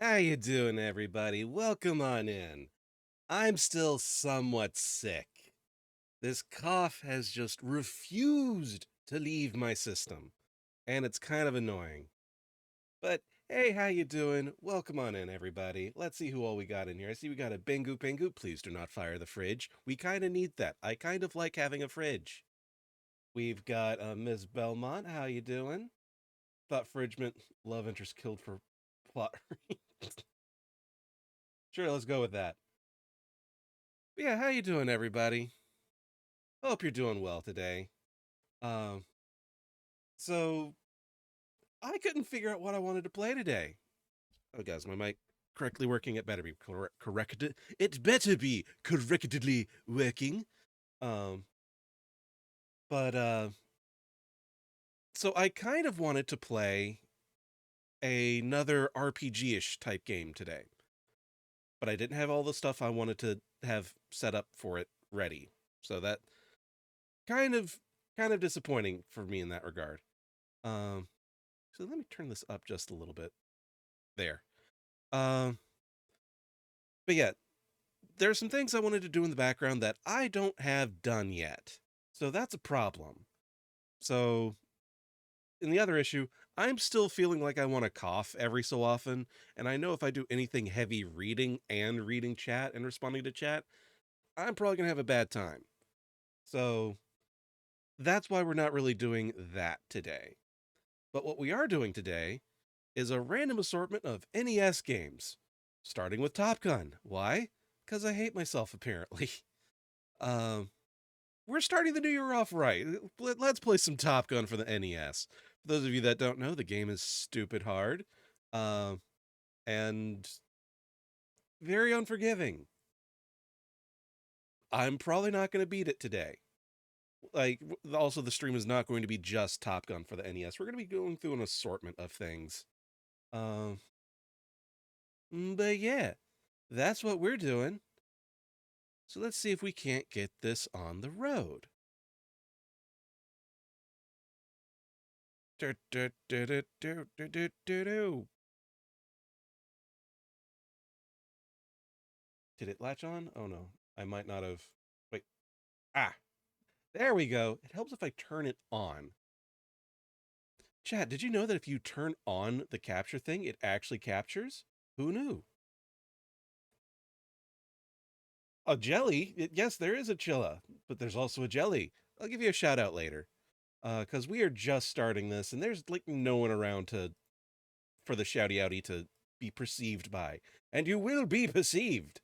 How you doing, everybody? Welcome on in. I'm still somewhat sick. This cough has just refused to leave my system, and it's kind of annoying. But hey, how you doing? Welcome on in, everybody. Let's see who all we got in here. I see we got a Bingu Pingu. Please do not fire the fridge. We kind of need that. I kind of like having a fridge. We've got Ms. Belmont. How you doing? Thought fridge meant love interest killed for plot. Sure, let's go with that. But yeah, how you doing, everybody? Hope you're doing well today. Um, so I couldn't figure out what I wanted to play today. Oh, guys, my mic correctly working. It better be corrected. It better be correctly working. Um, but so I kind of wanted to play another RPG-ish type game today, but I didn't have all the stuff I wanted to have set up for it ready. So that kind of kind of disappointing for me in that regard. Um, so let me turn this up just a little bit. There. Um, but yeah, there's some things I wanted to do in the background that I don't have done yet. So that's a problem. So in the other issue, I'm still feeling like I want to cough every so often, and I know if I do anything heavy reading and reading chat and responding to chat, I'm probably going to have a bad time. So that's why we're not really doing that today. But what we are doing today is a random assortment of NES games, starting with Top Gun. Why? Because I hate myself, apparently. Um, we're starting the new year off right. Let's play some Top Gun for the NES. For those of you that don't know, the game is stupid hard, um, and very unforgiving. I'm probably not going to beat it today. Like, also, the stream is not going to be just Top Gun for the NES. We're going to be going through an assortment of things. Um, but yeah, that's what we're doing. So let's see if we can't get this on the road. Do, do, do, do, do, do, do, do. Did it latch on? Oh no, I might not have. Wait. Ah, there we go. It helps if I turn it on. Chad, did you know that if you turn on the capture thing, it actually captures? Who knew? A jelly? Yes, there is a chilla, but there's also a jelly. I'll give you a shout out later. Because we are just starting this, and there's like no one around to for the shouty outy to be perceived by. And you will be perceived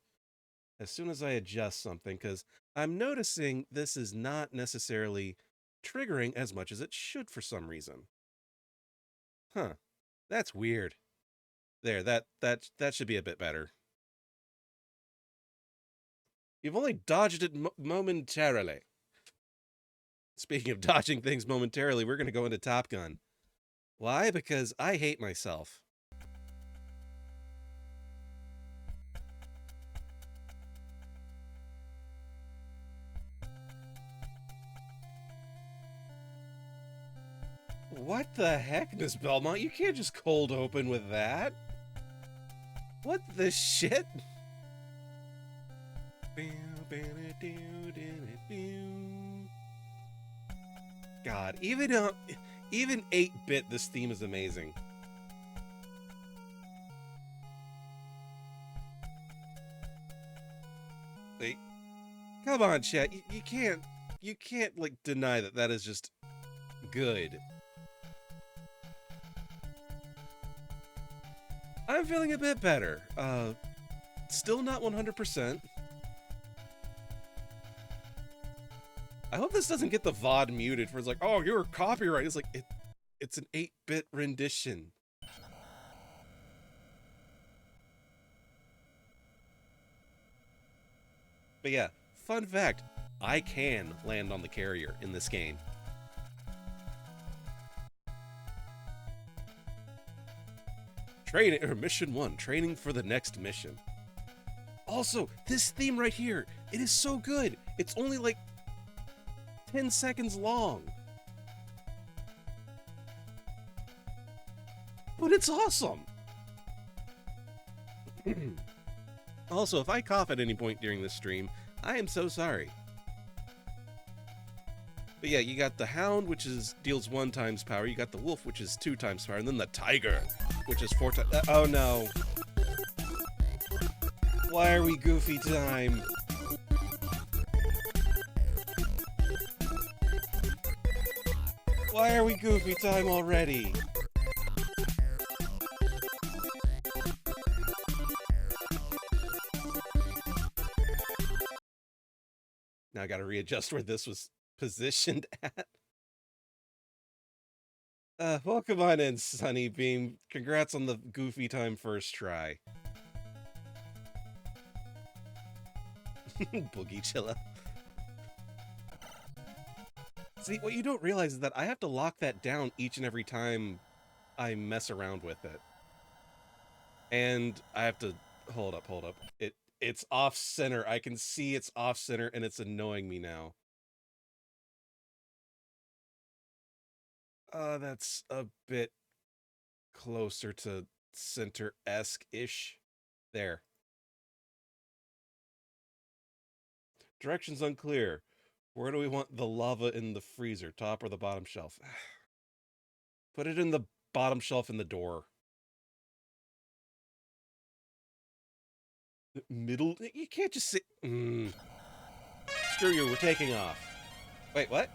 as soon as I adjust something, because I'm noticing this is not necessarily triggering as much as it should for some reason. Huh. That's weird. There, that should be a bit better. You've only dodged it momentarily. Speaking of dodging things momentarily, we're going to go into Top Gun. Why? Because I hate myself. What the heck, Miss Belmont? You can't just cold open with that. What the shit? God, even 8-bit, this theme is amazing. Like, come on, chat. You can't like deny that that is just good. I'm feeling a bit better. Still not 100%. I hope this doesn't get the VOD muted for it's like, oh, you're copyright. It's like it's an 8-bit rendition. But yeah, fun fact, I can land on the carrier in this game. Training or mission 1, training for the next mission. Also, this theme right here, it is so good. It's only like 10 seconds long. But it's awesome. Also, if I cough at any point during this stream, I am so sorry. But yeah, you got the Hound, which deals 1 times power. You got the Wolf, which is 2 times power. And then the Tiger, which is 4 times... oh no. Why are we goofy time? Why are we goofy time already? Now I gotta readjust where this was positioned at. Welcome on in, Sunnybeam. Congrats on the goofy time first try. Boogie Chilla. See, what you don't realize is that I have to lock that down each and every time I mess around with it. And I have to... hold up. It's off-center. I can see it's off-center, and it's annoying me now. That's a bit closer to center-esque-ish. There. Directions unclear. Where do we want the lava in the freezer? Top or the bottom shelf? Put it in the bottom shelf in the door. Middle? You can't just sit... Screw you, we're taking off. Wait, what?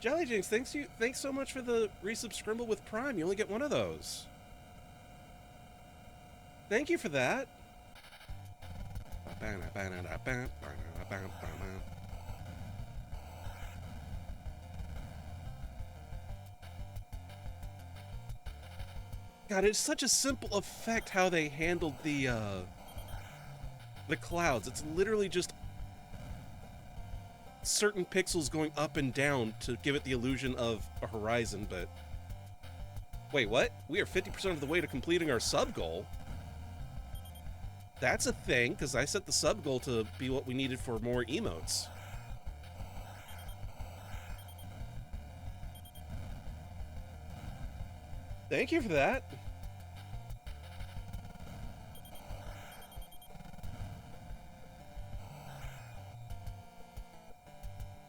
Jelly Jinx, thanks so much for the resubscribe with Prime. You only get one of those. Thank you for that. God, it's such a simple effect how they handled the clouds. It's literally just certain pixels going up and down to give it the illusion of a horizon, but... Wait, what? We are 50% of the way to completing our sub-goal? That's a thing, because I set the sub-goal to be what we needed for more emotes. Thank you for that.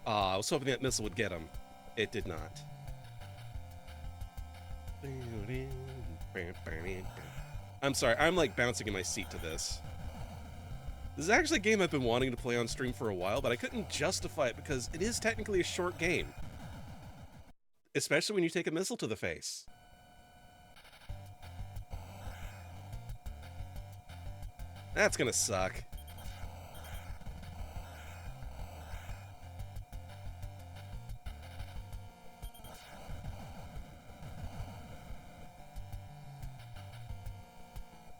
I was hoping that missile would get him. It did not. I'm sorry, I'm like bouncing in my seat to this. This is actually a game I've been wanting to play on stream for a while, but I couldn't justify it because it is technically a short game. Especially when you take a missile to the face. That's gonna suck.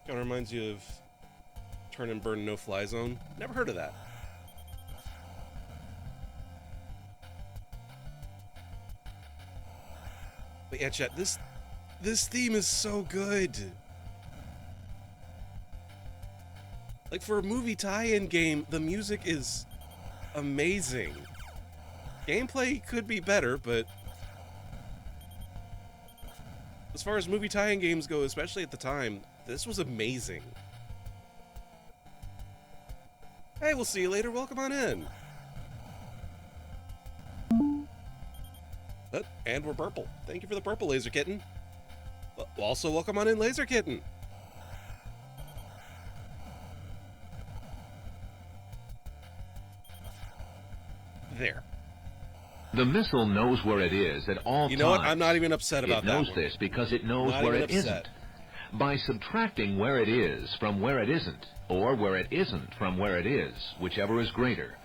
Kind of reminds you of Turn and Burn No Fly Zone. Never heard of that. But yeah, chat, this theme is so good. Like, for a movie tie-in game, the music is amazing. Gameplay could be better, but as far as movie tie-in games go, especially at the time, this was amazing. Hey, we'll see you later. Welcome on in. And we're purple. Thank you for the purple, Laser Kitten. Also, welcome on in, Laser Kitten. There. The missile knows where it is at all times. You know what? I'm not even upset about that. It knows this because it knows where it isn't. By subtracting where it is from where it isn't, or where it isn't from where it is, whichever is greater.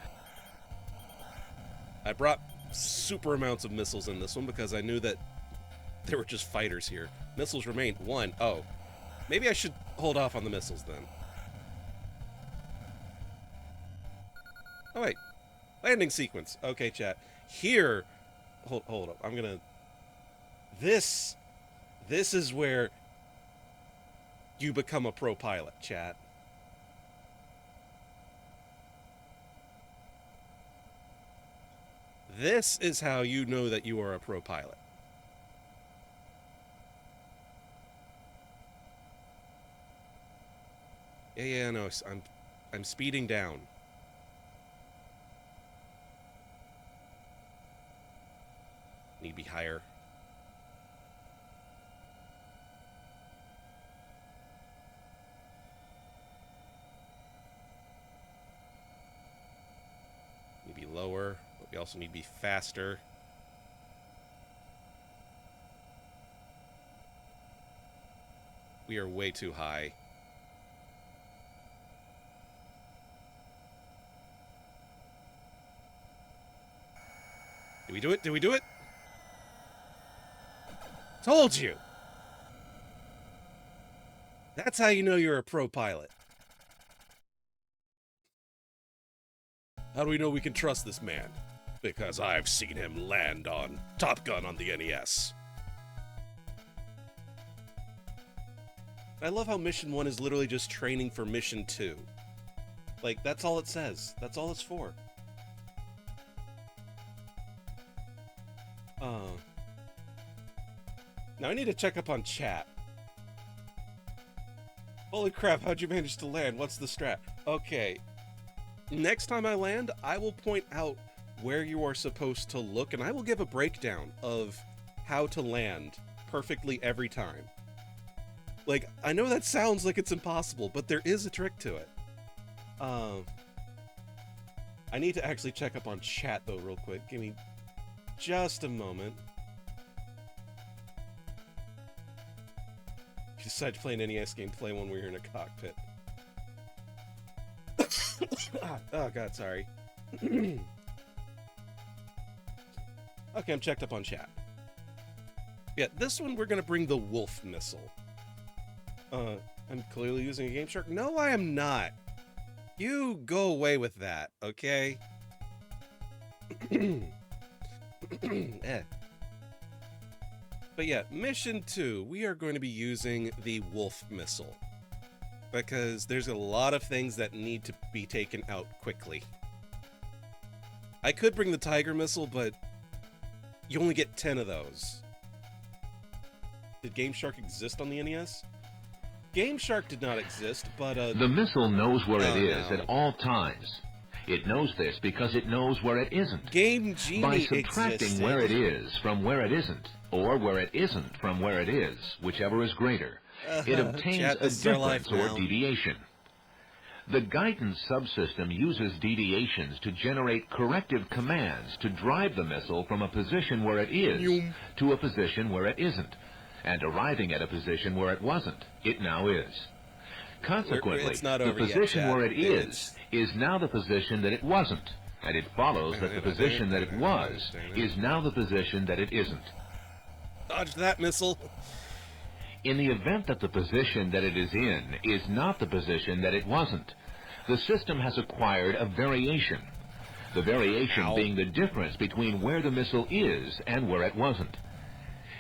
I brought super amounts of missiles in this one because I knew that there were just fighters here. Missiles remain 1. Oh, maybe I should hold off on the missiles then. Oh wait, landing sequence. Okay, chat. Here, hold up. I'm gonna. This is where you become a pro pilot, chat. This is how you know that you are a pro pilot. Yeah, no, I'm speeding down. Need to be higher. Need to be lower, but we also need to be faster. We are way too high. Did we do it? Did we do it? Told you! That's how you know you're a pro pilot. How do we know we can trust this man? Because I've seen him land on Top Gun on the NES. I love how Mission 1 is literally just training for Mission 2. Like, that's all it says. That's all it's for. Now I need to check up on chat. Holy crap, how'd you manage to land? What's the strat? Okay. Next time I land, I will point out where you are supposed to look, and I will give a breakdown of how to land perfectly every time. Like, I know that sounds like it's impossible, but there is a trick to it. I need to actually check up on chat, though, real quick. Give me just a moment. If you decide to play an NES game, play one where you're in a cockpit. Oh, God, sorry. Okay, I'm checked up on chat. Yeah, this one we're going to bring the Wolf missile. I'm clearly using a Game Shark. No, I am not. You go away with that, okay? But yeah, Mission 2, we are going to be using the Wolf missile. Because there's a lot of things that need to be taken out quickly. I could bring the Tiger missile, but you only get 10 of those. Did Game Shark exist on the NES? Game Shark did not exist, but the missile knows where it is at all times. It knows this because it knows where it isn't. Game Genie By subtracting existed. where it is from where it isn't, or where it isn't from where it is, whichever is greater, it obtains a difference or deviation. The guidance subsystem uses deviations to generate corrective commands to drive the missile from a position where it is to a position where it isn't, and arriving at a position where it wasn't, it now is. Consequently, the position where it is now the position that it wasn't, and it follows that the position that it was is now the position that it isn't. Dodge that missile. In the event that the position that it is in is not the position that it wasn't, the system has acquired a variation. The variation being the difference between where the missile is and where it wasn't.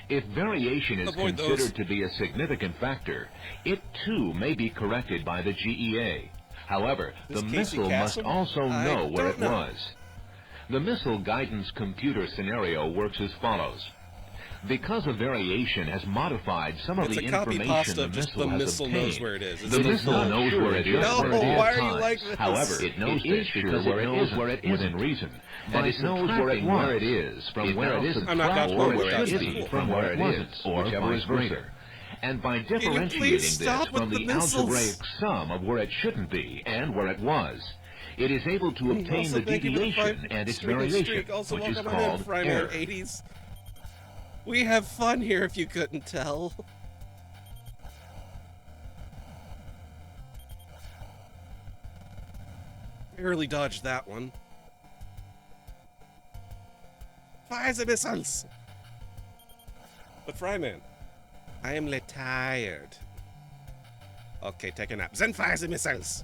If variation is considered to be a significant factor, it too may be corrected by the GEA. However, the missile must also know where it was. The missile guidance computer scenario works as follows. Because a variation has modified some of the information the missile has obtained, knows where it is. the missile knows where it is at all times. However, it knows this because it knows where it is within reason. And it knows where it is from where it isn't, or where it isn't from where it is, or whichever is greater. And by differentiating this from the algebraic sum of where it shouldn't be and where it was, it is able to obtain the deviation and its variation, which is called error. 80s. We have fun here if you couldn't tell. Barely dodged that one. Fire the missiles! But Fryman, I am tired. Okay, take a nap. Then fire the missiles!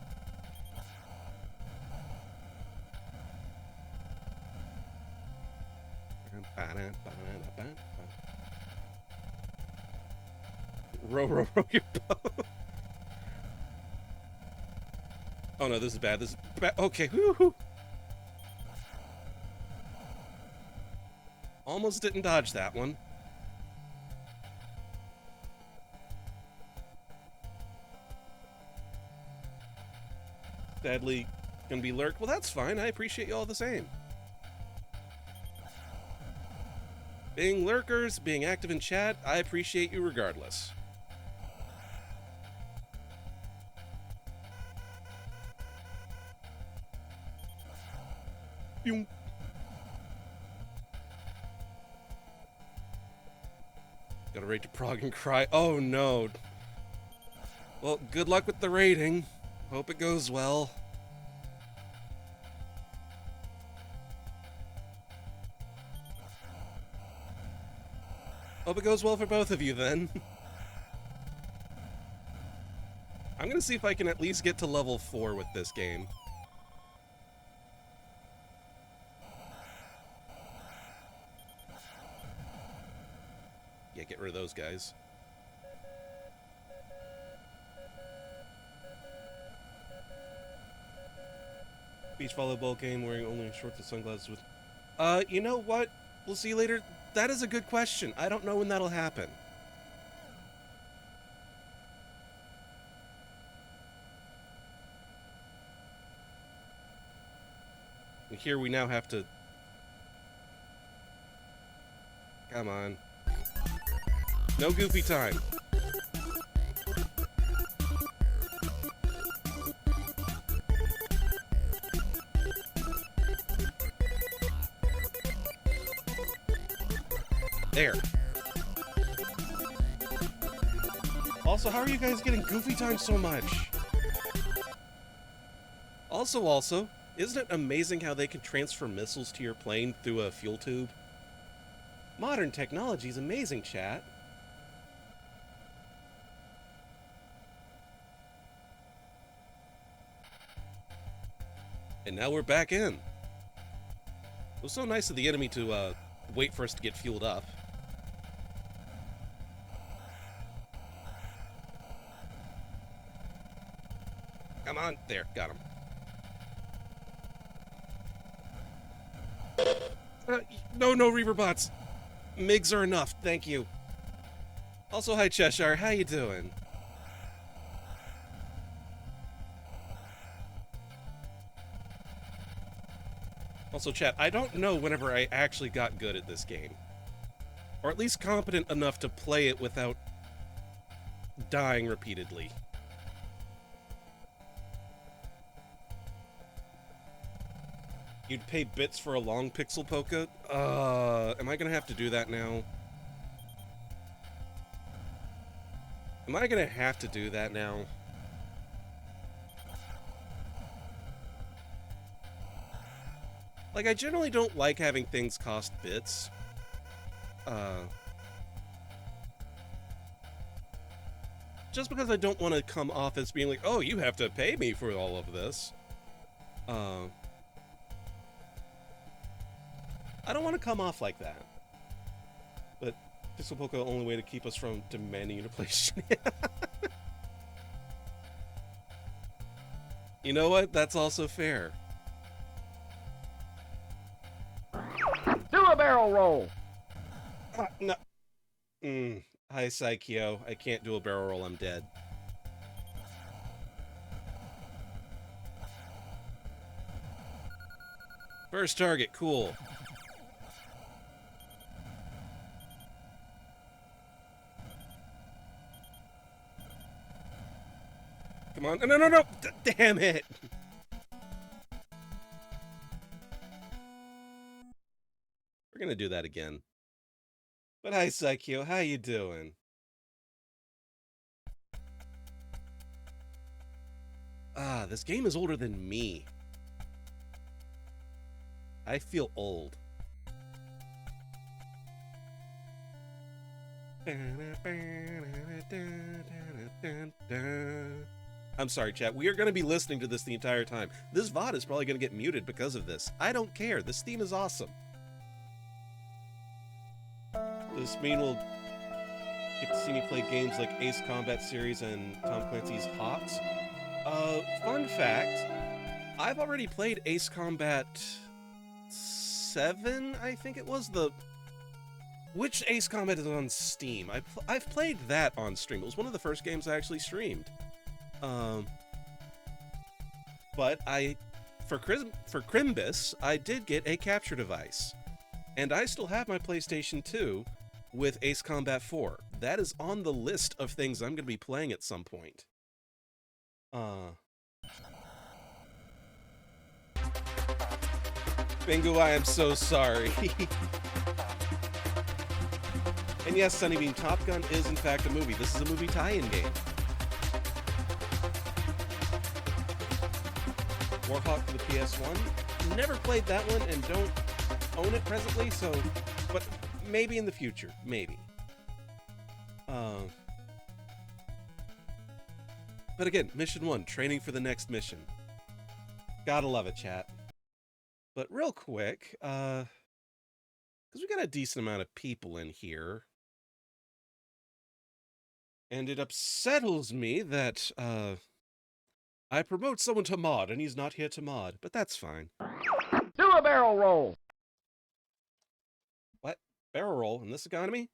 Row your boat. Oh no, this is bad. This is bad. Okay, woo-hoo. Almost didn't dodge that one. sadly gonna be lurked. Well, that's fine. I appreciate you all the same. Being lurkers, being active in chat, I appreciate you regardless. Boom. Gotta raid to Prague and cry. Oh no. Well, good luck with the raiding. Hope it goes well. Hope it goes well for both of you then. I'm gonna see if I can at least get to level 4 with this game. Yeah, get rid of those guys. Beach volleyball game wearing only shorts and sunglasses with... you know what? We'll see you later. That is a good question. I don't know when that'll happen. And here we now have to... Come on. No goofy time. There. Also, how are you guys getting goofy time so much? Also, isn't it amazing how they can transfer missiles to your plane through a fuel tube? Modern technology is amazing, chat. And now we're back in. It was so nice of the enemy to wait for us to get fueled up. Come on. There, got him. No Reaver bots. MiGs are enough, thank you. Also, hi Cheshire, how you doing? Also, chat, I don't know whenever I actually got good at this game. Or at least competent enough to play it without dying repeatedly. You'd pay bits for a long pixel polka? Am I gonna have to do that now? Am I gonna have to do that now? Like, I generally don't like having things cost bits. Just because I don't want to come off as being like, oh, you have to pay me for all of this. I don't want to come off like that. But Pixel Polka, the only way to keep us from demanding you to play shit. You know what? That's also fair. Do a barrel roll! No. Hi, Psycho. I can't do a barrel roll. I'm dead. First target. Cool. Come on. No. Damn it. We're gonna do that again. But hi, Psycho. How you doing? This game is older than me. I feel old. I'm sorry, chat. We are going to be listening to this the entire time. This VOD is probably going to get muted because of this. I don't care. This theme is awesome. Does this mean we'll get to see me play games like Ace Combat Series and Tom Clancy's Hawks? Fun fact, I've already played Ace Combat 7, I think it was. Which Ace Combat is on Steam? I've played that on stream. It was one of the first games I actually streamed. But for Crimbus, I did get a capture device. And I still have my PlayStation 2 with Ace Combat 4. That is on the list of things I'm going to be playing at some point. Bingo, I am so sorry. And yes, Sunnybeam, Top Gun is in fact a movie. This is a movie tie-in game. Warhawk for the PS1. Never played that one and don't own it presently, so... But maybe in the future. Maybe. But again, Mission 1, training for the next mission. Gotta love it, chat. But real quick, because we got a decent amount of people in here, and it upsettles me that, I promote someone to mod, and he's not here to mod, but that's fine. Do a barrel roll. What? Barrel roll in this economy?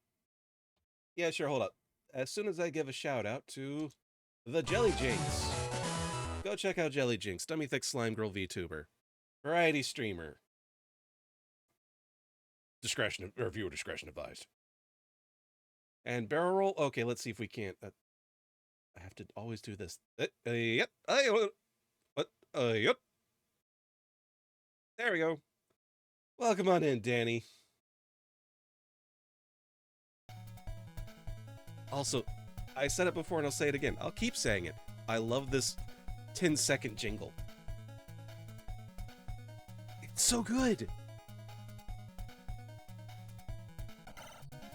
Yeah, sure, hold up. As soon as I give a shout out to the Jelly Jinx. Go check out Jelly Jinx, Dummy Thick Slime Girl VTuber. Variety streamer. Viewer discretion advised. And barrel roll? Okay, let's see if we can't. I have to always do this. Yep. Yep. There we go. Welcome on in, Danny. Also, I said it before and I'll say it again. I'll keep saying it. I love this 10-second jingle. It's so good.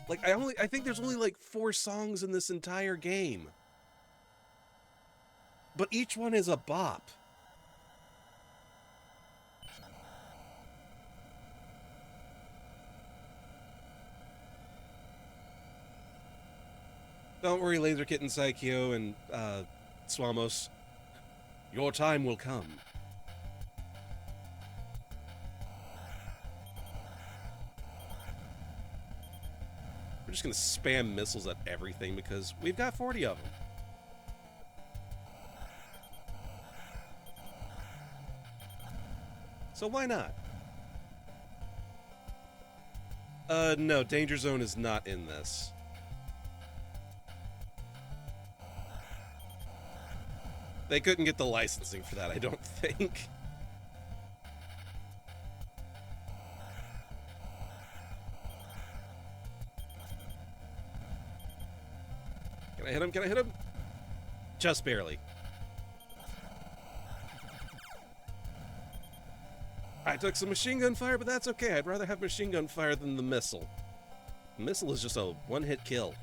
Like, I think there's only like 4 songs in this entire game. But each one is a bop. Don't worry, Laser Kitten Psycho and Swamos. Your time will come. We're just gonna spam missiles at everything because we've got 40 of them. So why not? No, Danger Zone is not in this. They couldn't get the licensing for that, I don't think. Can I hit him? Can I hit him? Just barely. I took some machine gun fire, but that's okay. I'd rather have machine gun fire than the missile. The missile is just a one-hit kill.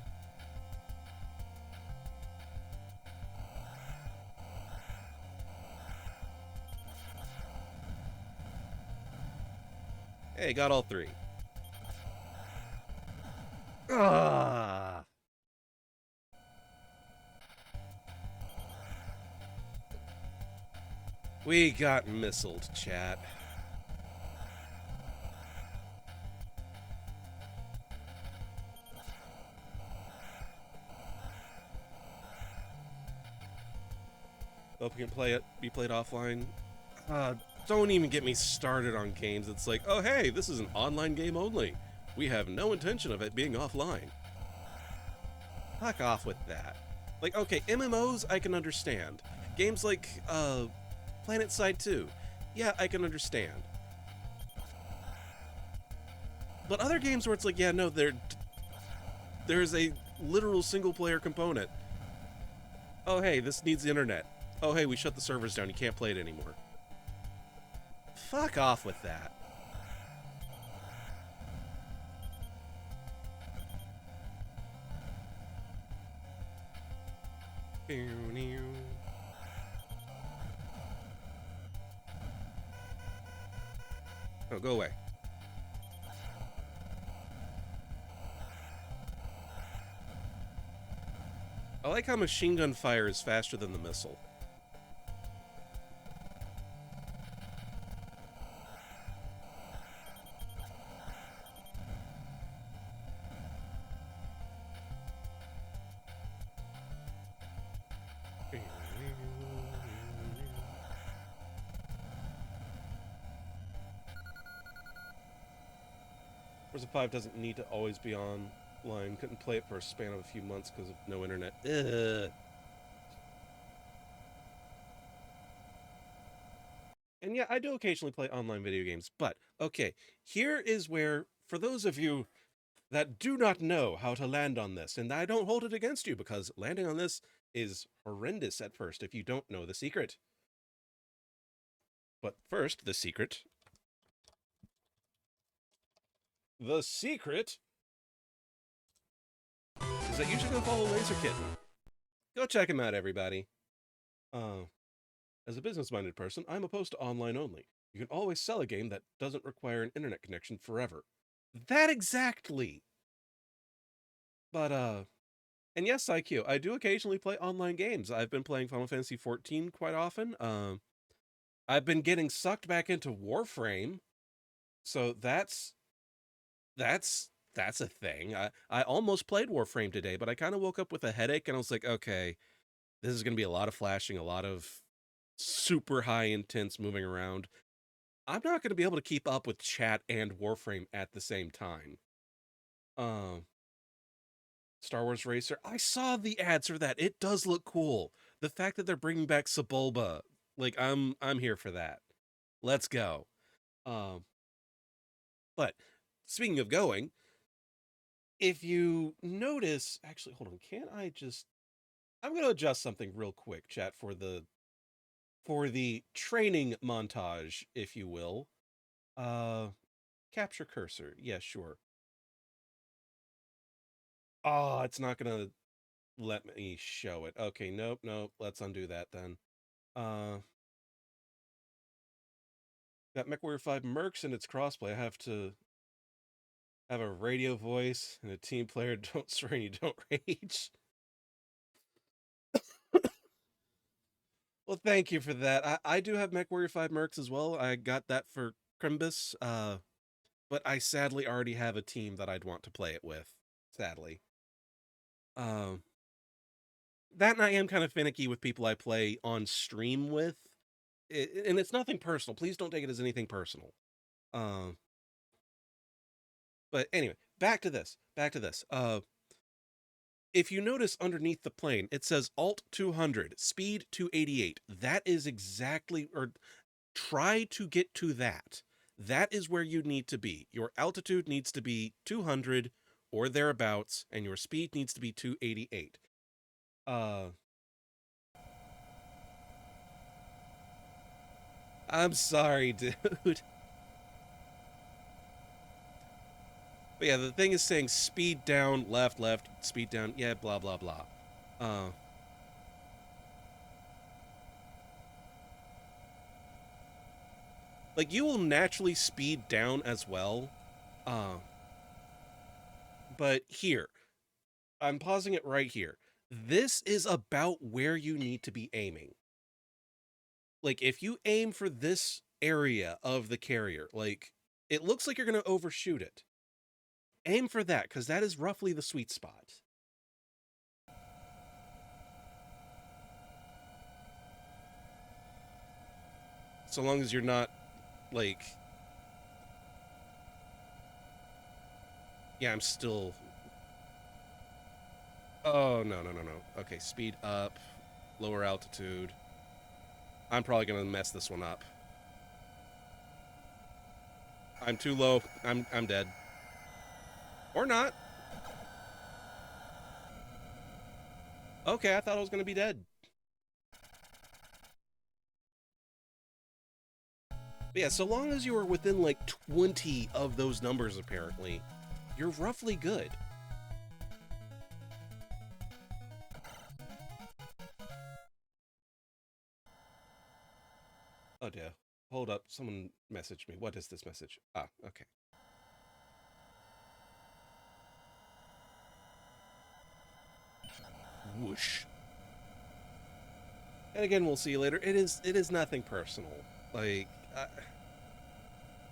Hey, got all 3. Ah. We got missiled, chat. Hope we can be played offline. Don't even get me started on games. It's like, oh hey, this is an online game only. We have no intention of it being offline. Fuck off with that. Like, okay, MMOs I can understand. Games like Planet Side 2, yeah, I can understand. But other games where it's like, yeah, no, there's a literal single-player component. Oh hey, this needs the internet. Oh hey, we shut the servers down, you can't play it anymore. Fuck off with that. Oh, go away. I like how machine gun fire is faster than the missile. Forza 5 doesn't need to always be online. Couldn't play it for a span of a few months because of no internet. Ugh. And yeah, I do occasionally play online video games, but okay, here is where, for those of you that do not know how to land on this, and I don't hold it against you because landing on this is horrendous at first if you don't know the secret. But first, the secret. The secret is that you should go follow Laser Kitten. Go check him out, everybody. As a business-minded person, I'm opposed to online only. You can always sell a game that doesn't require an internet connection forever. That exactly! But, and yes, IQ, I do occasionally play online games. I've been playing Final Fantasy XIV quite often. I've been getting sucked back into Warframe, so that's a thing. I almost played Warframe today, but I kind of woke up with a headache, and I was like, okay, this is going to be a lot of flashing, a lot of super high intense moving around. I'm not going to be able to keep up with chat and Warframe at the same time. Star Wars Racer, I saw the ads for that. It does look cool. The fact that they're bringing back Sebulba, like I'm here for that. Let's go. But speaking of going, if you notice, actually, hold on, can't I just? I'm going to adjust something real quick, chat, for the training montage, if you will. Capture cursor. Yeah, sure. Oh, it's not gonna let me show it. Okay, nope. Let's undo that then. Got MechWarrior 5 Mercs and its crossplay. I have to have a radio voice and a team player. Don't swear and you don't rage. Well, thank you for that. I do have MechWarrior 5 Mercs as well. I got that for Crimbus, but I sadly already have a team that I'd want to play it with. Sadly. Um, that and I am kind of finicky with people I play on stream with. And it's nothing personal. Please don't take it as anything personal. But anyway, back to this. If you notice underneath the plane, it says Alt 200, Speed 288. That is exactly, or try to get to that. That is where you need to be. Your altitude needs to be 200 or thereabouts, and your speed needs to be 288. I'm sorry, dude. But yeah, the thing is saying speed down, left, speed down, yeah, blah, blah, blah. Like, you will naturally speed down as well. But here, I'm pausing it right here. This is about where you need to be aiming. Like, if you aim for this area of the carrier, like, it looks like you're going to overshoot it. Aim for that, because that is roughly the sweet spot. So long as you're not, like... Yeah, I'm still... Oh, no. Okay, speed up, lower altitude. I'm probably going to mess this one up. I'm too low. I'm dead. Or not. Okay, I thought I was going to be dead. But yeah, so long as you are within like 20 of those numbers, apparently, you're roughly good. Oh dear. Hold up. Someone messaged me. What is this message? Ah, okay. Whoosh. And again, we'll see you later. It is nothing personal. Like,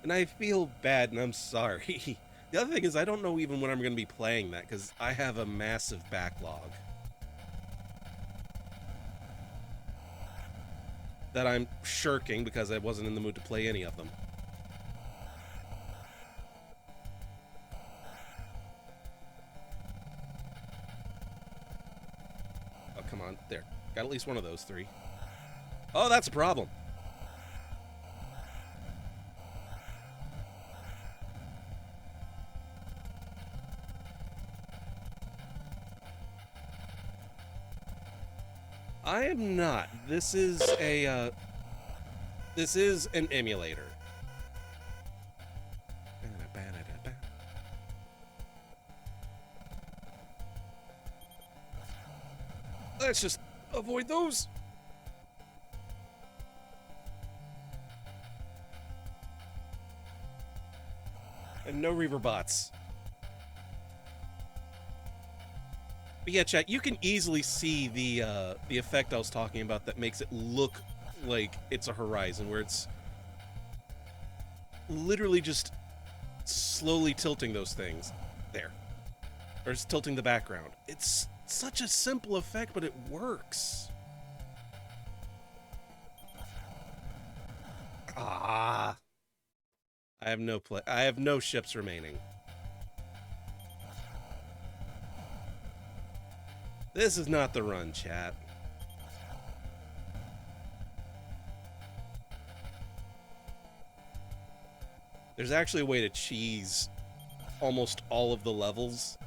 and I feel bad, and I'm sorry. The other thing is, I don't know even when I'm going to be playing that, because I have a massive backlog that I'm shirking because I wasn't in the mood to play any of them. Got at least one of those 3. Oh, that's a problem. I am not. This is an emulator. Let's just avoid those. And no Reaver bots. But yeah, chat, you can easily see the effect I was talking about that makes it look like it's a horizon, where it's literally just slowly tilting those things. There. Or it's tilting the background. It's such a simple effect, but it works. Ah. I have no ships remaining. This is not the run, chat. There's actually a way to cheese almost all of the levels,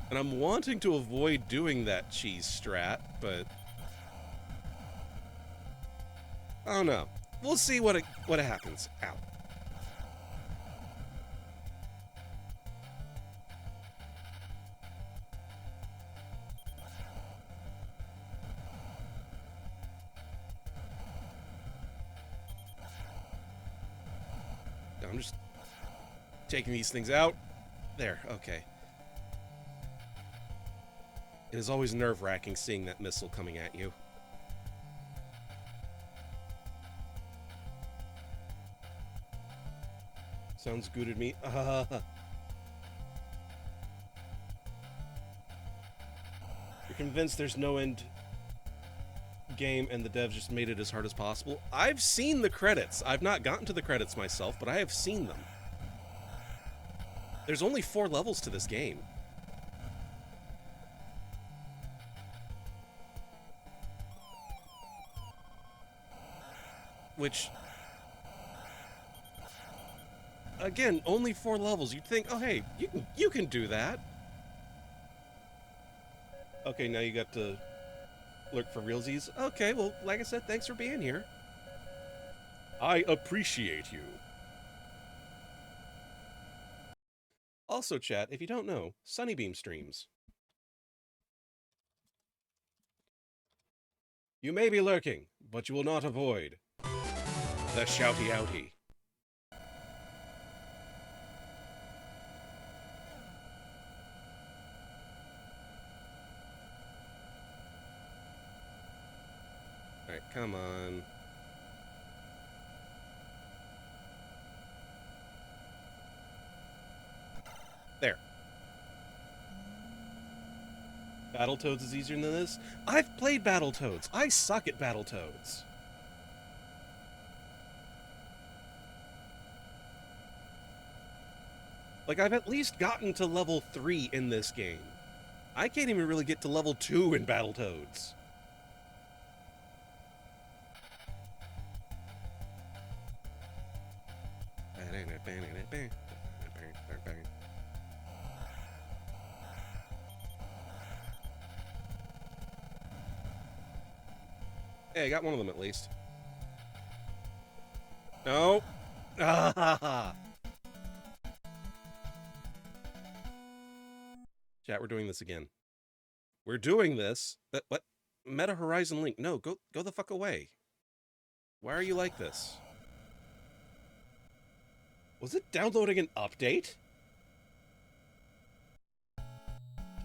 and I'm wanting to avoid doing that cheese strat, but I don't know. We'll see what happens. Ow. I'm just taking these things out. There, okay. It is always nerve-wracking seeing that missile coming at you. Sounds good to me. You're convinced there's no end game and the devs just made it as hard as possible? I've seen the credits. I've not gotten to the credits myself, but I have seen them. There's only 4 levels to this game. Which, again, only 4 levels. You'd think, oh hey, you can do that. Okay, now you got to lurk for realsies. Okay, well, like I said, thanks for being here. I appreciate you. Also, chat, if you don't know, Sunnybeam streams. You may be lurking, but you will not avoid the shouty outy. Alright, come on. There. Battletoads is easier than this? I've played Battletoads. I suck at Battletoads. Like, I've at least gotten to level 3 in this game. I can't even really get to level 2 in Battletoads. Hey, I got one of them at least. No. Ah. Chat, we're doing this again. We're doing this. What? Meta Horizon Link. No, go the fuck away. Why are you like this? Was it downloading an update?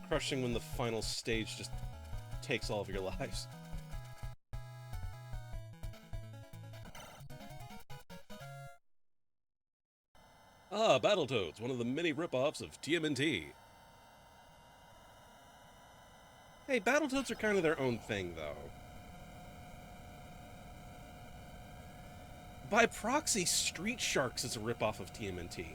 Crushing when the final stage just takes all of your lives. Ah, Battletoads, one of the many rip-offs of TMNT. Hey, Battletoads are kind of their own thing, though. By proxy, Street Sharks is a rip-off of TMNT.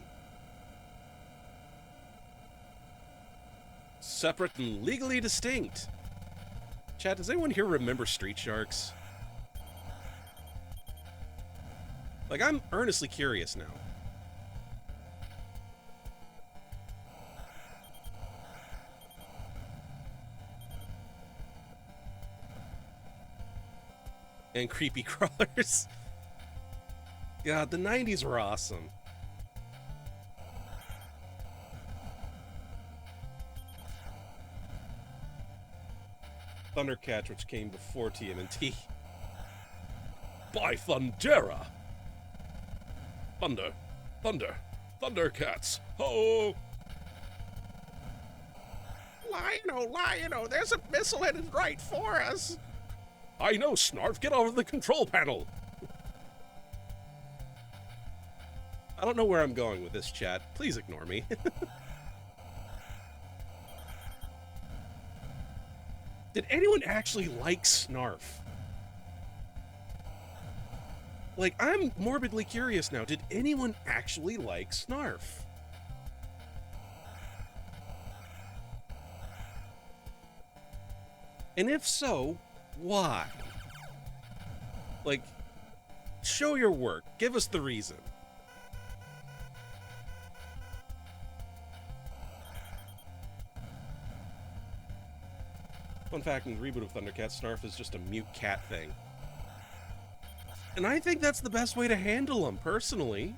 Separate and legally distinct. Chat, does anyone here remember Street Sharks? Like, I'm earnestly curious now. And creepy crawlers. God, the 90s were awesome. Thundercats, which came before TMNT. By Thundera! Thunder, Thundercats, ho! Lion-O, there's a missile headed right for us! I know, Snarf, get over the control panel! I don't know where I'm going with this, chat. Please ignore me. Did anyone actually like Snarf? Like, I'm morbidly curious now. Did anyone actually like Snarf? And if so, why? Like, show your work. Give us the reason. Fun fact, in the reboot of Thundercats, Snarf is just a mute cat thing. And I think that's the best way to handle them, personally.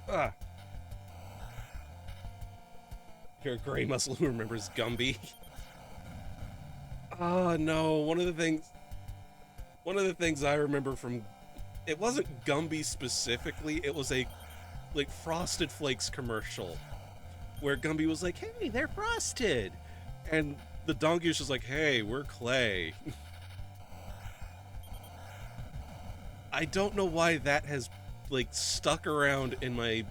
Ah. You're a gray muscle who remembers Gumby. Oh no, one of the things I remember from, it wasn't Gumby specifically, it was a, like, Frosted Flakes commercial where Gumby was like, hey, they're frosted, and the donkey was just like, hey, we're clay. I don't know why that has, like, stuck around in my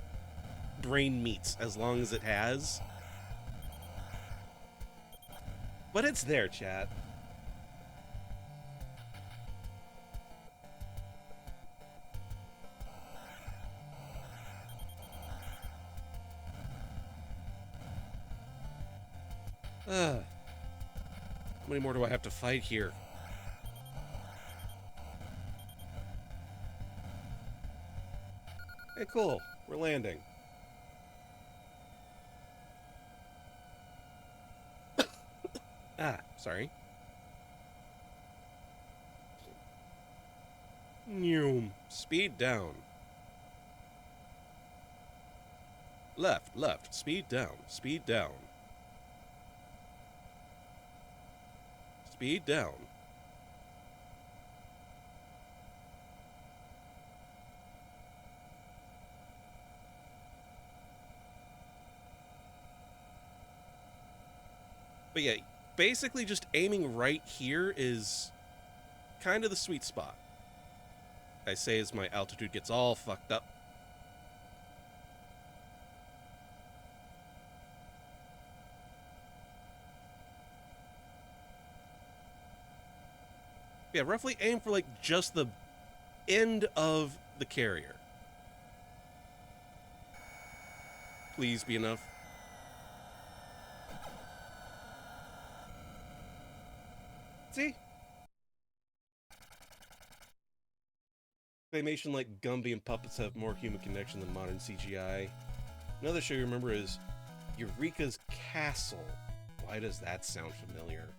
brain meats as long as it has, but it's there, chat. How many more do I have to fight here? Hey, cool. We're landing. Sorry. Speed down. Left. Speed down. Speed down. Speed down. But yeah, basically just aiming right here is kind of the sweet spot. I say as my altitude gets all fucked up. Yeah, roughly aim for, like, just the end of the carrier. Please be enough. See? Claymation like Gumby and puppets have more human connection than modern CGI. Another show you remember is Eureka's Castle. Why does that sound familiar?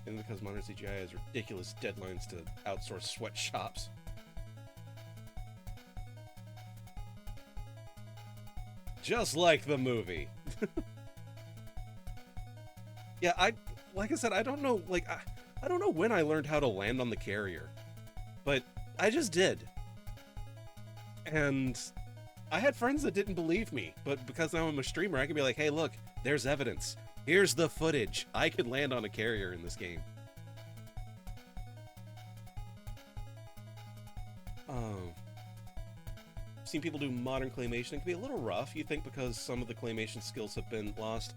And because modern CGI has ridiculous deadlines to outsource sweatshops. Just like the movie. Yeah, like I said, I don't know, like, I don't know when I learned how to land on the carrier, but I just did. And I had friends that didn't believe me, but because now I'm a streamer, I can be like, hey, look, there's evidence. Here's the footage. I could land on a carrier in this game. Seen people do modern claymation. It can be a little rough, you think, because some of the claymation skills have been lost.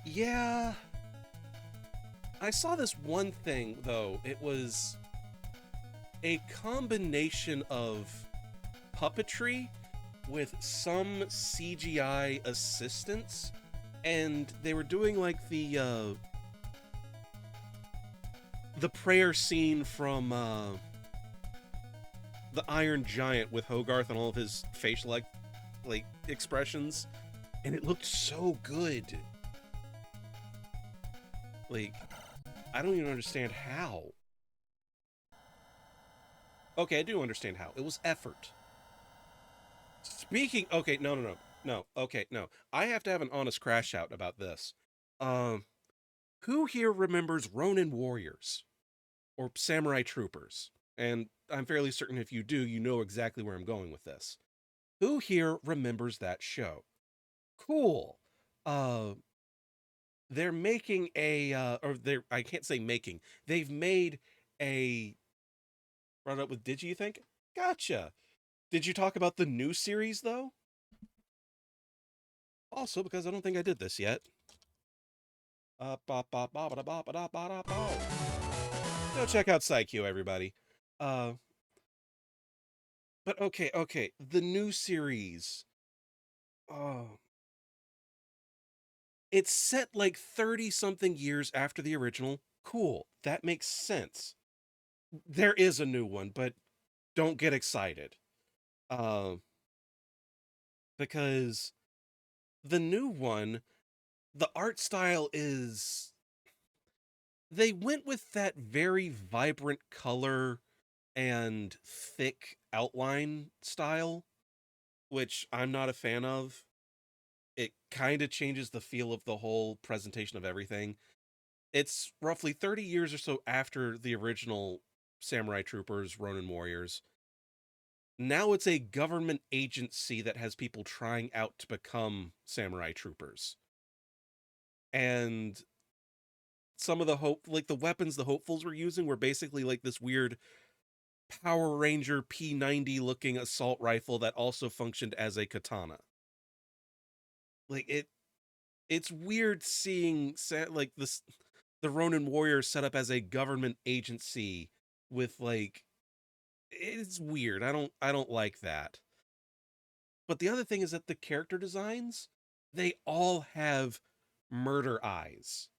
Yeah. I saw this one thing, though. It was a combination of puppetry with some CGI assistance and they were doing like the prayer scene from the Iron Giant with Hogarth and all of his facial like expressions, and it looked so good. Like, I don't even understand how. Okay, I do understand how. It was effort. Speaking, okay, no. Okay, no. I have to have an honest crash out about this. Um, who here remembers Ronin Warriors or Samurai Troopers? And I'm fairly certain if you do, you know exactly where I'm going with this. Who here remembers that show? Cool. Uh, they're making a, or they're, I can't say making, they've made a, brought up with Did you think? Gotcha. Did you talk about the new series though? Also, because I don't think I did this yet. Go check out PsyQ, everybody. Uh, but okay, the new series. Oh, it's set like 30 something years after the original. Cool, that makes sense. There is a new one, but don't get excited. Uh, because the new one, the art style is they went with that very vibrant color and thick outline style, which I'm not a fan of. It kind of changes the feel of the whole presentation of everything. It's roughly 30 years or so after the original Samurai Troopers, Ronin Warriors. Now it's a government agency that has people trying out to become Samurai Troopers. And some of the like the weapons the hopefuls were using were basically like this weird Power Ranger P90 looking assault rifle that also functioned as a katana. Like it's weird seeing like this the Ronin Warriors set up as a government agency with like it's weird. I don't like that. But the other thing is that the character designs, they all have murder eyes.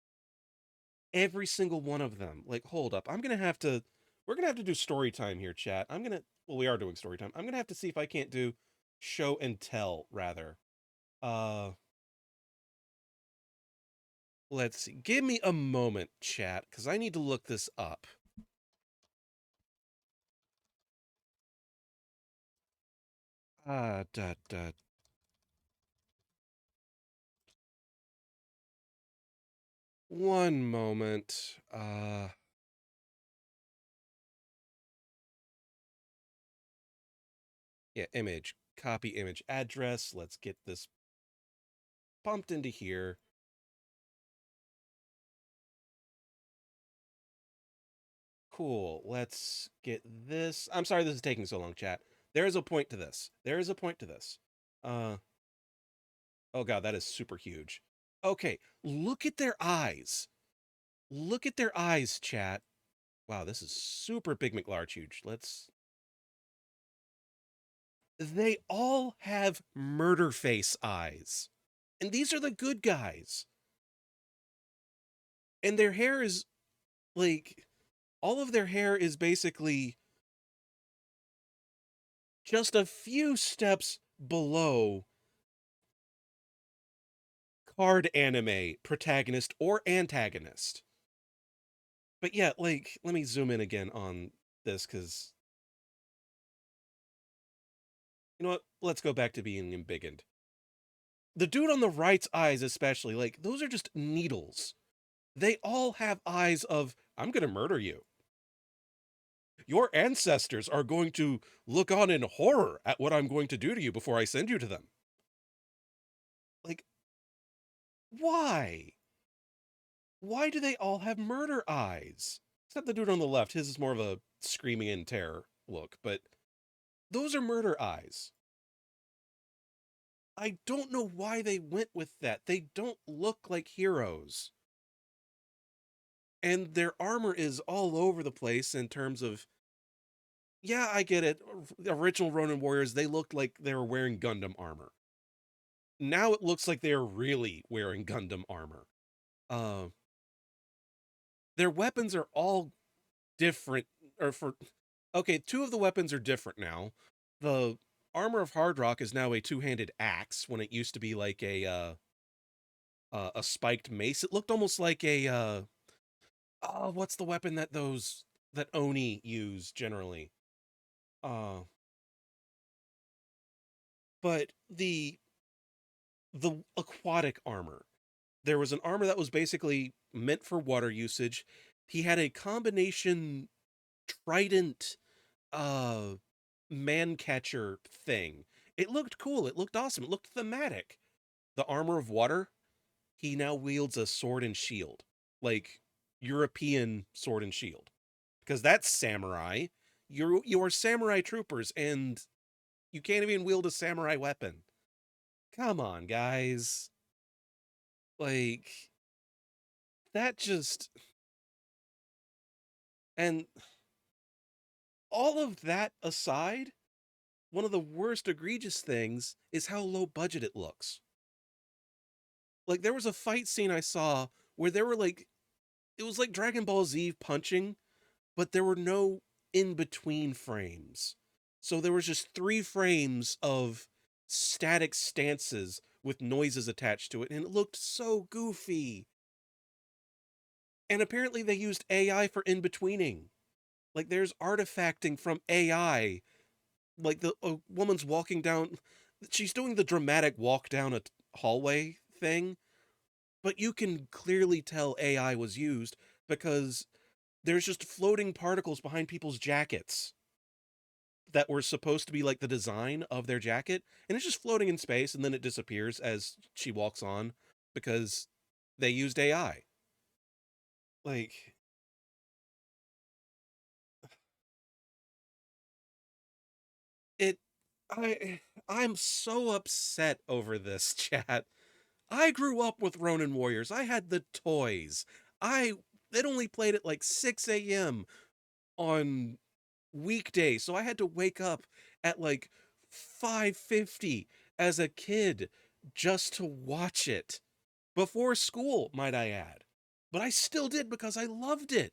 Every single one of them. Like, hold up. We're gonna have to do story time here, chat. We are doing story time. I'm gonna have to see if I can't do show and tell rather. Uh let's see. Give me a moment, chat, because I need to look this up. Da da. One moment. Yeah, image. Copy image address. Let's get this pumped into here. Cool. Let's get this. I'm sorry this is taking so long, chat. There is a point to this. There is a point to this. Uh oh god, that is super huge. Okay, look at their eyes. Look at their eyes, chat. Wow, this is super big McLarge huge. They all have murder face eyes. And these are the good guys. And their hair is like all of their hair is basically just a few steps below card anime protagonist or antagonist. But yeah, like, let me zoom in again on this because, you know what? Let's go back to being embiggened. The dude on the right's eyes, especially, like, those are just needles. They all have eyes of, I'm going to murder you. Your ancestors are going to look on in horror at what I'm going to do to you before I send you to them. Like, why? Why do they all have murder eyes? Except the dude on the left, his is more of a screaming in terror look, but those are murder eyes. I don't know why they went with that. They don't look like heroes. And their armor is all over the place in terms of, yeah, I get it. Original Ronin Warriors, they looked like they were wearing Gundam armor. now it looks like they're really wearing Gundam armor. Uh, their weapons are all different, or for okay, two of the weapons are different now. The armor of Hard Rock is now a two-handed axe when it used to be like a spiked mace. It looked almost like a oh, what's the weapon that Oni use generally? Uh, but the aquatic armor. There was an armor that was basically meant for water usage. He had a combination trident uh man catcher thing. It looked cool. It looked awesome. It looked thematic. The armor of water, he now wields a sword and shield. Like European sword and shield. Because that's samurai. You're samurai troopers and you can't even wield a samurai weapon. Come on, guys. Like that just and all of that aside, one of the worst egregious things is how low budget it looks. Like there was a fight scene I saw where there were like it was like Dragon Ball Z punching, but there were no in between frames. So there was just 3 frames of static stances with noises attached to it, and it looked so goofy. And apparently they used AI for in betweening. Like there's artifacting from AI. Like a woman's walking down, she's doing the dramatic walk down a hallway thing, but you can clearly tell AI was used because there's just floating particles behind people's jackets that were supposed to be like the design of their jacket, and it's just floating in space and then it disappears as she walks on because they used AI. Like it I'm so upset over this chat. I grew up with Ronin Warriors. I had the toys. I it only played at like 6 a.m. on weekdays, so I had to wake up at like 5:50 as a kid just to watch it before school, might I add. But I still did because I loved it.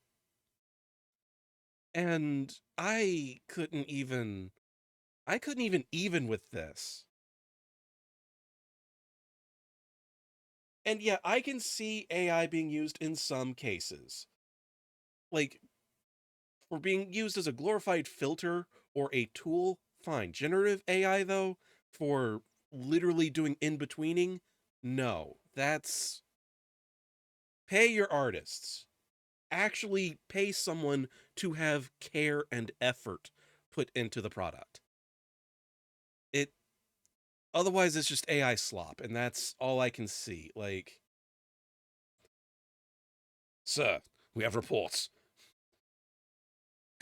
And I couldn't even with this. And yeah, I can see AI being used in some cases. Like for being used as a glorified filter or a tool, fine. Generative AI, though, for literally doing in betweening, no. That's pay your artists. Actually pay someone to have care and effort put into the product. It otherwise it's just AI slop, and that's all I can see. Like, sir, we have reports.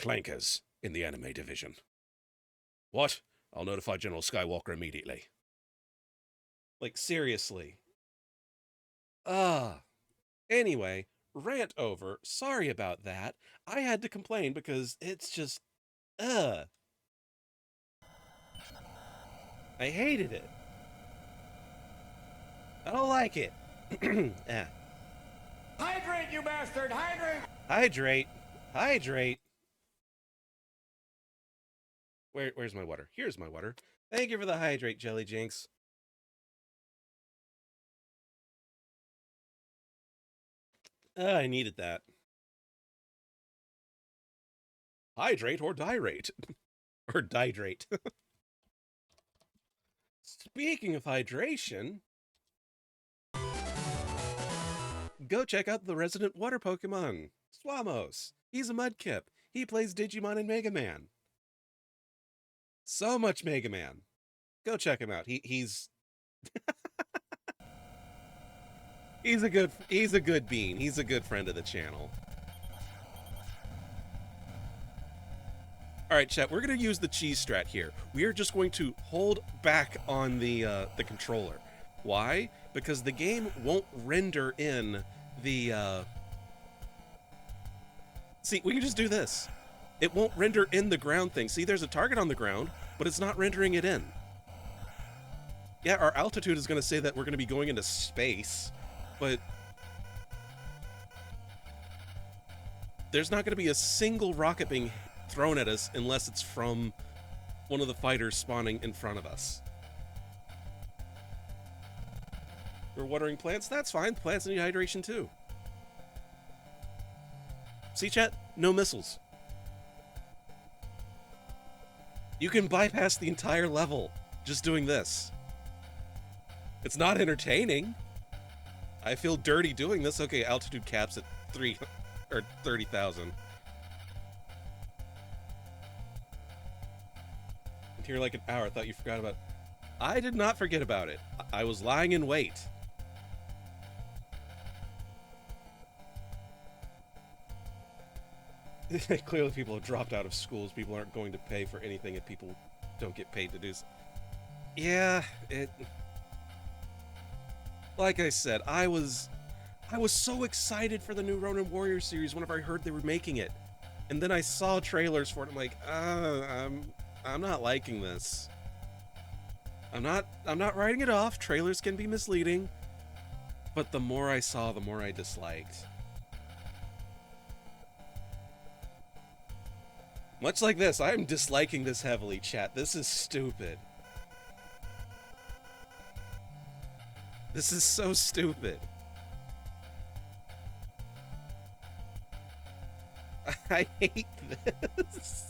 Clankers in the anime division. What? I'll notify General Skywalker immediately. Like, seriously. Ah. Anyway, rant over. Sorry about that. I had to complain because it's just, ugh. I hated it. I don't like it. Ah. Hydrate, you bastard! Hydrate! Hydrate. Hydrate. Where's my water? Here's my water. Thank you for the hydrate, Jelly Jinx. I needed that. Hydrate or dirate. Or dihydrate. Speaking of hydration, go check out the resident water Pokemon, Swamos. He's a Mudkip. He plays Digimon and Mega Man. So much Mega Man. Go check him out. He's he's a good bean. He's a good friend of the channel. All right, chat. We're gonna use the cheese strat here. We are just going to hold back on the controller. Why? Because the game won't render in the. See, we can just do this. It won't render in the ground thing. See, there's a target on the ground, but it's not rendering it in. Yeah, our altitude is going to say that we're going to be going into space, but there's not going to be a single rocket being thrown at us unless it's from one of the fighters spawning in front of us. We're watering plants? That's fine. Plants need hydration too. See, chat? No missiles. You can bypass the entire level just doing this. It's not entertaining. I feel dirty doing this. Okay, altitude caps at 30,000. Here like an hour. I thought you forgot about it. I did not forget about it. I was lying in wait. Clearly people have dropped out of schools. People aren't going to pay for anything if people don't get paid to do so. Yeah, like I said, I was so excited for the new Ronin Warrior series whenever I heard they were making it. And then I saw trailers for it. I'm like, I'm not liking this. I'm not writing it off. Trailers can be misleading. But the more I saw, the more I disliked. Much like this, I'm disliking this heavily, chat. This is stupid. This is so stupid. I hate this.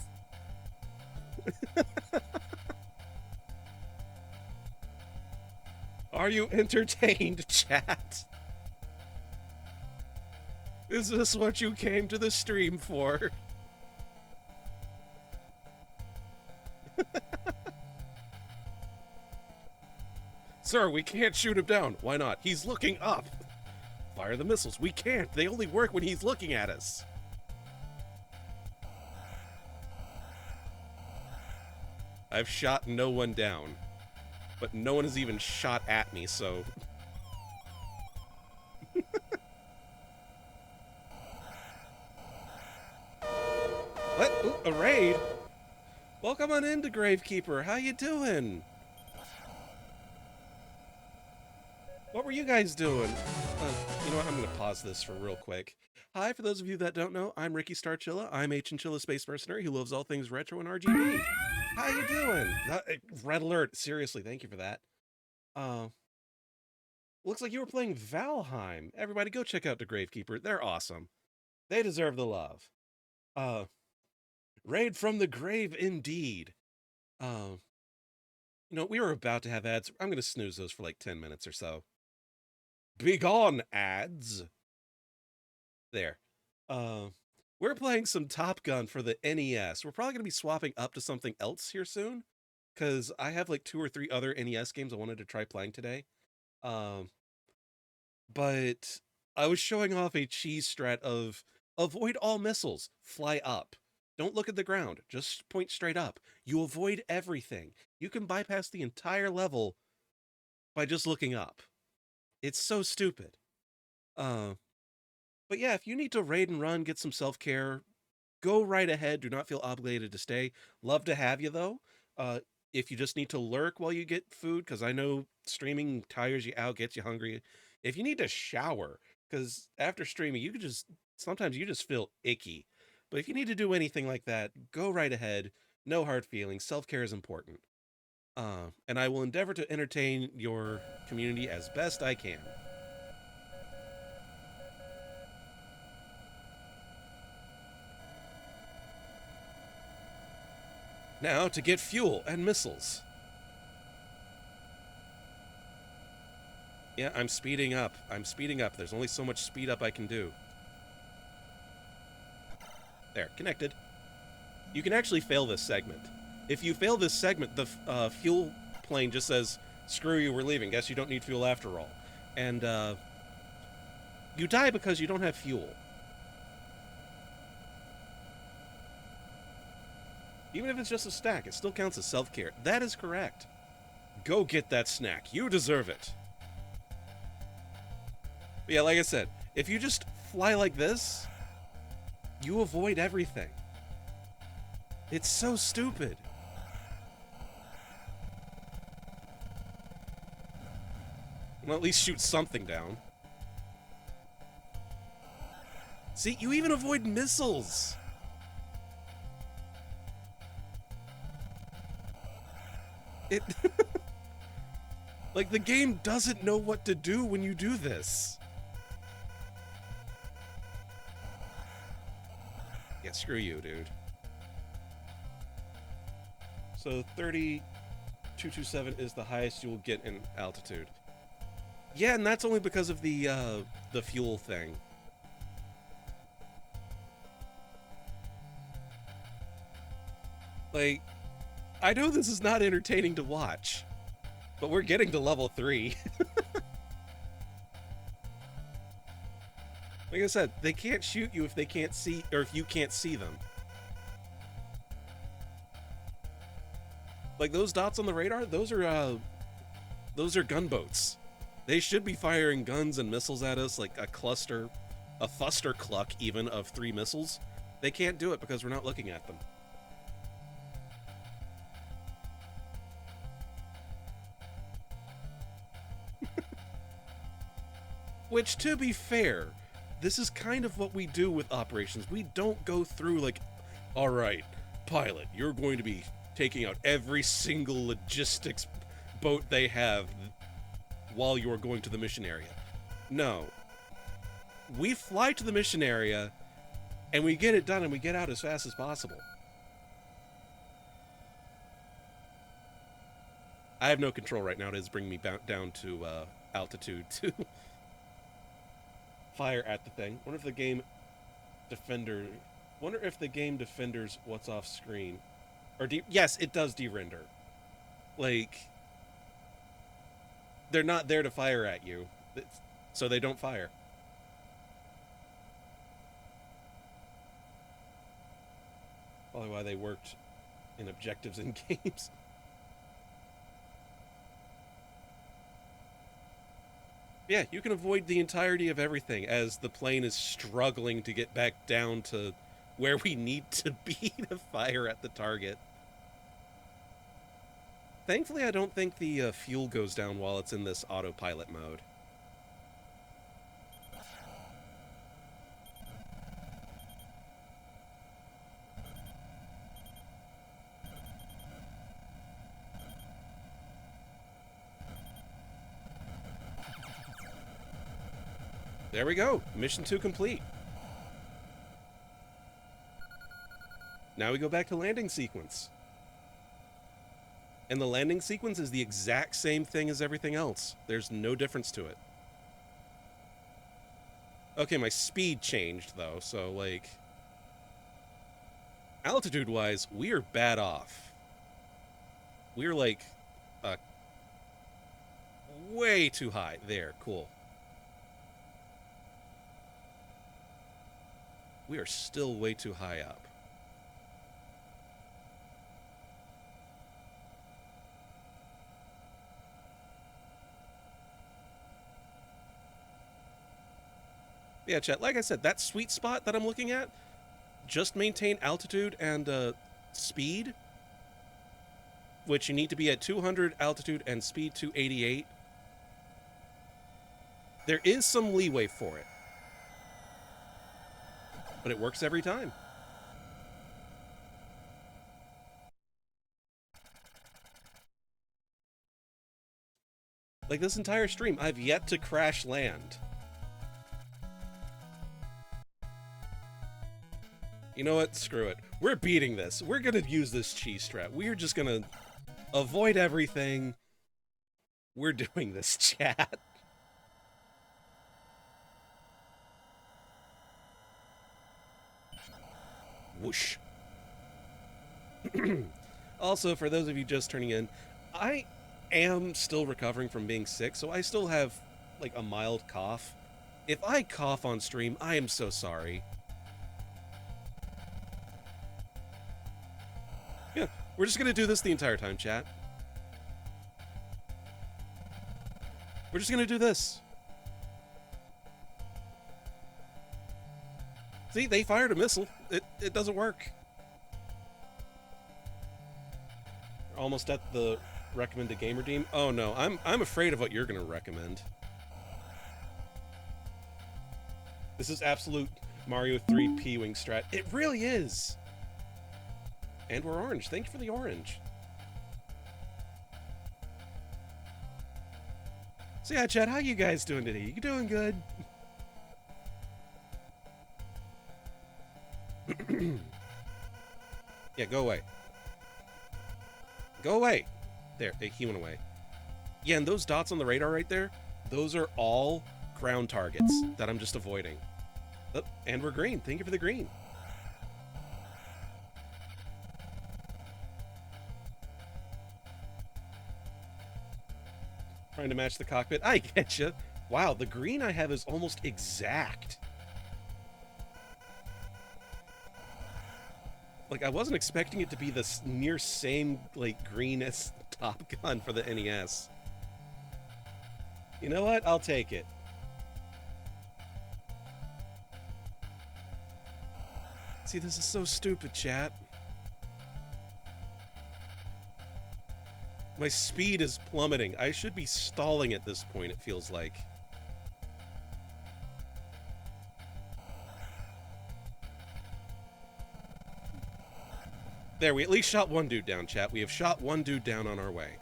Are you entertained, chat? Is this what you came to the stream for? Sir, we can't shoot him down. Why not? He's looking up. Fire the missiles. We can't. They only work when he's looking at us. I've shot no one down. But no one has even shot at me, so... What? Ooh, a raid? Welcome on into Gravekeeper. How you doing? What were you guys doing? You know what? I'm going to pause this for real quick. Hi, for those of you that don't know, I'm Ricky Starchilla. I'm a Chinchilla Space Mercenary who loves all things retro and RGB. How you doing? Red alert. Seriously, thank you for that. Looks like you were playing Valheim. Everybody go check out the Gravekeeper. They're awesome. They deserve the love. Raid from the grave indeed. You know, we were about to have ads. I'm going to snooze those for like 10 minutes or so. Begone, ads. There. We're playing some Top Gun for the NES. We're probably going to be swapping up to something else here soon, because I have like 2 or 3 other NES games I wanted to try playing today. But I was showing off a cheese strat of avoid all missiles, fly up. Don't look at the ground, just point straight up. You avoid everything. You can bypass the entire level by just looking up. It's so stupid. But yeah, if you need to raid and run, get some self-care, go right ahead. Do not feel obligated to stay. Love to have you, though. If you just need to lurk while you get food, because I know streaming tires you out, gets you hungry. If you need to shower, because after streaming, you could just, sometimes you just feel icky. But if you need to do anything like that, go right ahead. No hard feelings. Self-care is important. And I will endeavor to entertain your community as best I can. Now to get fuel and missiles. Yeah, I'm speeding up. I'm speeding up. There's only so much speed up I can do. There, connected. You can actually fail this segment. If you fail this segment, the fuel plane just says, screw you, we're leaving. Guess you don't need fuel after all. And you die because you don't have fuel. Even if it's just a snack, it still counts as self-care. That is correct. Go get that snack. You deserve it. But yeah, like I said, if you just fly like this, you avoid everything. It's so stupid. Well, at least shoot something down. See, you even avoid missiles! It... like, the game doesn't know what to do when you do this. Yeah, screw you, dude. So 30,227 is the highest you will get in altitude. Yeah, and that's only because of the fuel thing. Like, I know this is not entertaining to watch, but we're getting to level 3. Like I said, they can't shoot you if they can't see, or if you can't see them. Like those dots on the radar, those are gunboats. They should be firing guns and missiles at us, like a cluster, a fuster cluck even of 3 missiles. They can't do it because we're not looking at them. Which, to be fair, this is kind of what we do with operations. We don't go through like, all right, pilot, you're going to be taking out every single logistics boat they have while you are going to the mission area. No. We fly to the mission area, and we get it done, and we get out as fast as possible. I have no control right now. It is bringing me down to altitude to fire at the thing. Wonder if the game defenders what's off screen. Or yes, it does de-render. Like, they're not there to fire at you, so they don't fire. Probably why they worked in objectives in games. Yeah, you can avoid the entirety of everything as the plane is struggling to get back down to where we need to be to fire at the target. Thankfully, I don't think the fuel goes down while it's in this autopilot mode. There we go. Mission 2 complete. Now we go back to landing sequence. And the landing sequence is the exact same thing as everything else. There's no difference to it. Okay, my speed changed, though, so, like... altitude-wise, we are bad off. We're, like... way too high. There, cool. We are still way too high up. Yeah, chat, like I said, that sweet spot that I'm looking at, just maintain altitude and speed, which you need to be at 200 altitude and speed 288. There is some leeway for it, but it works every time. Like this entire stream, I've yet to crash land. You know what? Screw it. We're beating this. We're gonna use this cheese strat. We're just gonna avoid everything. We're doing this, chat. Whoosh. Also, for those of you just turning in, I am still recovering from being sick, so I still have, like, a mild cough. If I cough on stream, I am so sorry. Yeah, we're just gonna do this the entire time, chat. We're just gonna do this. See, they fired a missile. It doesn't work. We're almost at the recommend a game redeem? Oh no, I'm afraid of what you're gonna recommend. This is absolute Mario 3 P-Wing strat. It really is! And we're orange. Thank you for the orange. So yeah, Chad, how you guys doing today? You doing good? Yeah, go away. Go away! There, he went away. Yeah, and those dots on the radar right there, those are all ground targets that I'm just avoiding. Oh, and we're green. Thank you for the green. Trying to match the cockpit. I get you. Wow, the green I have is almost exact. Like, I wasn't expecting it to be the near same, like, green as Top Gun for the NES. You know what? I'll take it. See, this is so stupid, chat. My speed is plummeting. I should be stalling at this point, it feels like. There, we at least shot one dude down, chat. We have shot one dude down on our way.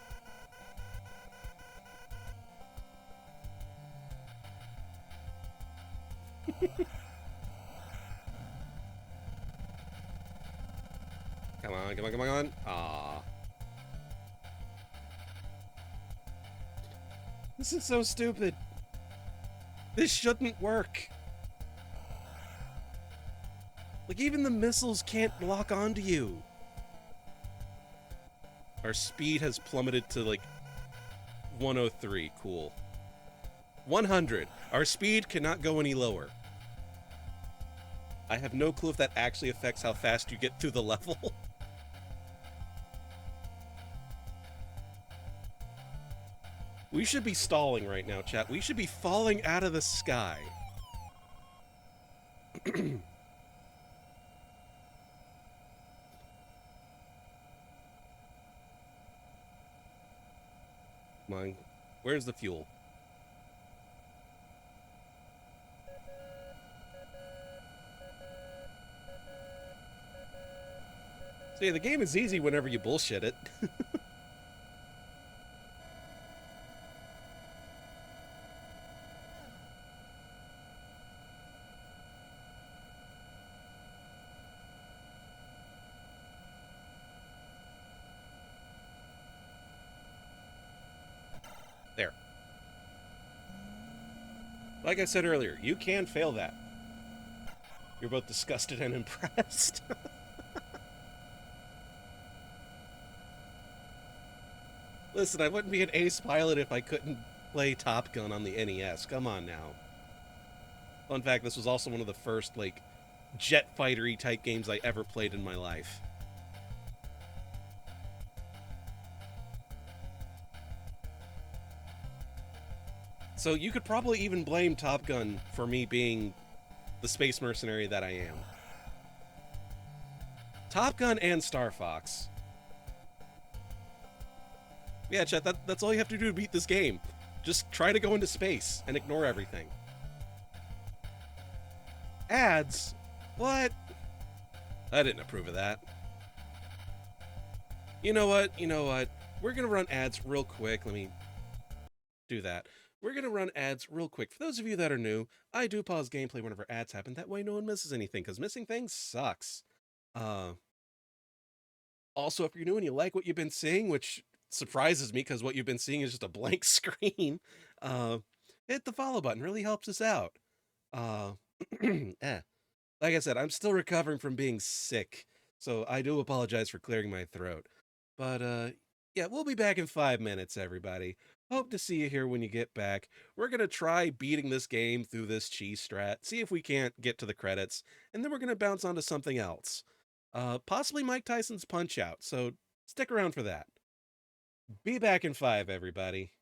Come on, come on, come on. Aww. This is so stupid. This shouldn't work. Like, even the missiles can't lock onto you. Our speed has plummeted to, like, 103. Cool. 100. Our speed cannot go any lower. I have no clue if that actually affects how fast you get through the level. We should be stalling right now, chat. We should be falling out of the sky. Come on. Where's the fuel? So yeah, the game is easy whenever you bullshit it. There. Like I said earlier, you can fail that. You're both disgusted and impressed. Listen, I wouldn't be an ace pilot if I couldn't play Top Gun on the NES. Come on now. Fun fact, this was also one of the first, like, jet fighter-y type games I ever played in my life. So you could probably even blame Top Gun for me being the space mercenary that I am. Top Gun and Star Fox. Yeah, chat, that's all you have to do to beat this game. Just try to go into space and ignore everything. Ads? What? I didn't approve of that. You know what? You know what? We're gonna run ads real quick. Let me do that. We're gonna run ads real quick. For those of you that are new, I do pause gameplay whenever ads happen. That way no one misses anything, because missing things sucks. Also, if you're new and you like what you've been seeing, which surprises me because what you've been seeing is just a blank screen, hit the follow button. Really helps us out. Like I said, I'm still recovering from being sick, so I do apologize for clearing my throat. But yeah, we'll be back in 5 minutes, everybody. Hope to see you here when you get back. We're going to try beating this game through this cheese strat, see if we can't get to the credits, and then we're going to bounce onto something else. Possibly Mike Tyson's Punch-Out, so stick around for that. Be back in 5, everybody.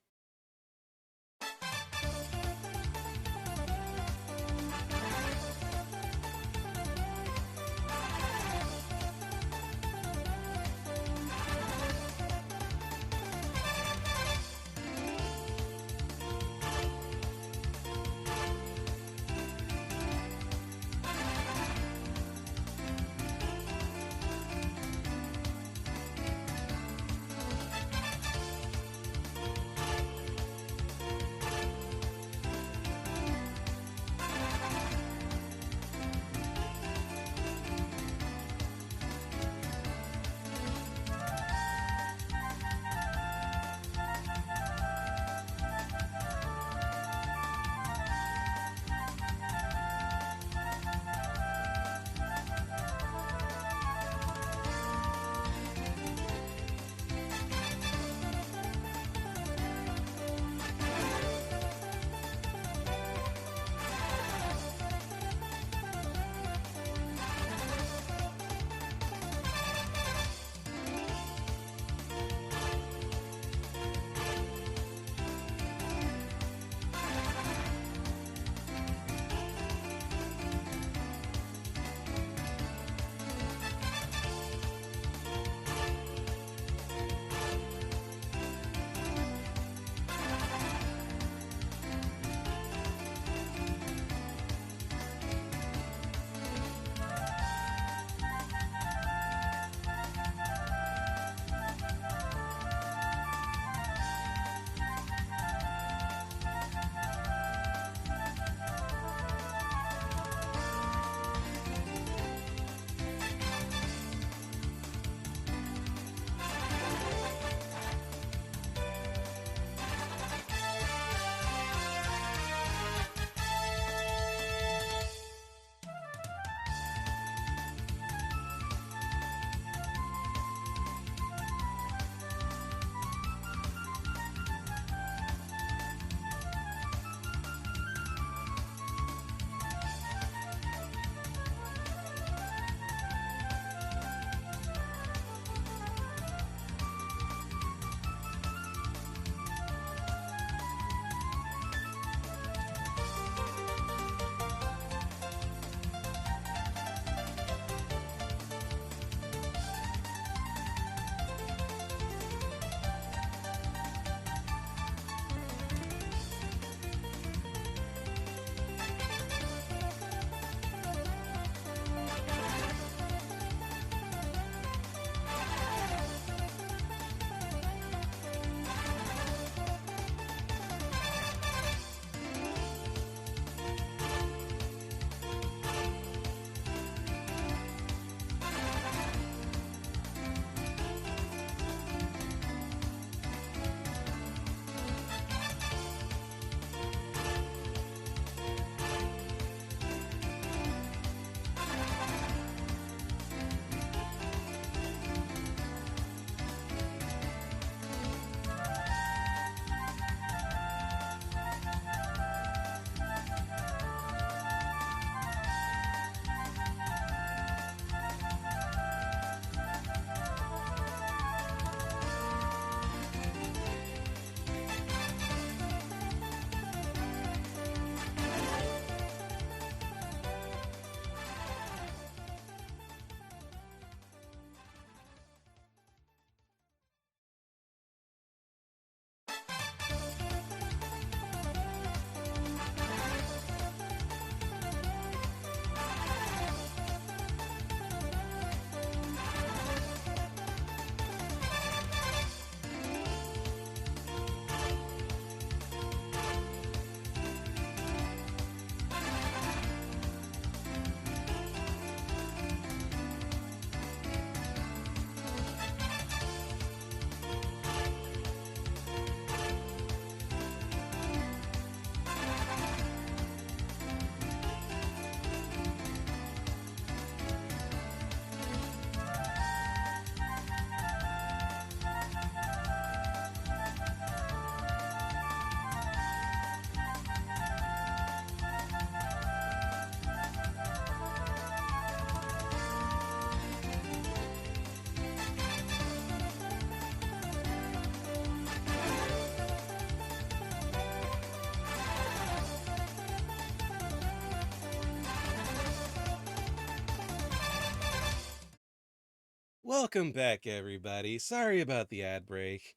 Welcome back, everybody. Sorry about the ad break.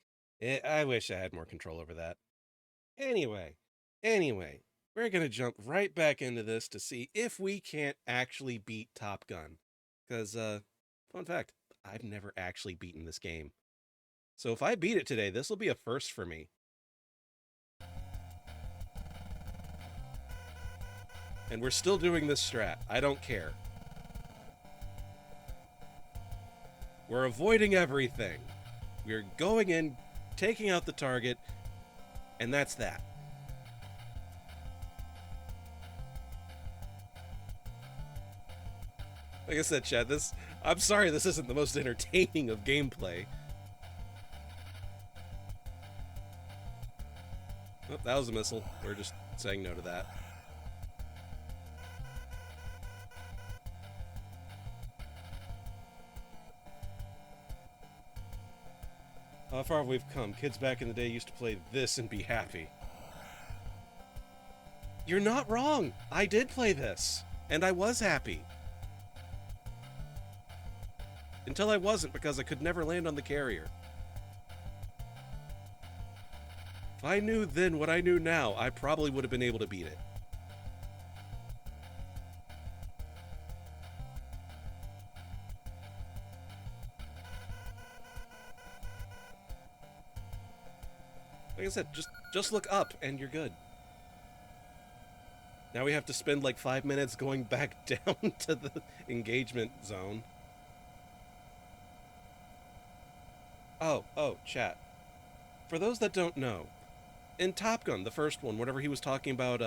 I wish I had more control over that. Anyway, we're gonna jump right back into this to see if we can't actually beat Top Gun. Because, fun fact, I've never actually beaten this game. So if I beat it today, this will be a first for me. And we're still doing this strat. I don't care. We're avoiding everything. We're going in, taking out the target, and that's that. Like I said, Chad, I'm sorry this isn't the most entertaining of gameplay. Oh, that was a missile. We're just saying no to that. How far have we come? Kids back in the day used to play this and be happy. You're not wrong. I did play this, and I was happy. Until I wasn't, because I could never land on the carrier. If I knew then what I knew now, I probably would have been able to beat it. Like I said, just look up and you're good. Now we have to spend like 5 minutes going back down to the engagement zone. Oh, chat. For those that don't know, in Top Gun, the first one, whenever he was talking about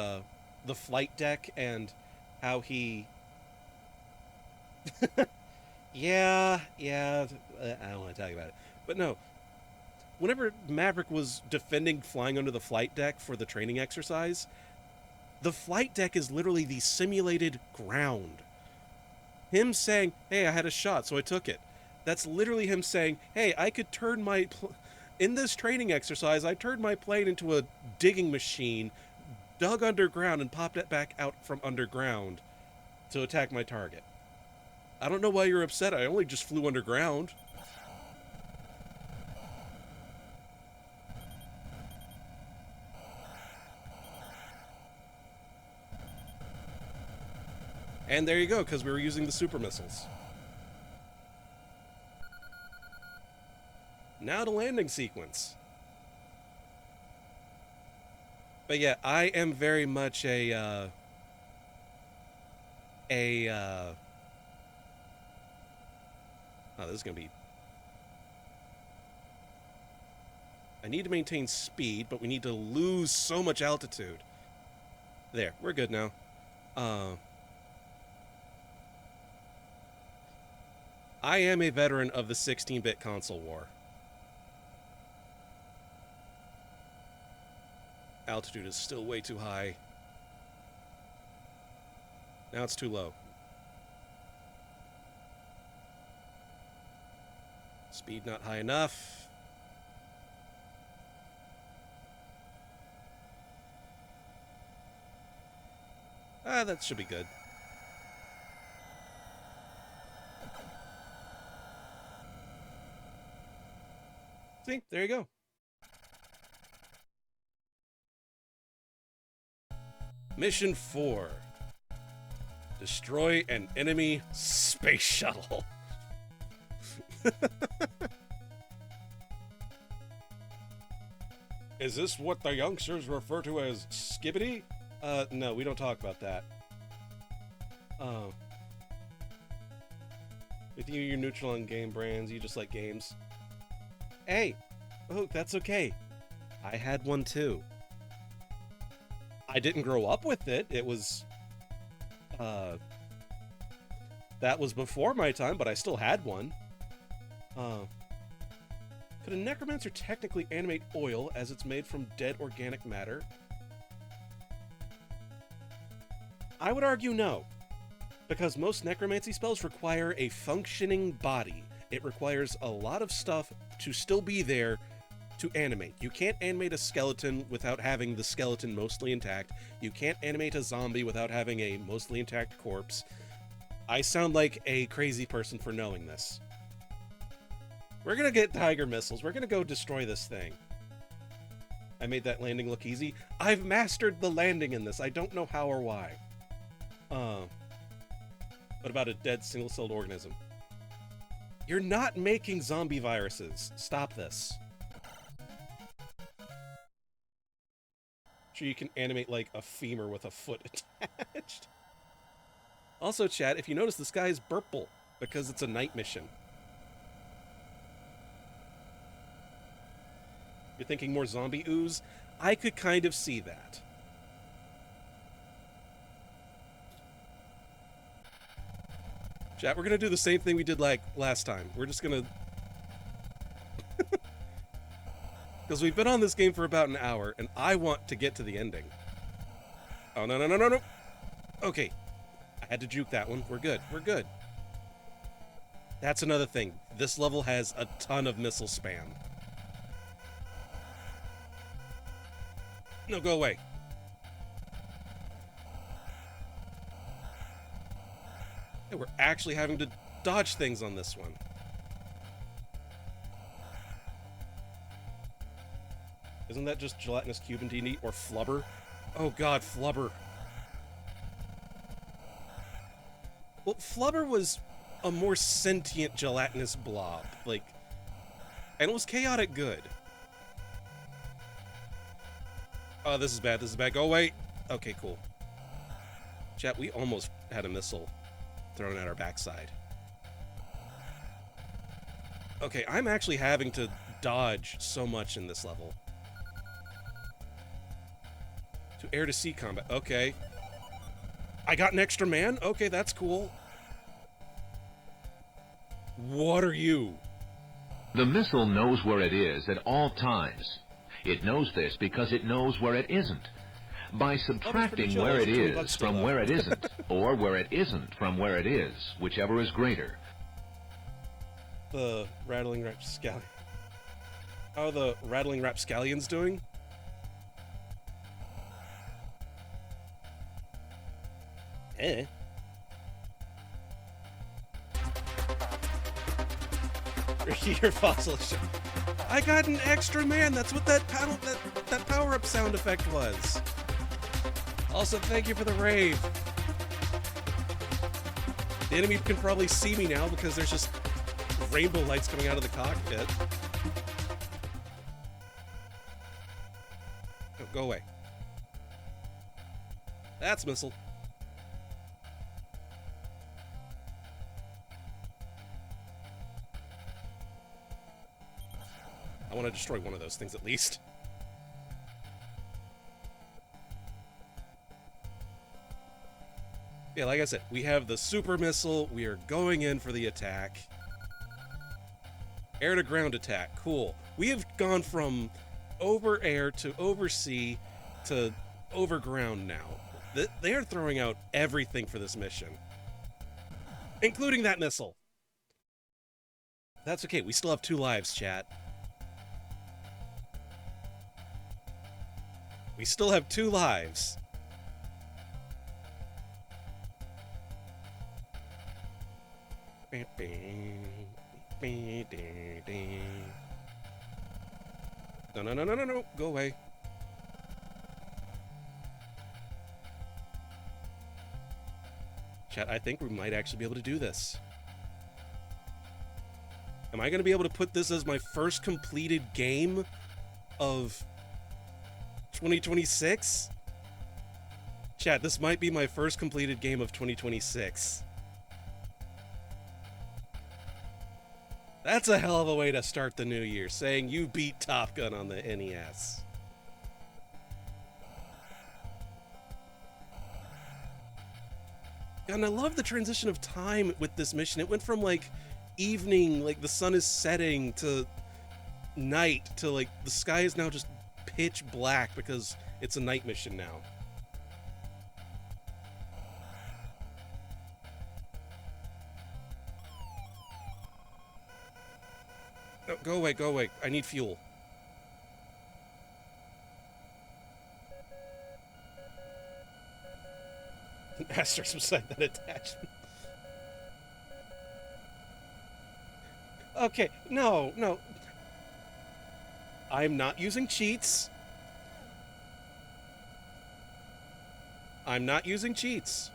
the flight deck and how he... yeah, I don't want to talk about it. But no, whenever Maverick was defending flying under the flight deck for the training exercise, the flight deck is literally the simulated ground. Him saying, hey, I had a shot, so I took it. That's literally him saying, hey, I could turn my... in this training exercise, I turned my plane into a digging machine, dug underground, and popped it back out from underground to attack my target. I don't know why you're upset. I only just flew underground. And there you go, because we were using the super missiles. Now the landing sequence. But yeah, I am very much oh, this is gonna be... I need to maintain speed, but we need to lose so much altitude. There, we're good now. I am a veteran of the 16-bit console war. Altitude is still way too high. Now it's too low. Speed not high enough. That should be good. See, there you go. Mission 4. Destroy an enemy space shuttle. Is this what the youngsters refer to as skibbity? No, we don't talk about that. With you, you're neutral on game brands. You just like games. Hey! Oh, that's okay. I had one too. I didn't grow up with it. It was... that was before my time, but I still had one. Could a necromancer technically animate oil as it's made from dead organic matter? I would argue no, because most necromancy spells require a functioning body. It requires a lot of stuff to still be there to animate. You can't animate a skeleton without having the skeleton mostly intact. You can't animate a zombie without having a mostly intact corpse. I sound like a crazy person for knowing this. We're gonna get Tiger missiles. We're gonna go destroy this thing. I made that landing look easy. I've mastered the landing in this. I don't know how or why. What about a dead single-celled organism? You're not making zombie viruses. Stop this. Sure, you can animate like a femur with a foot attached. Also, chat, if you notice, the sky is purple because it's a night mission. You're thinking more zombie ooze? I could kind of see that. Chat, we're gonna do the same thing we did like last time. We're just gonna... Because we've been on this game for about an hour, and I want to get to the ending. Oh, no, no, no, no, no! Okay. I had to juke that one. We're good. We're good. That's another thing. This level has a ton of missile spam. No, go away. Yeah, we're actually having to dodge things on this one. Isn't that just gelatinous cube in D&D? Or flubber? Oh god, flubber. Well, flubber was a more sentient gelatinous blob. Like, and it was chaotic good. Oh, this is bad. This is bad. Go away. Okay, cool. Chat, we almost had a missile thrown at our backside. Okay, I'm actually having to dodge so much in this level. To air to sea combat. Okay. I got an extra man? Okay, that's cool. What are you? The missile knows where it is at all times. It knows this because it knows where it isn't. By subtracting where it is from where it isn't, or where it isn't from where it is, whichever is greater. The rattling rapscallion. How are the rattling rapscallions doing? Eh. Your fossil ship. I got an extra man. That's what that power-up sound effect was. Also, thank you for the rave. The enemy can probably see me now because there's just rainbow lights coming out of the cockpit. Oh, go away. That's missile. I want to destroy one of those things at least. Yeah, like I said, we have the super missile. We are going in for the attack. Air to ground attack. Cool. We have gone from over air to over sea to over ground now. They are throwing out everything for this mission, including that missile. That's okay. We still have 2 lives, chat. We still have 2 lives. No, no, no, no, no, no. Go away. Chat, I think we might actually be able to do this. Am I going to be able to put this as my first completed game of 2026? Chat, this might be my first completed game of 2026. That's a hell of a way to start the new year, saying you beat Top Gun on the NES. And I love the transition of time with this mission. It went from, like, evening, like the sun is setting, to night, to, like, the sky is now just pitch black because it's a night mission now. No, go away, go away. I need fuel. An asterisk beside that attachment. Okay, no, no. I'm not using cheats. I'm not using cheats.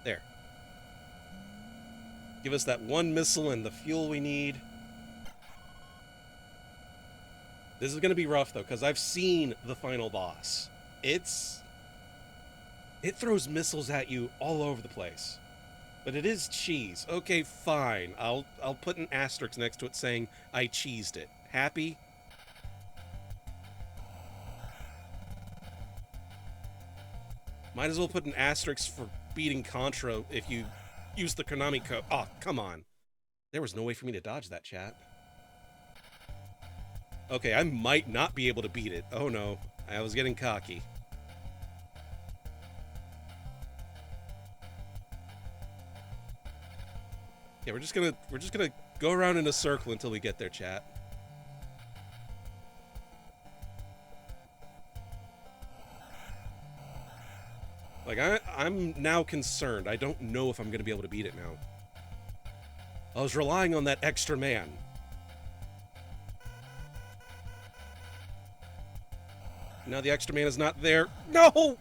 There. Give us that one missile and the fuel we need. This is going to be rough, though, because I've seen the final boss. It throws missiles at you all over the place. But it is cheese. Okay, fine. I'll put an asterisk next to it saying I cheesed it. Happy? Might as well put an asterisk for beating Contra if you use the Konami code. Oh, come on. There was no way for me to dodge that, chat. Okay, I might not be able to beat it. Oh no, I was getting cocky. Yeah, we're just gonna go around in a circle until we get there, chat. Like, I'm now concerned. I don't know if I'm gonna be able to beat it now. I was relying on that extra man. Now the extra man is not there. No!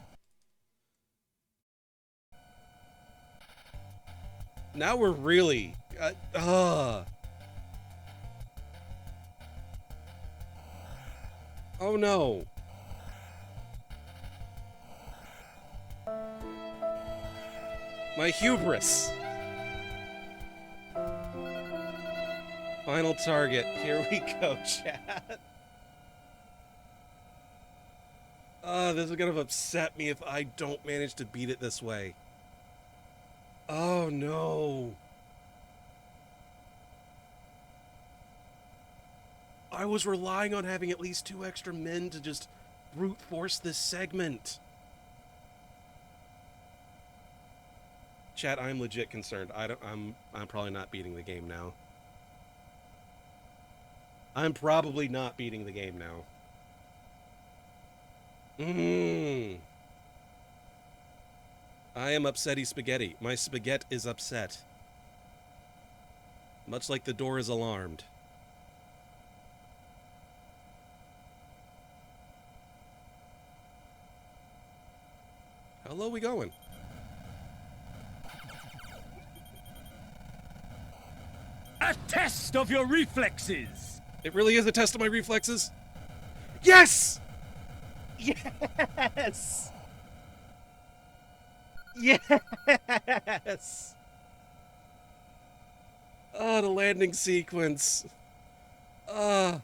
Now we're really... Oh no. My hubris. Final target. Here we go, chat. This is gonna upset me if I don't manage to beat it this way. Oh no. I was relying on having at least 2 extra men to just brute force this segment. Chat, I'm legit concerned. I'm probably not beating the game now. I'm probably not beating the game now. I am upsetty spaghetti. My spaghetti is upset. Much like the door is alarmed. How low are we going? A test of your reflexes! It really is a test of my reflexes? Yes! Yes! Yes! Oh, the landing sequence. Oh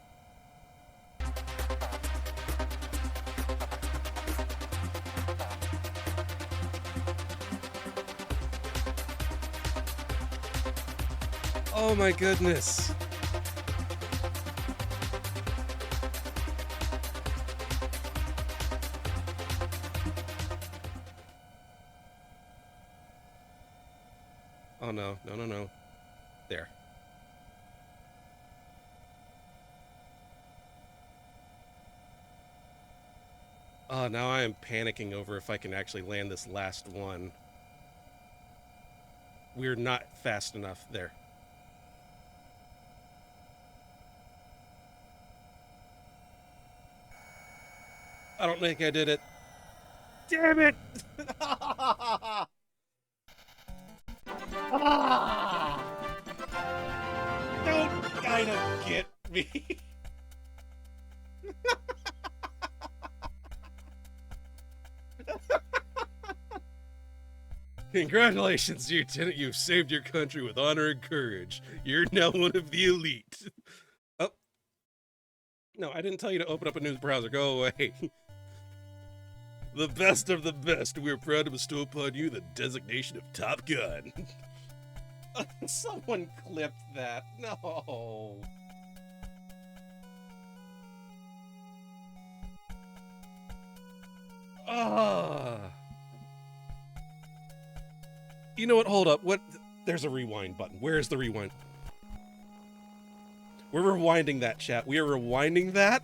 my goodness. Oh no, no, no, no. There. Oh, now I am panicking over if I can actually land this last one. We're not fast enough. There. I don't think I did it. Damn it! Don't kind of get me. Congratulations, Lieutenant. You've saved your country with honor and courage. You're now one of the elite. Oh. No, I didn't tell you to open up a news browser. Go away. The best of the best. We're proud to bestow upon you the designation of Top Gun. Someone clipped that. No. Ah. You know what? Hold up. What? There's a rewind button. Where is the rewind? We're rewinding that, chat. We are rewinding that.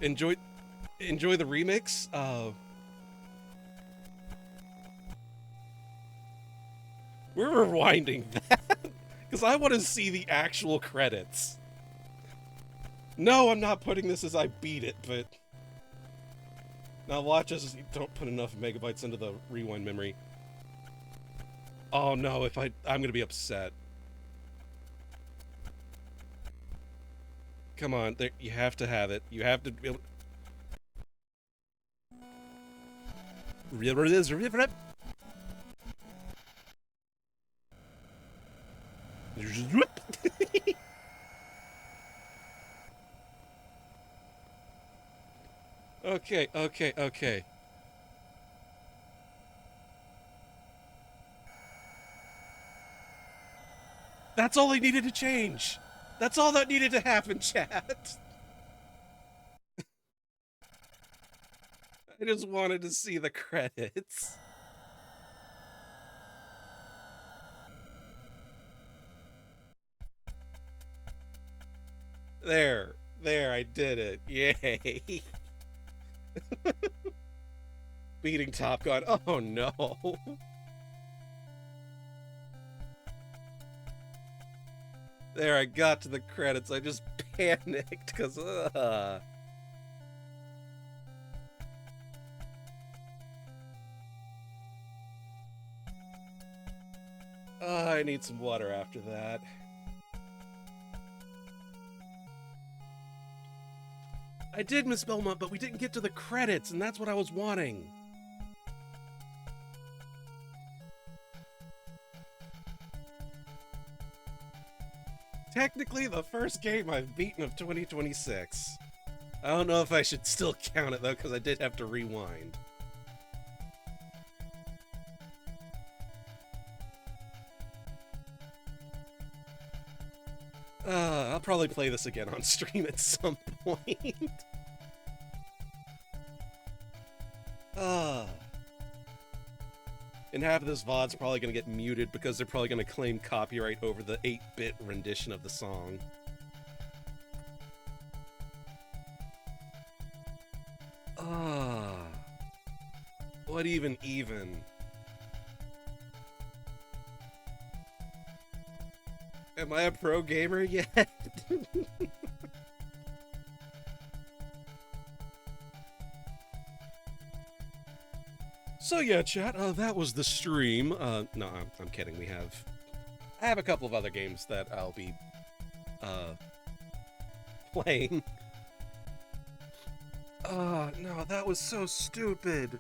Enjoy the remix. We're rewinding that because I want to see the actual credits. No, I'm not putting this as I beat it, but now watch us. Don't put enough megabytes into the rewind memory. Oh no, I'm gonna be upset. Come on, there, you have to have it. You have to be able. Okay, okay, okay. That's all I needed to change. That's all that needed to happen, chat. I just wanted to see the credits. There, I did it. Yay. Beating Top Gun. Oh no. There, I got to the credits. I just panicked because, I need some water after that. I did miss Belmont, but we didn't get to the credits, and that's what I was wanting. Technically, the first game I've beaten of 2026. I don't know if I should still count it, though, because I did have to rewind. I'll probably play this again on stream at some point. And half of this VOD's probably going to get muted because they're probably going to claim copyright over the 8-bit rendition of the song. What even? Am I a pro gamer yet? So yeah, chat, that was the stream. No, I'm kidding. I have a couple of other games that I'll be, playing. No, that was so stupid.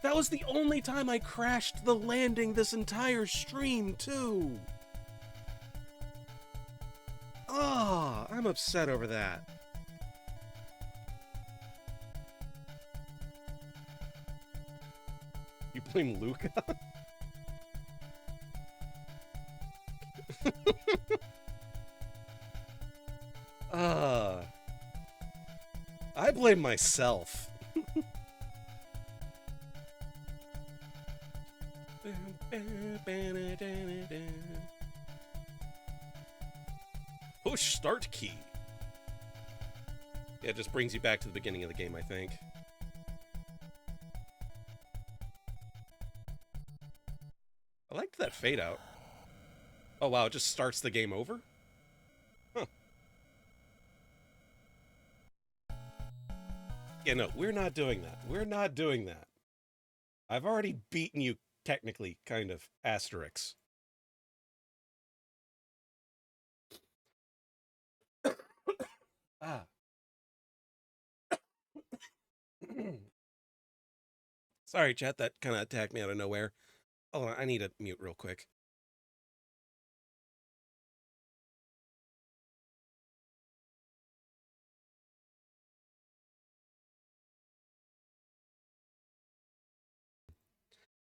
That was the only time I crashed the landing this entire stream, too. I'm upset over that. You blame Luca? I blame myself. Push start key. Yeah, it just brings you back to the beginning of the game, I think. I liked that fade out. Oh wow, it just starts the game over? Huh. Yeah, no, we're not doing that. We're not doing that. I've already beaten you, technically, kind of, asterisks. Sorry, chat, that kind of attacked me out of nowhere. Hold on, I need to mute real quick.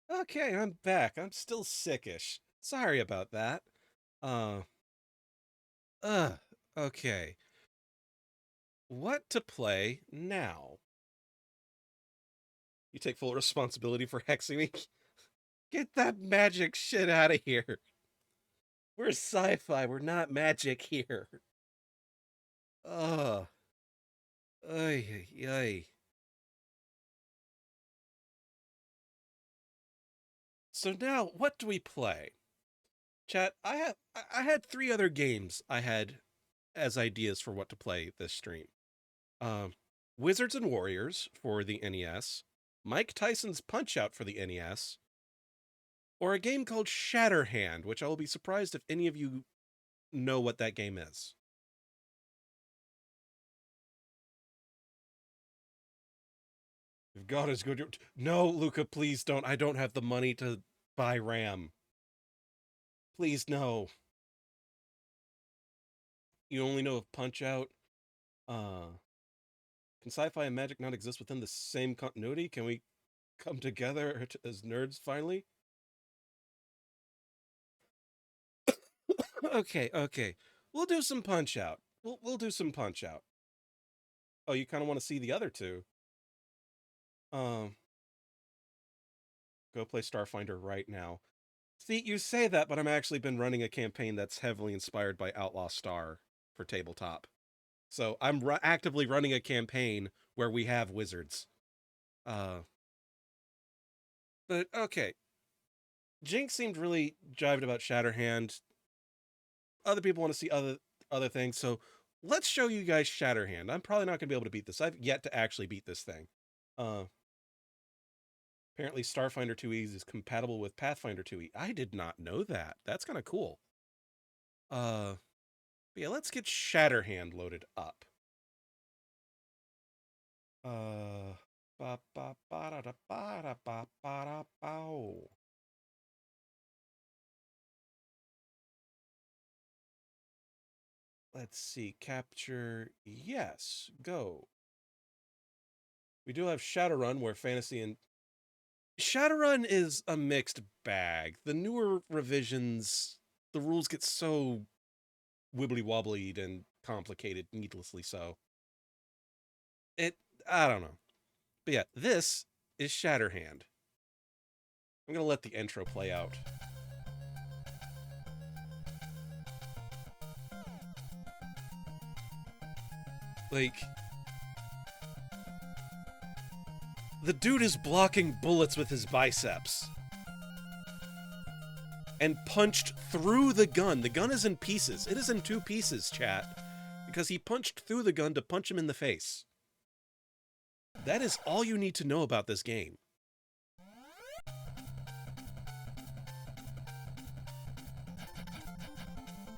Okay, I'm back. I'm still sickish. Sorry about that. Uh, okay. What to play now? You take full responsibility for hexing me? Get that magic shit out of here. We're sci-fi, we're not magic here. Ugh. Ay, ay. So now, what do we play? Chat, I had 3 other games I had as ideas for what to play this stream. Um, Wizards and Warriors for the NES, Mike Tyson's Punch-Out for the NES, or a game called Shatterhand, which I will be surprised if any of you know what that game is. If God is good, no, Luca, please don't. I don't have the money to buy RAM. Please, no. You only know of Punch-Out. Can sci-fi and magic not exist within the same continuity? Can we come together as nerds finally? Okay. We'll do some Punch-Out. We'll do some Punch-Out. Oh, you kind of want to see the other 2? Go play Starfinder right now. See, you say that, but I'm actually been running a campaign that's heavily inspired by Outlaw Star for tabletop. So I'm actively running a campaign where we have wizards. But okay. Jinx seemed really jived about Shatterhand. Other people want to see other things, so let's show you guys Shatterhand. I'm probably not going to be able to beat this. I've yet to actually beat this thing. Apparently Starfinder 2E is compatible with Pathfinder 2E. I did not know that. That's kind of cool. But yeah, let's get Shatterhand loaded up. Let's see, capture, yes, go. We do have Shadowrun, where fantasy and... Shadowrun is a mixed bag. The newer revisions, the rules get so wibbly-wobblied and complicated, needlessly so. I don't know. But yeah, this is Shatterhand. I'm gonna let the intro play out. Like, the dude is blocking bullets with his biceps. And punched through the gun. The gun is in pieces. It is in 2 pieces, chat. Because he punched through the gun to punch him in the face. That is all you need to know about this game.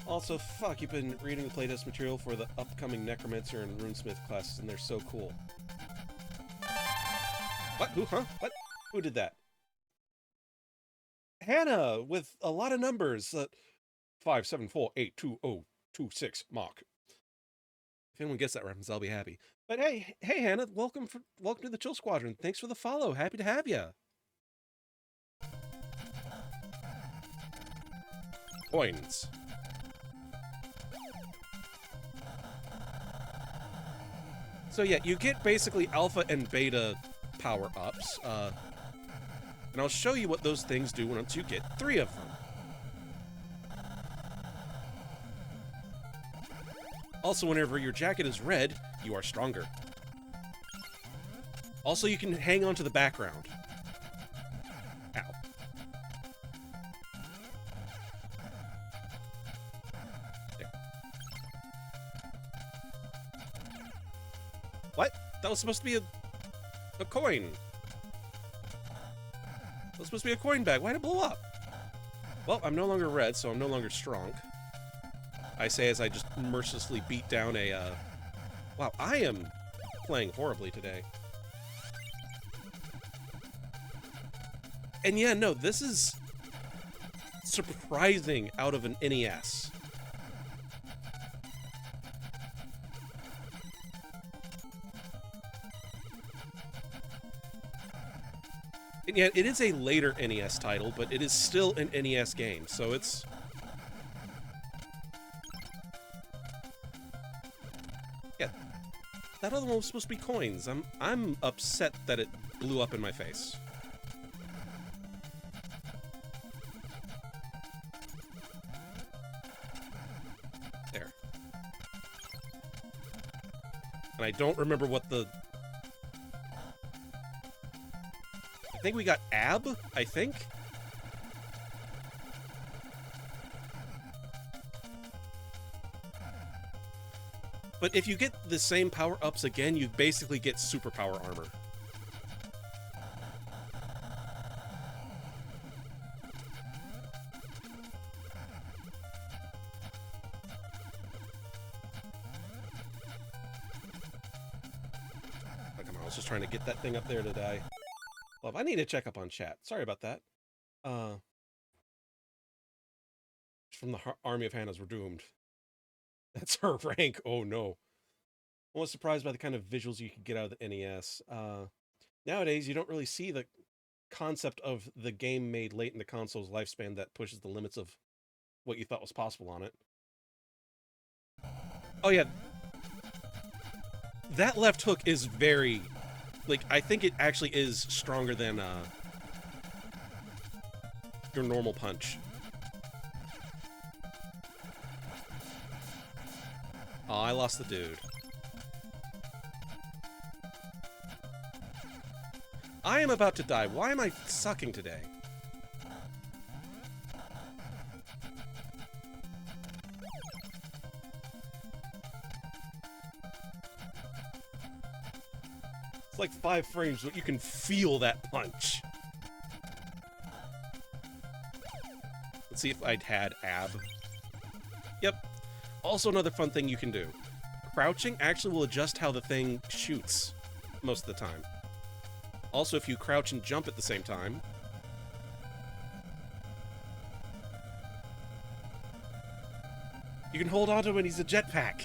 Also, fuck, you've been reading the playtest material for the upcoming Necromancer and Runesmith classes, and they're so cool. What? Who? Huh? What? Who did that? Hannah, with a lot of numbers. 574820226 mark. If anyone gets that reference, I'll be happy. But hey, Hannah, welcome to the Chill Squadron. Thanks for the follow. Happy to have you. Coins. So yeah, you get basically alpha and beta power-ups. And I'll show you what those things do once you get 3 of them. Also, whenever your jacket is red, you are stronger. Also, you can hang on to the background. Ow. There. What? That was supposed to be a coin. That was supposed to be a coin bag. Why'd it blow up? Well, I'm no longer red, so I'm no longer strong. I say as I just mercilessly beat down a, Wow, I am playing horribly today. And yeah, no, this is surprising out of an NES. And yet, it is a later NES title, but it is still an NES game, so it's... Yeah, that other one was supposed to be coins. I'm upset that it blew up in my face. There. And I don't remember what the... I think we got Ab, I think? But if you get the same power-ups again, you basically get superpower armor. Oh, come on, I was just trying to get that thing up there to die. Well, I need to check up on chat. Sorry about that. From the Army of Hannahs, we're doomed. That's her rank. Oh, no. I was surprised by the kind of visuals you could get out of the NES. Nowadays, you don't really see the concept of the game made late in the console's lifespan that pushes the limits of what you thought was possible on it. Oh, yeah. That left hook is very... Like, I think it actually is stronger than your normal punch. Oh, I lost the dude. I am about to die. Why am I sucking today? It's like 5 frames, but you can feel that punch. Let's see if I'd had ab. Yep. Also another fun thing you can do. Crouching actually will adjust how the thing shoots most of the time. Also, if you crouch and jump at the same time, you can hold on to him and he's a jetpack.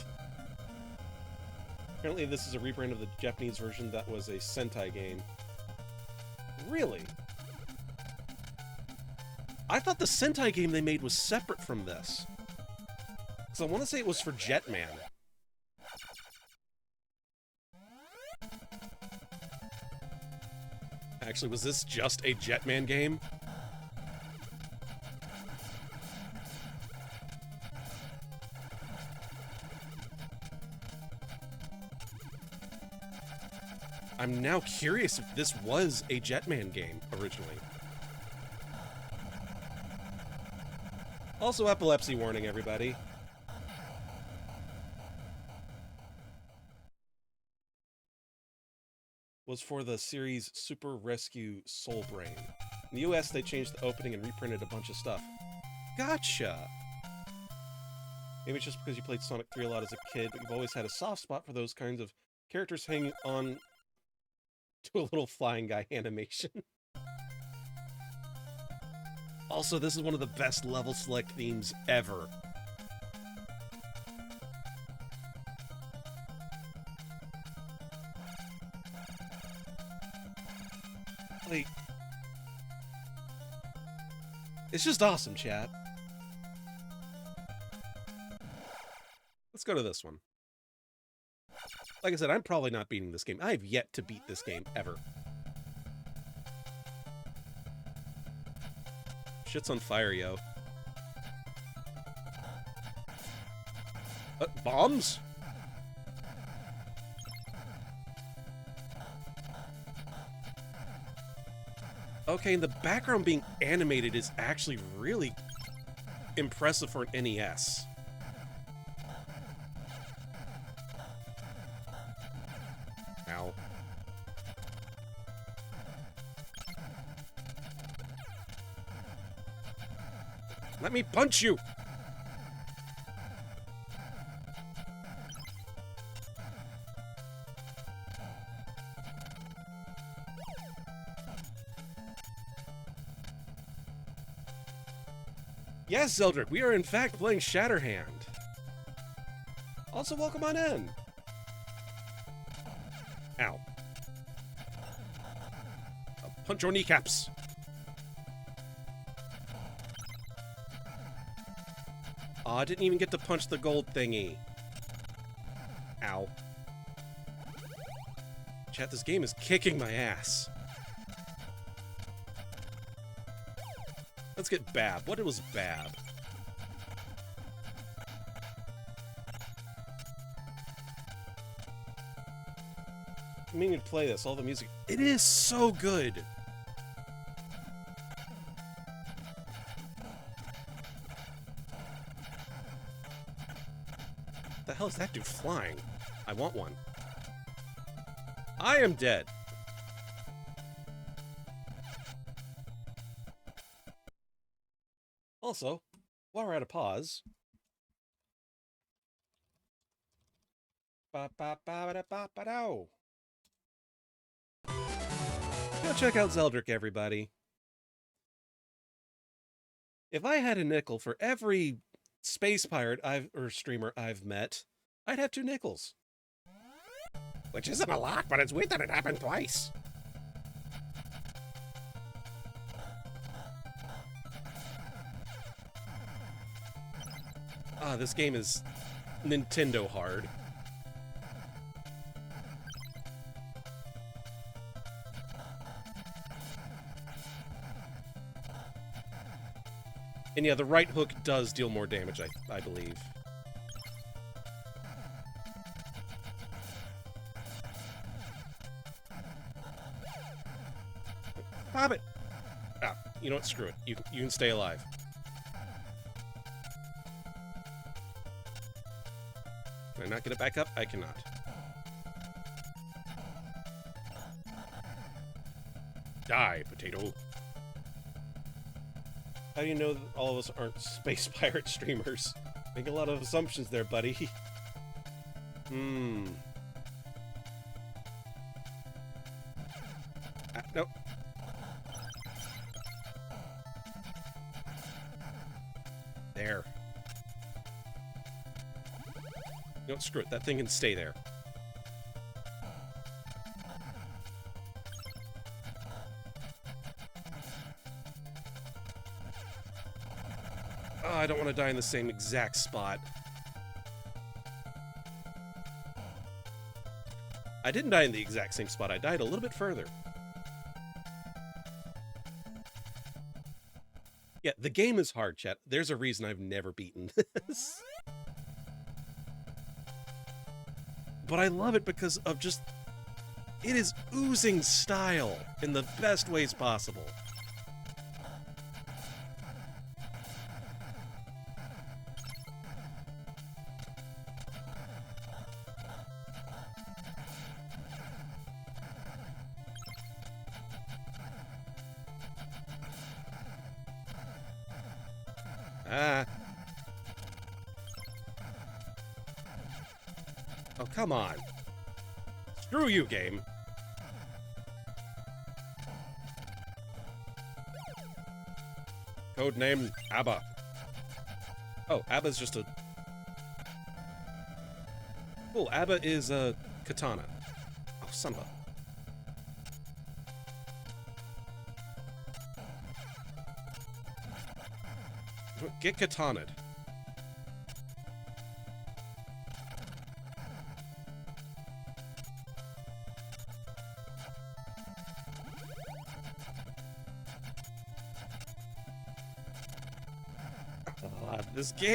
Apparently this is a reprint of the Japanese version that was a Sentai game. Really? I thought the Sentai game they made was separate from this. Because I want to say it was for Jetman. Actually, was this just a Jetman game? I'm now curious if this was a Jetman game originally. Also, epilepsy warning, everybody. Was for the series Super Rescue Soul Brain. In the US, they changed the opening and reprinted a bunch of stuff. Gotcha! Maybe it's just because you played Sonic 3 a lot as a kid, but you've always had a soft spot for those kinds of characters hanging on to a little flying guy animation. Also, this is one of the best level select themes ever. Like, it's just awesome, chat. Let's go to this one. Like I said, I'm probably not beating this game. I have yet to beat this game, ever. Shit's on fire, yo. Bombs? Okay, and the background being animated is actually really impressive for an NES. Ow. Let me punch you! Yes, Zeldrick, we are in fact playing Shatterhand. Also, welcome on in. Ow. I'll punch your kneecaps. Oh, I didn't even get to punch the gold thingy. Ow. Chat, this game is kicking my ass. Let's get Bab. What was Bab? I mean, you'd play this, all the music. It is so good. The hell is that dude flying? I want one. I am dead. Also, while we're at a pause... Ba-ba-ba-da-ba-ba-dow. Go check out Zeldrick, everybody. If I had a nickel for every space pirate or streamer I've met, I'd have 2 nickels. Which isn't a lot, but it's weird that it happened twice. Ah, this game is Nintendo hard. And yeah, the right hook does deal more damage, I believe. Pop it! Ah, you know what? Screw it. You can stay alive. Can I not get it back up? I cannot. Die, potato. How do you know that all of us aren't space pirate streamers? Make a lot of assumptions there, buddy. Nope. There. No, screw it. That thing can stay there. Oh, I don't want to die in the same exact spot. I didn't die in the exact same spot. I died a little bit further. Yeah, the game is hard, chat. There's a reason I've never beaten this. But I love it because of just... It is oozing style in the best ways possible. Ah. Oh, come on. Screw you, game. Codename ABBA. Oh, ABBA's just a... Cool, ABBA is a katana. Oh, Samba. Get katana'd.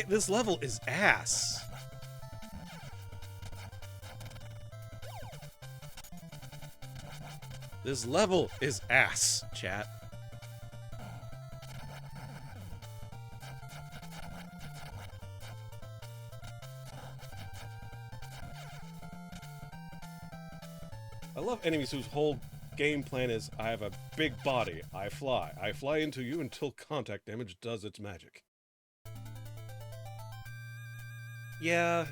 This level is ass. This level is ass, chat. I love enemies whose whole game plan is, I have a big body, I fly. I fly into you until contact damage does its magic. Yeah.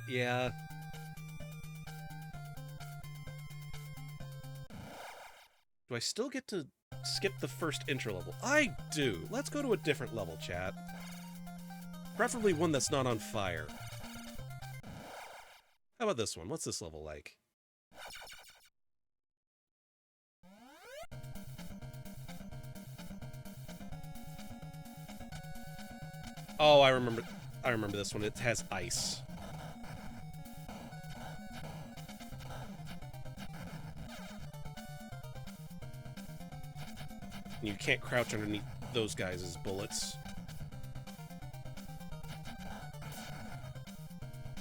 Do I still get to skip the first intro level? I do. Let's go to a different level, chat. Preferably one that's not on fire. How about this one? What's this level like? Oh, I remember this one. It has ice. You can't crouch underneath those guys' bullets.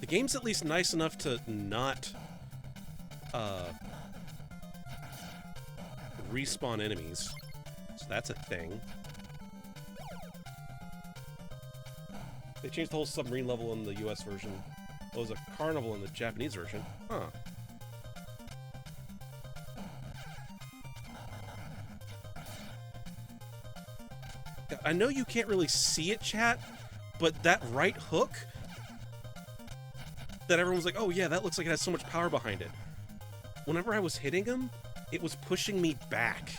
The game's at least nice enough to not respawn enemies. So that's a thing. They changed the whole submarine level in the US version. Oh, it was a carnival in the Japanese version. Huh. I know you can't really see it, chat, but that right hook that everyone's like, oh yeah, that looks like it has so much power behind it. Whenever I was hitting him, it was pushing me back.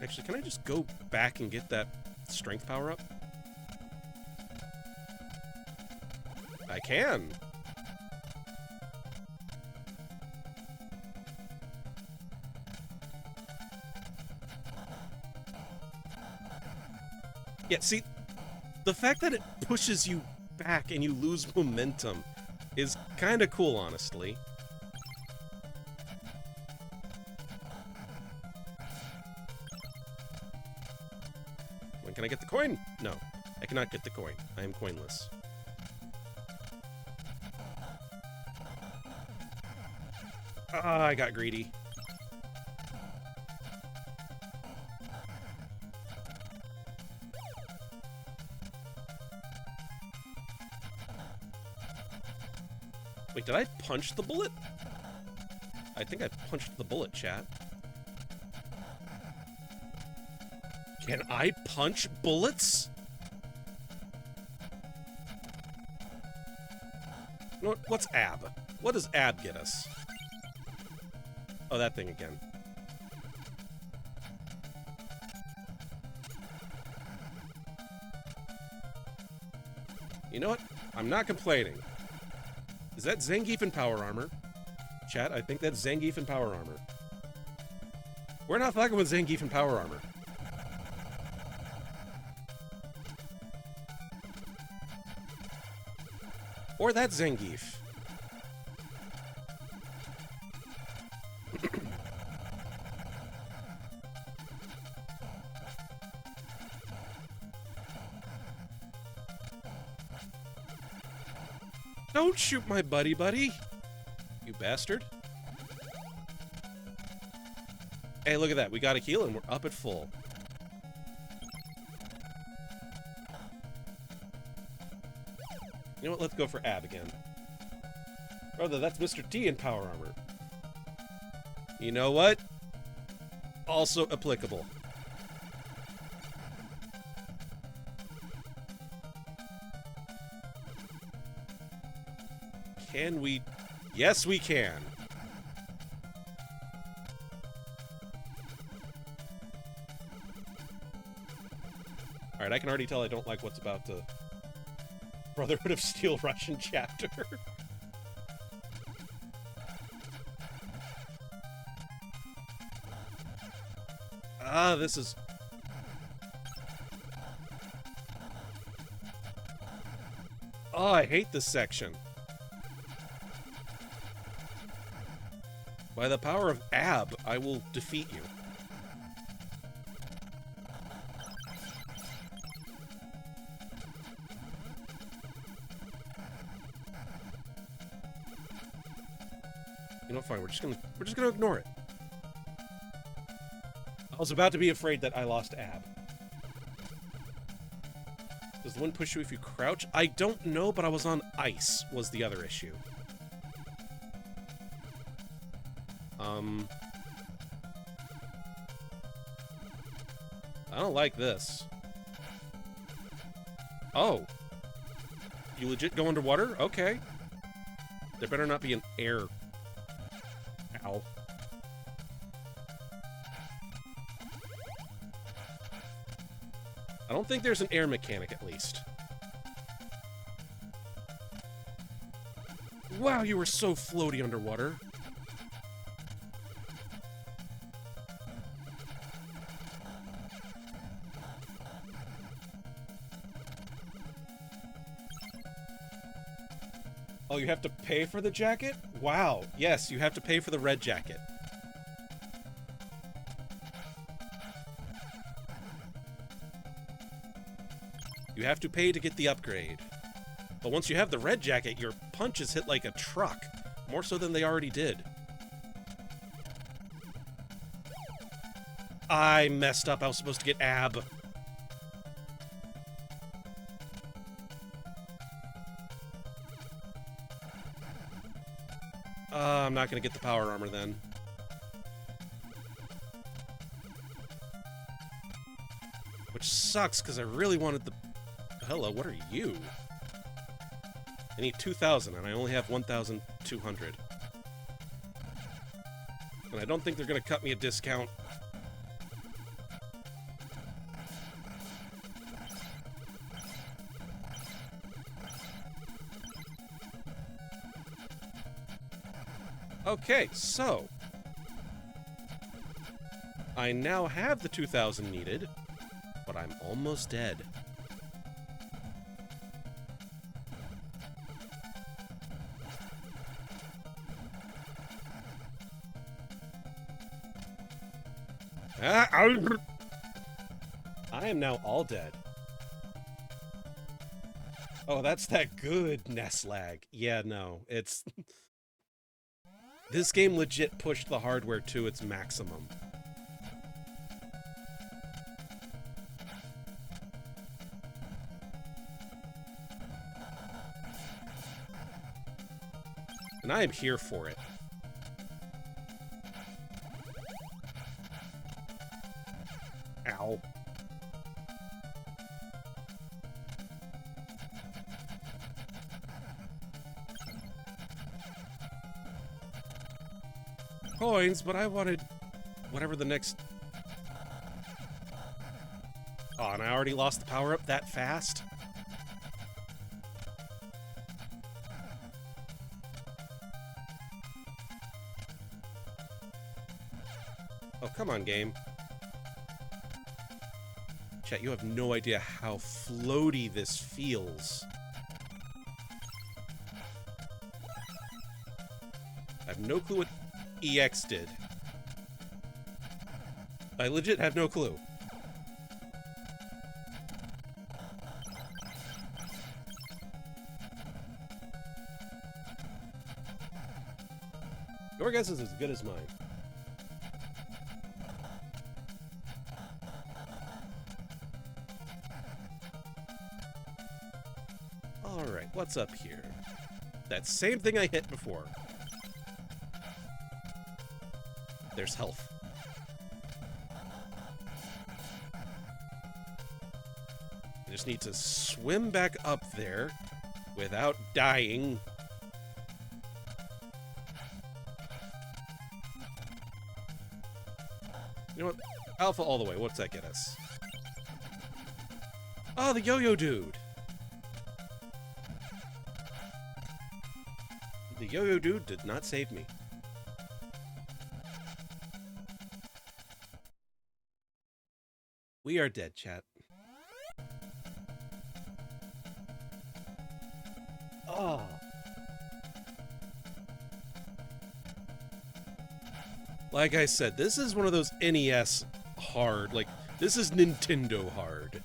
Actually, can I just go back and get that strength power up? I can. Yeah, see, the fact that it pushes you back and you lose momentum is kind of cool, honestly. When can I get the coin? No, I cannot get the coin. I am coinless. Ah, I got greedy. Wait, did I punch the bullet? I think I punched the bullet, chat. Can I punch bullets? What's ab? What does ab get us? Oh, that thing again. You know what? I'm not complaining. Is that Zangief in power armor? Chat, I think that's Zangief in power armor. We're not fucking with Zangief in power armor. Or that's Zangief. Don't shoot my buddy, you bastard. Hey, look at that. We got a heal and we're up at full. You know what? Let's go for ab again. Brother, that's Mr. T in power armor. You know what? Also applicable. Can we? Yes, we can. Alright, I can already tell I don't like what's about to... Brotherhood of Steel Russian chapter. Ah, this is... Oh, I hate this section. By the power of ab, I will defeat you. You know, fine. We're just gonna ignore it. I was about to be afraid that I lost ab. Does the wind push you if you crouch? I don't know, but I was on ice. Was the other issue. I don't like this. Oh. You legit go underwater? Okay. There better not be an air. Ow. I don't think there's an air mechanic, at least. Wow, you were so floaty underwater. Oh, you have to pay for the jacket? Wow. Yes, you have to pay for the red jacket. You have to pay to get the upgrade. But once you have the red jacket, your punches hit like a truck. More so than they already did. I messed up. I was supposed to get ab. I'm not going to get the power armor then. Which sucks, because I really wanted the... Hello, what are you? I need 2,000, and I only have 1,200. And I don't think they're going to cut me a discount. Okay, so... I now have the 2,000 needed, but I'm almost dead. I am now all dead. Oh, that's that good NES lag. Yeah, no, it's... This game legit pushed the hardware to its maximum. And I am here for it. Ow. Coins, but I wanted whatever the next... Oh, and I already lost the power-up that fast? Oh, come on, game. Chat, you have no idea how floaty this feels. I have no clue what EX did. I legit have no clue. Your guess is as good as mine. Alright, what's up here? That same thing I hit before. There's health. I just need to swim back up there without dying. You know what? Alpha all the way. What's that get us? Oh, the yo-yo dude! The yo-yo dude did not save me. We are dead, chat. Oh. Like I said, this is one of those NES hard. Like, this is Nintendo hard.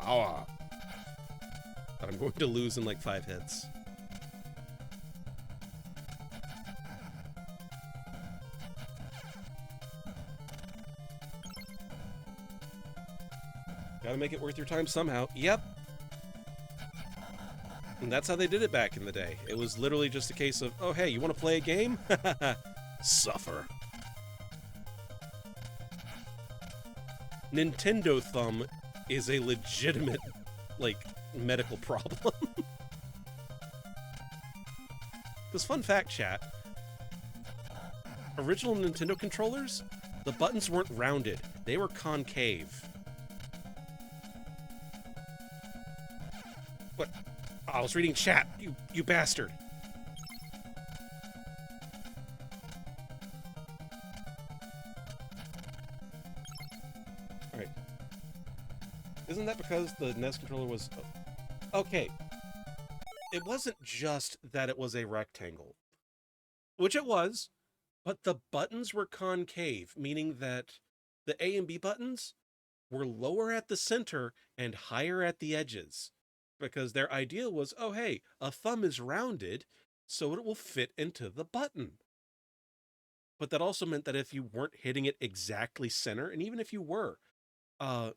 Awa. But I'm going to lose in like 5 hits. Gotta make it worth your time somehow. Yep. And that's how they did it back in the day. It was literally just a case of, oh, hey, you want to play a game? Suffer. Nintendo thumb is a legitimate, like, medical problem. This fun fact, chat. Original Nintendo controllers, the buttons weren't rounded. They were concave. What? Oh, I was reading chat, you bastard. Alright. Isn't that because the NES controller was... Okay. It wasn't just that it was a rectangle. Which it was, but the buttons were concave, meaning that the A and B buttons were lower at the center and higher at the edges. Because their idea was, oh, hey, a thumb is rounded, so it will fit into the button. But that also meant that if you weren't hitting it exactly center, and even if you were, the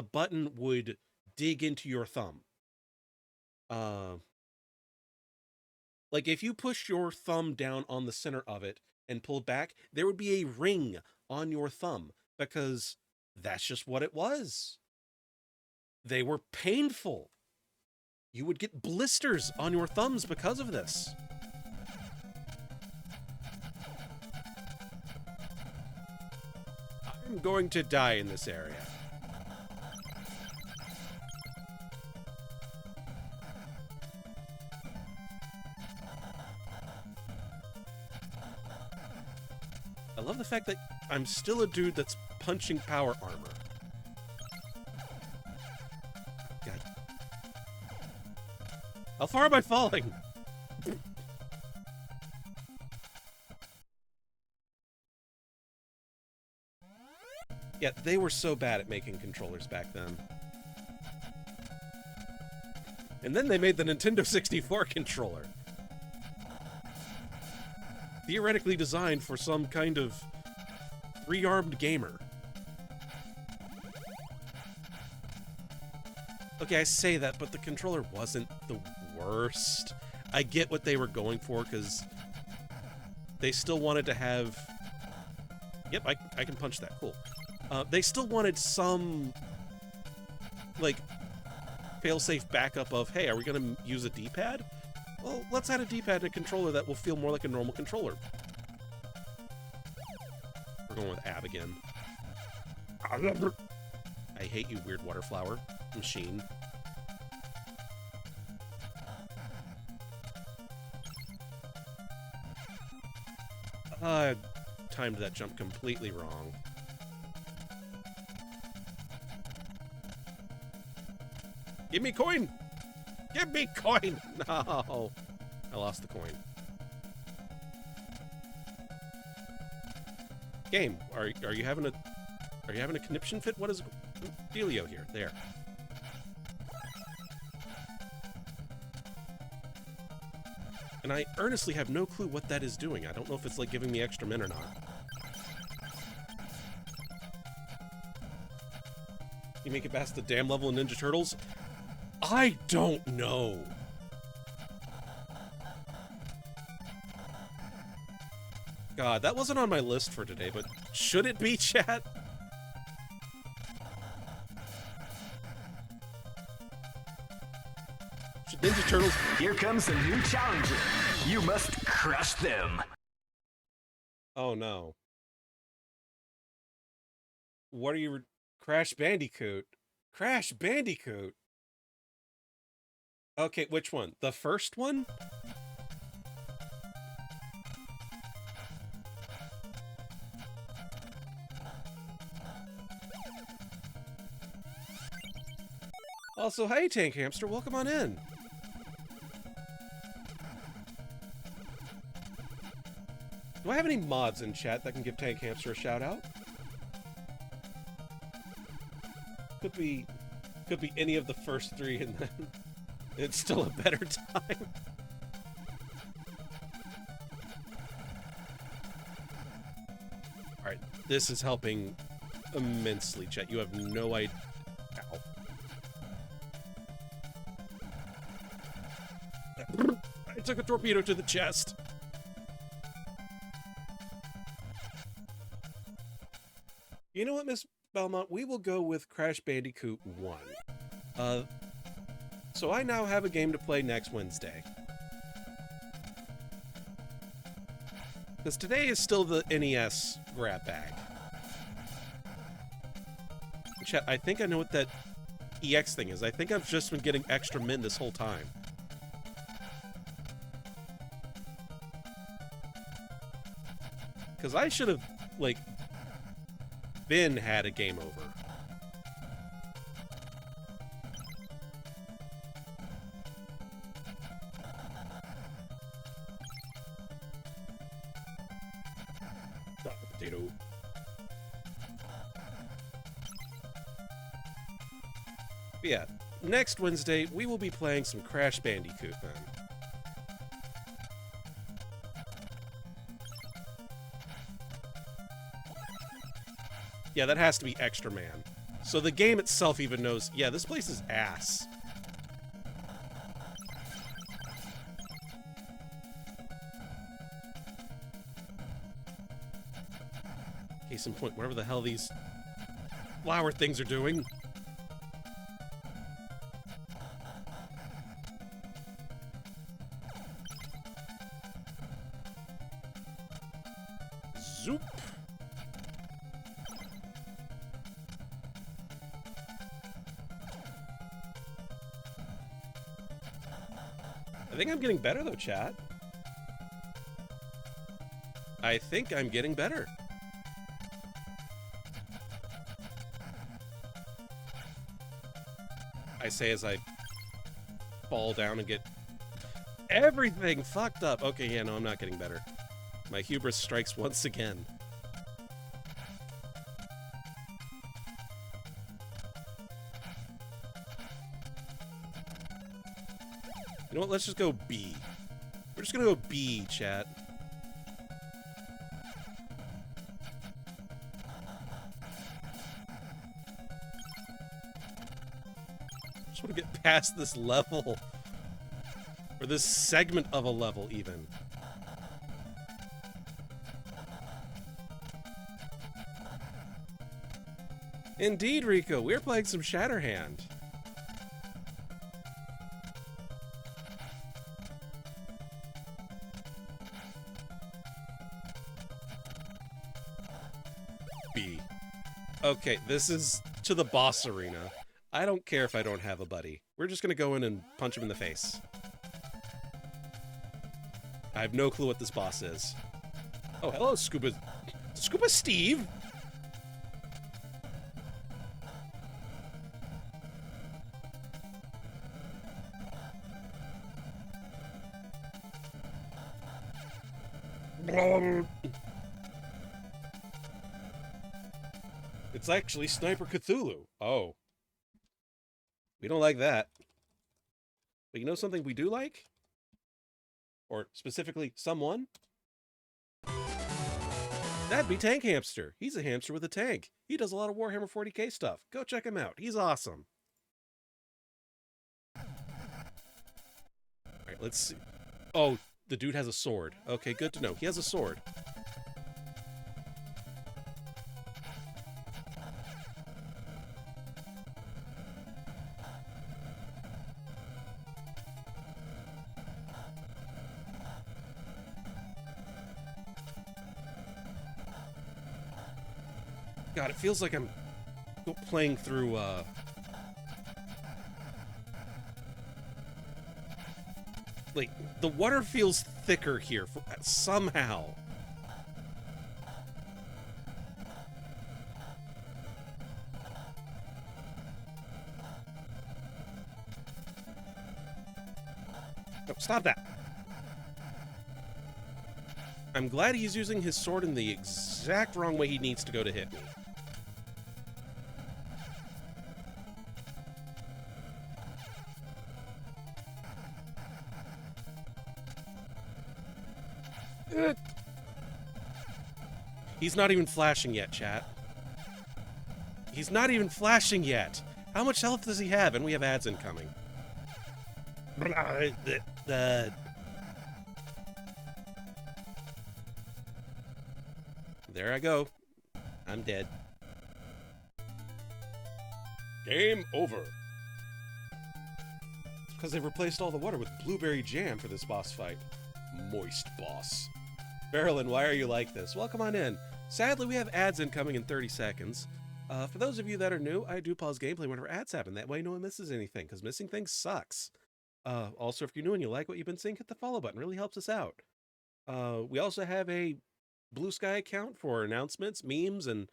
button would dig into your thumb. Like if you push your thumb down on the center of it and pulled back, there would be a ring on your thumb because that's just what it was. They were painful. You would get blisters on your thumbs because of this. I'm going to die in this area. I love the fact that I'm still a dude that's punching power armor. God. How far am I falling? Yeah, they were so bad at making controllers back then. And then they made the Nintendo 64 controller. Theoretically designed for some kind of three-armed gamer. Okay, I say that, but the controller wasn't the worst. I get what they were going for, because they still wanted to have... Yep, I can punch that. Cool. They still wanted some, like, fail-safe backup of, hey, are we going to use a D-pad? Well, let's add a D-pad to a controller that will feel more like a normal controller. We're going with Ab again. I hate you, weird water flower machine. I timed that jump completely wrong. Give me coin! Give me coin! No! I lost the coin. Game, are you having a conniption fit? What is dealio here? There. And I earnestly have no clue what that is doing. I don't know if it's like giving me extra men or not. You make it past the damn level in Ninja Turtles? I don't know. God, that wasn't on my list for today, but should it be, chat? Should Ninja Turtles... Here comes a new challenger. You must crush them. Oh, no. What are you... Crash Bandicoot? Crash Bandicoot? Okay, which one? The first one? Also, hey, Tank Hamster, welcome on in. Do I have any mods in chat that can give Tank Hamster a shout out? Could be any of the first three, and then it's still a better time. All right, this is helping immensely, chat. You have no idea. Ow. I took a torpedo to the chest. You know what, Miss Belmont? We will go with Crash Bandicoot 1. So I now have a game to play next Wednesday. Because today is still the NES grab bag. Chat, I think I know what that EX thing is. I think I've just been getting extra min this whole time. Because I should have, like, been had a game over. Potato. But yeah, next Wednesday we will be playing some Crash Bandicoot then. Yeah, that has to be Extra Man. So the game itself even knows, yeah, this place is ass. Case in point, whatever the hell these flower things are doing. Zoop. I think I'm getting better, though, chat. I think I'm getting better. I say as I fall down and get everything fucked up. Okay, yeah, no, I'm not getting better. My hubris strikes once again. You know what? Let's just go B. We're just gonna go B, chat. Just want to get past this level. Or this segment of a level, even. Indeed, Rico. We're playing some Shatterhand. B. Okay, this is to the boss arena. I don't care if I don't have a buddy. We're just gonna go in and punch him in the face. I have no clue what this boss is. Oh, hello, Scuba Steve! It's actually Sniper Cthulhu. Oh. We don't like that. But you know something we do like? Or specifically, someone? That'd be Tank Hamster. He's a hamster with a tank. He does a lot of Warhammer 40k stuff. Go check him out. He's awesome. Alright, let's see. Oh, the dude has a sword. Okay, good to know. He has a sword. God, it feels like I'm playing through, like, the water feels thicker here, somehow. No, stop that. I'm glad he's using his sword in the exact wrong way he needs to go to hit me. He's not even flashing yet, chat. He's not even flashing yet. How much health does he have? And we have ads incoming. There I go. I'm dead. Game over. It's because they replaced all the water with blueberry jam for this boss fight. Moist boss. Marilyn, why are you like this? Well, come on in. Sadly, we have ads incoming in 30 seconds. For those of you that are new, I do pause gameplay whenever ads happen. That way no one misses anything, because missing things sucks. Also, if you're new and you like what you've been seeing, hit the follow button. It really helps us out. We also have a Blue Sky account for announcements, memes, and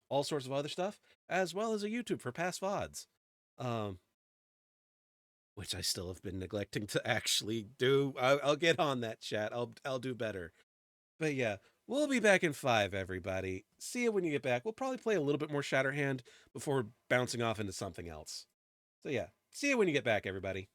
all sorts of other stuff, as well as a YouTube for past VODs. Which I still have been neglecting to actually do. I'll get on that, chat. I'll do better. But yeah, we'll be back in 5, everybody. See you when you get back. We'll probably play a little bit more Shatterhand before bouncing off into something else. So yeah, see you when you get back, everybody.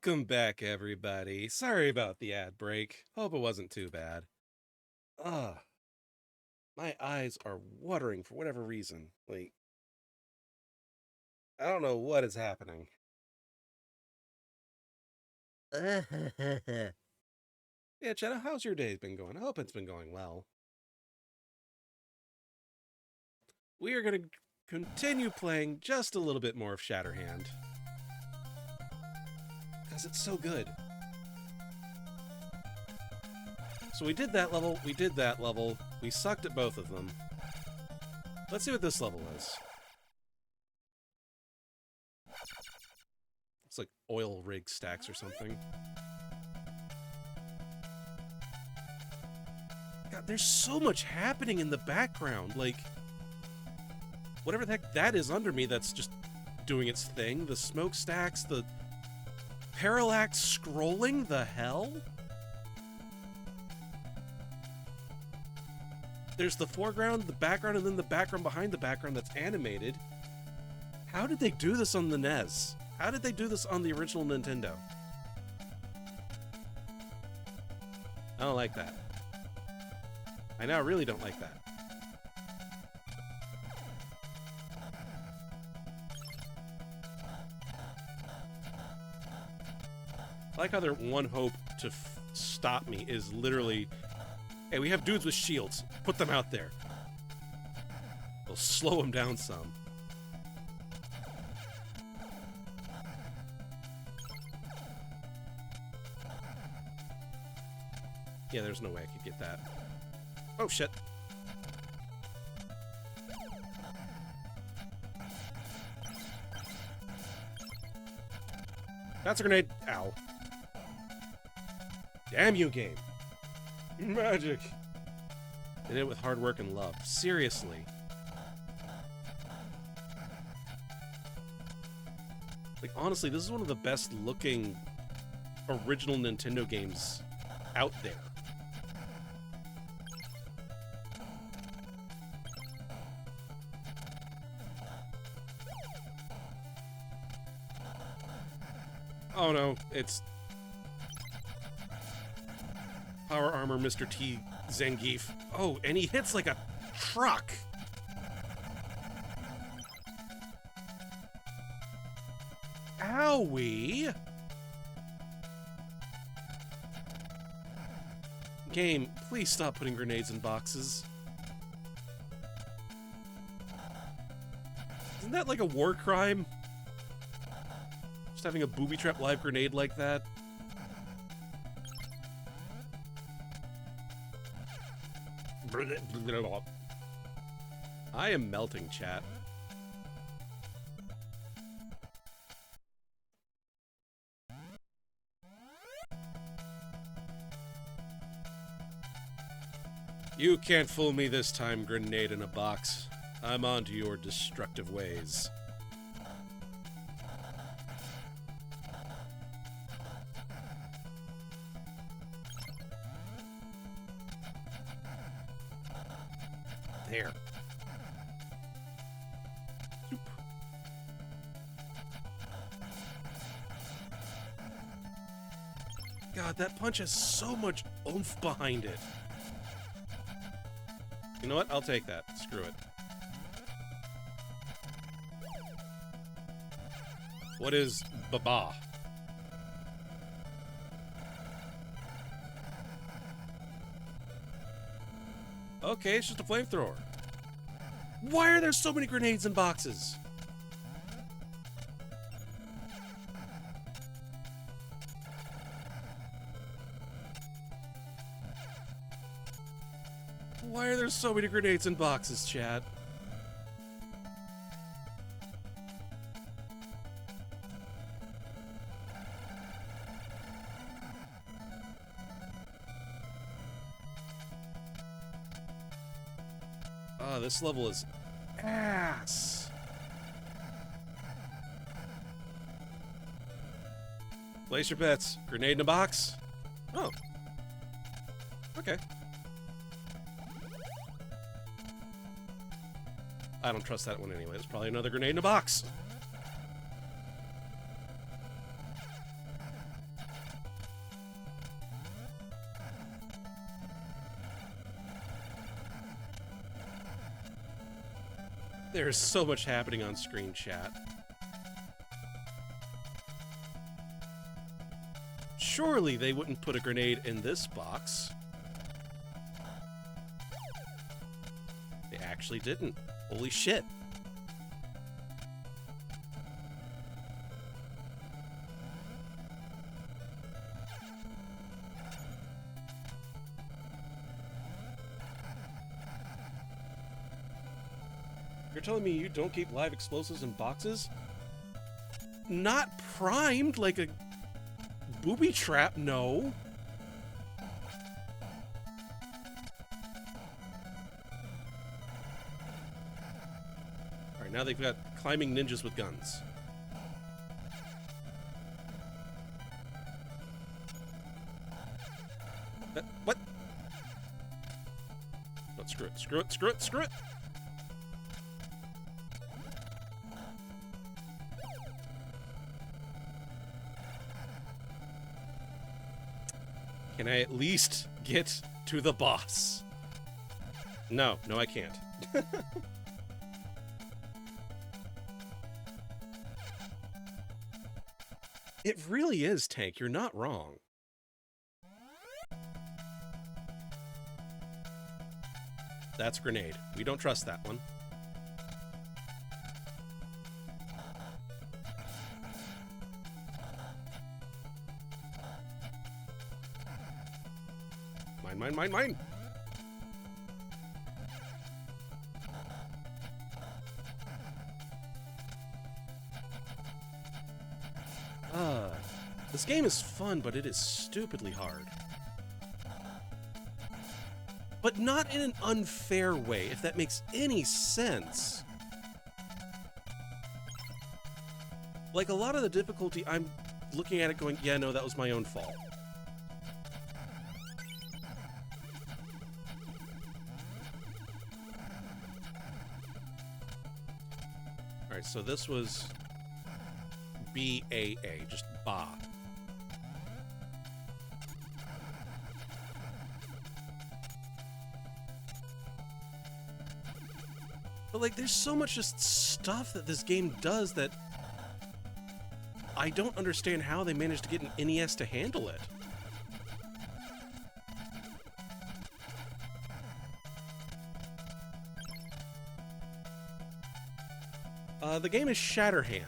Welcome back, everybody. Sorry about the ad break. Hope it wasn't too bad. Ugh. My eyes are watering for whatever reason. Like, I don't know what is happening. Yeah, Jenna, how's your day been going? I hope it's been going well. We are going to continue playing just a little bit more of Shatterhand. Because it's so good. So we did that level, we did that level, we sucked at both of them. Let's see what this level is. It's like oil rig stacks or something. God, there's so much happening in the background. Like, whatever the heck that is under me that's just doing its thing. The smokestacks, the parallax scrolling, the hell? There's the foreground, the background, and then the background behind the background that's animated. How did they do this on the NES? How did they do this on the original Nintendo? I don't like that. I now really don't like that. I like how their one hope to stop me is literally, hey, we have dudes with shields. Put them out there. They'll slow them down some. Yeah, there's no way I could get that. Oh, shit. That's a grenade. Ow. Damn you, game. Magic. Did it with hard work and love. Seriously. Like, honestly, this is one of the best looking original Nintendo games out there. Oh no, it's Power Armor Mr. T Zangief. Oh, and he hits like a truck. Owie! Game, please stop putting grenades in boxes. Isn't that like a war crime? Just having a booby trap live grenade like that? I am melting, chat. You can't fool me this time, grenade in a box. I'm on to your destructive ways. There. Zoop. God, that punch has so much oomph behind it. You know what? I'll take that. Screw it. What is Baba? Okay, it's just a flamethrower. Why are there so many grenades in boxes? Why are there so many grenades in boxes, chat? Oh, this level is ass. Place your bets. Grenade in a box? Oh. Okay. I don't trust that one anyway. There's probably another grenade in a box. There's so much happening on screen, chat. Surely they wouldn't put a grenade in this box. They actually didn't. Holy shit. You're telling me you don't keep live explosives in boxes? Not primed like a booby trap, no. Alright, now they've got climbing ninjas with guns. What? No, screw it, screw it, screw it, screw it! Can I at least get to the boss? No, no I can't. It really is, Tank. You're not wrong. That's grenade. We don't trust that one. Mine, mine, mine, mine! This game is fun, but it is stupidly hard. But not in an unfair way, if that makes any sense. Like, a lot of the difficulty, I'm looking at it going, yeah, no, that was my own fault. Alright, so this was B-A-A, just ba. But, like, there's so much just stuff that this game does that I don't understand how they managed to get an NES to handle it. The game is Shatterhand.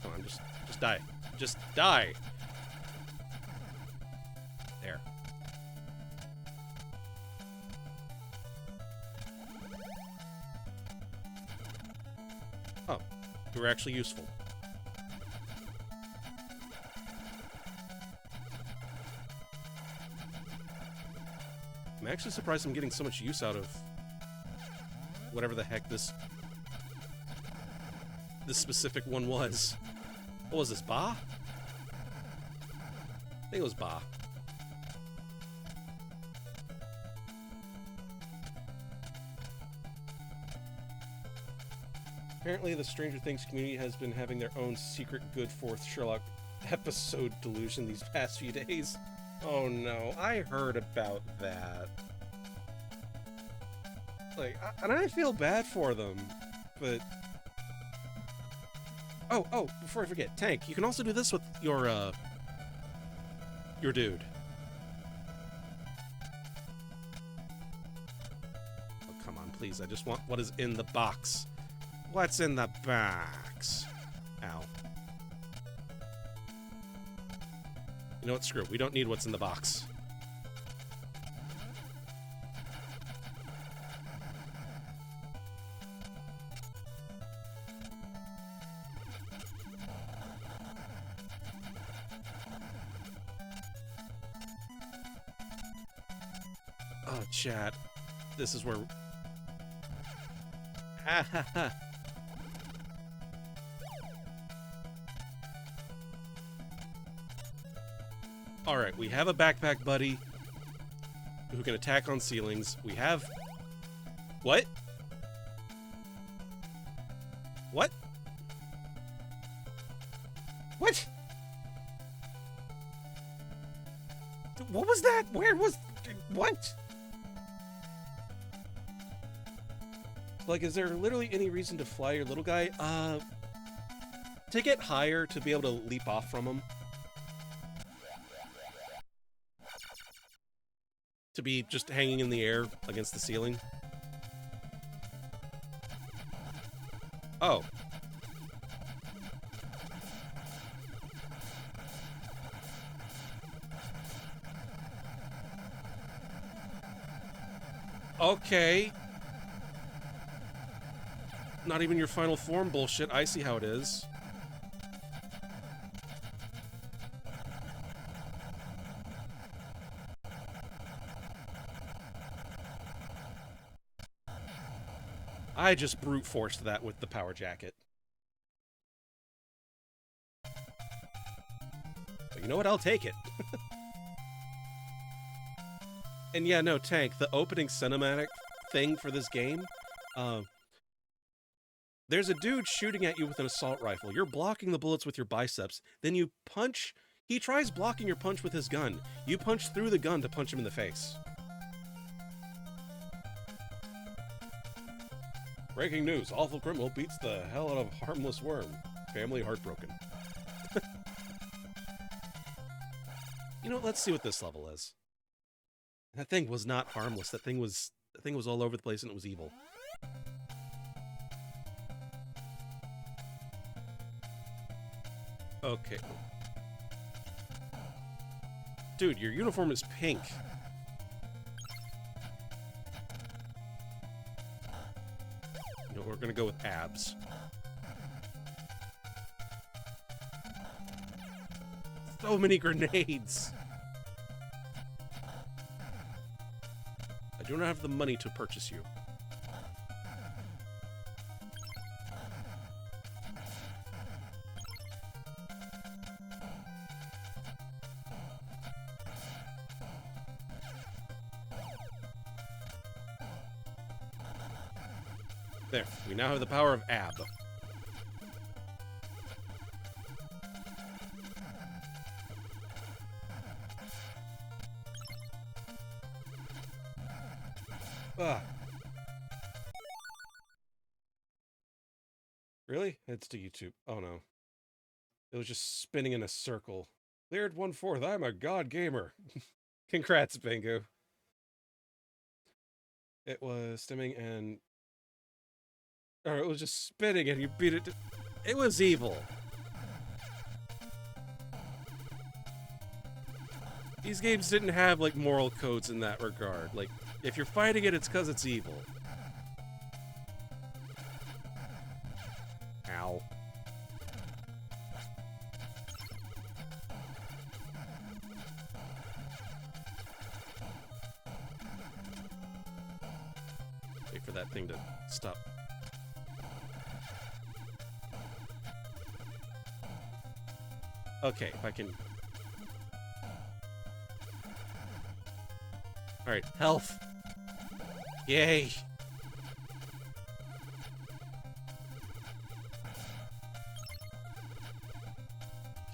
Come on, just die. Just die. There. Oh, you were actually useful. I'm actually surprised I'm getting so much use out of whatever the heck this specific one was. What was this, Ba? I think it was Ba. Apparently the Stranger Things community has been having their own secret good fourth Sherlock episode delusion these past few days. Oh no, I heard about that. Like, and I feel bad for them, but... Oh, before I forget, Tank, you can also do this with your dude. Oh, come on, please, I just want what is in the box. What's in the box? Ow. You know what? Screw it. We don't need what's in the box. Oh, chat. This is where... Ha ha ha. Alright, we have a backpack buddy who can attack on ceilings. We have... What? What? What? What was that? Where was... What? Like, is there literally any reason to fly your little guy? To get higher, to be able to leap off from him. To be just hanging in the air against the ceiling. Oh. Okay. Not even your final form bullshit. I see how it is. I just brute forced that with the power jacket. But you know what? I'll take it. And yeah, no, Tank, the opening cinematic thing for this game, there's a dude shooting at you with an assault rifle. You're blocking the bullets with your biceps. Then you punch. He tries blocking your punch with his gun. You punch through the gun to punch him in the face. Breaking news. Awful criminal beats the hell out of harmless worm. Family heartbroken. You know, let's see what this level is. That thing was not harmless. That thing was all over the place and it was evil. Okay. Dude, your uniform is pink. You know, we're gonna go with abs. So many grenades! I do not have the money to purchase you. There, we now have the power of ab. Ah. Really? It's to YouTube. Oh no. It was just spinning in a circle. Cleared 1/4. I'm a god gamer. Congrats, Bingo. It was stimming and... Or it was just spinning and you beat it to... It was evil. These games didn't have, like, moral codes in that regard. Like, if you're fighting it, it's because it's evil. Ow. Wait for that thing to stop. Okay, if I can... Alright, health! Yay!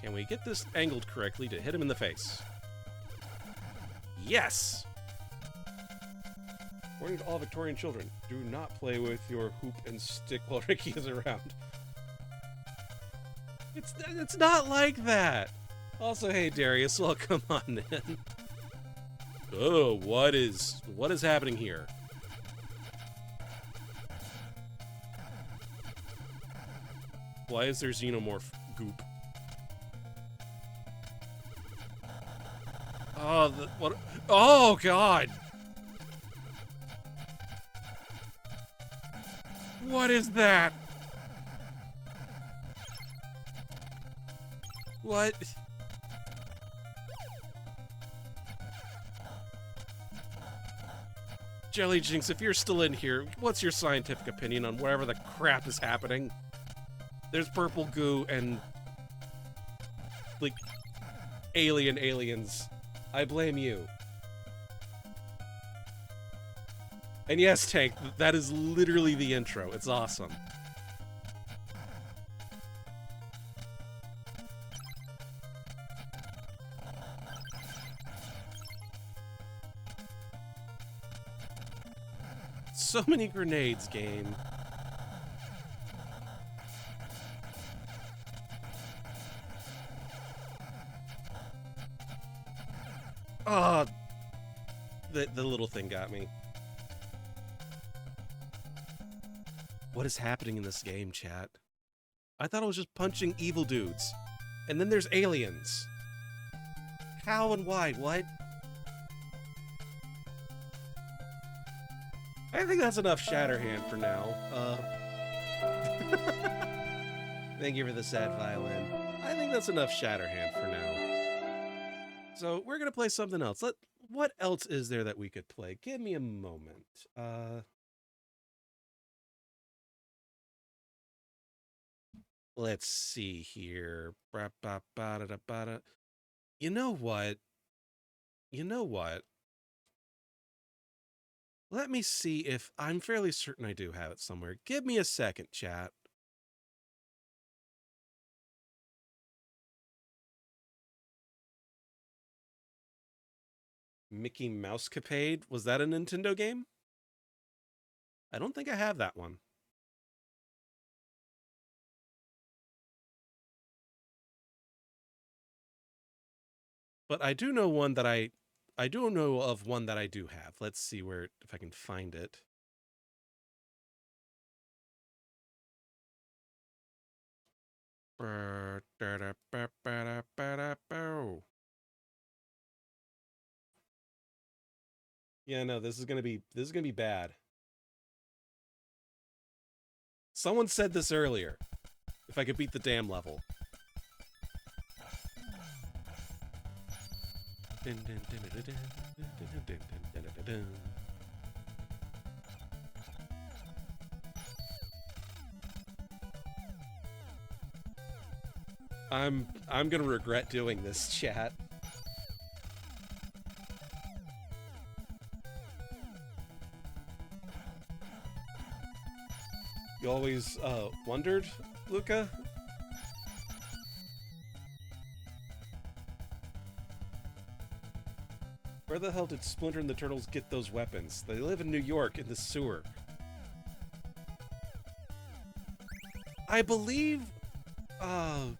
Can we get this angled correctly to hit him in the face? Yes! Warning to all Victorian children, do not play with your hoop and stick while Ricky is around. It's not like that! Also, hey Darius, well, come on in. Oh, what is happening here? Why is there xenomorph goop? Oh, what? Oh, God! What is that? What? Jelly Jinx, if you're still in here, what's your scientific opinion on whatever the crap is happening? There's purple goo and... like... aliens. I blame you. And yes, Tank, that is literally the intro. It's awesome. so many grenades, game. Oh, the little thing got me. What is happening in this game, chat? I thought I was just punching evil dudes. And then there's aliens. How and why? What? I think that's enough Shatterhand for now. Thank you for the sad violin. I think that's enough Shatterhand for now. So we're gonna play something else. What else is there that we could play? Give me a moment. Let's see here. You know what? You know what? Let me see if I'm fairly certain I do have it somewhere. Give me a second, chat. Mickey Mousecapade? Was that a Nintendo game? I don't think I have that one. But I do know one that I do know of one that I do have. Let's see if I can find it. Yeah, no, this is gonna be bad. Someone said this earlier. If I could beat the damn level. I'm gonna regret doing this, chat. You always wondered, Luca? Where the hell did Splinter and the Turtles get those weapons? They live in New York in the sewer. I believe... Oh,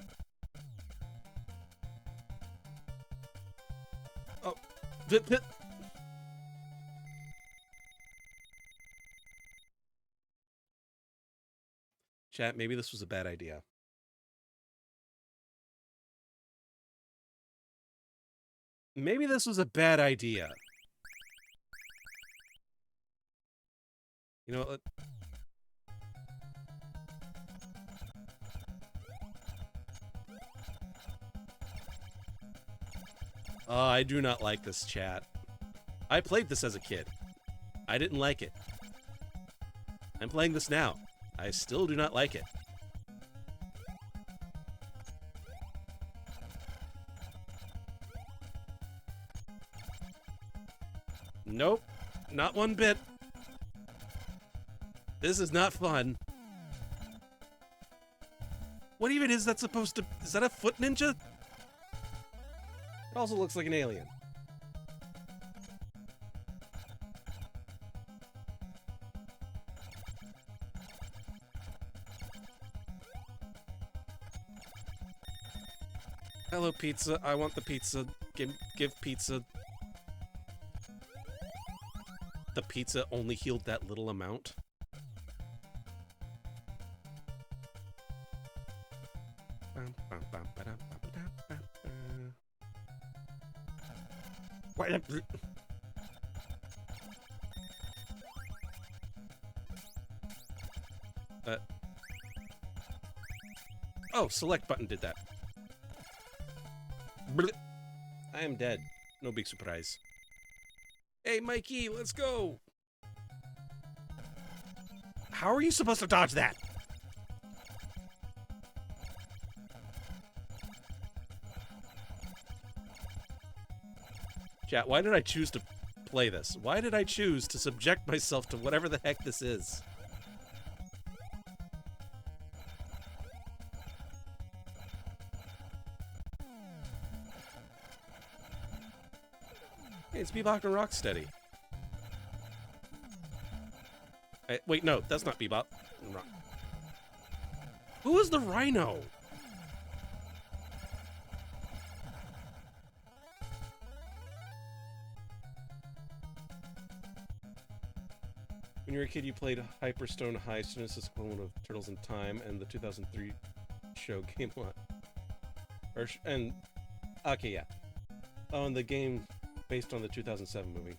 chat, maybe this was a bad idea. Maybe this was a bad idea. You know what? I do not like this, chat. I played this as a kid. I didn't like it. I'm playing this now. I still do not like it. Nope. Not one bit. This is not fun. What even is that supposed to... Is that a foot ninja? It also looks like an alien. Hello, pizza. I want the pizza. Give pizza. The pizza only healed that little amount. Oh, select button did that. I am dead. No big surprise. Hey, Mikey, let's go! How are you supposed to dodge that? Chat, why did I choose to play this? Why did I choose to subject myself to whatever the heck this is? Hey, it's Bebop and Rocksteady. Wait, no, that's not Bebop. Who is the Rhino? When you were a kid, you played Hyperstone Heist, Genesis equivalent of Turtles in Time, and the 2003 show Game What? Okay, yeah. Oh, and the game based on the 2007 movie.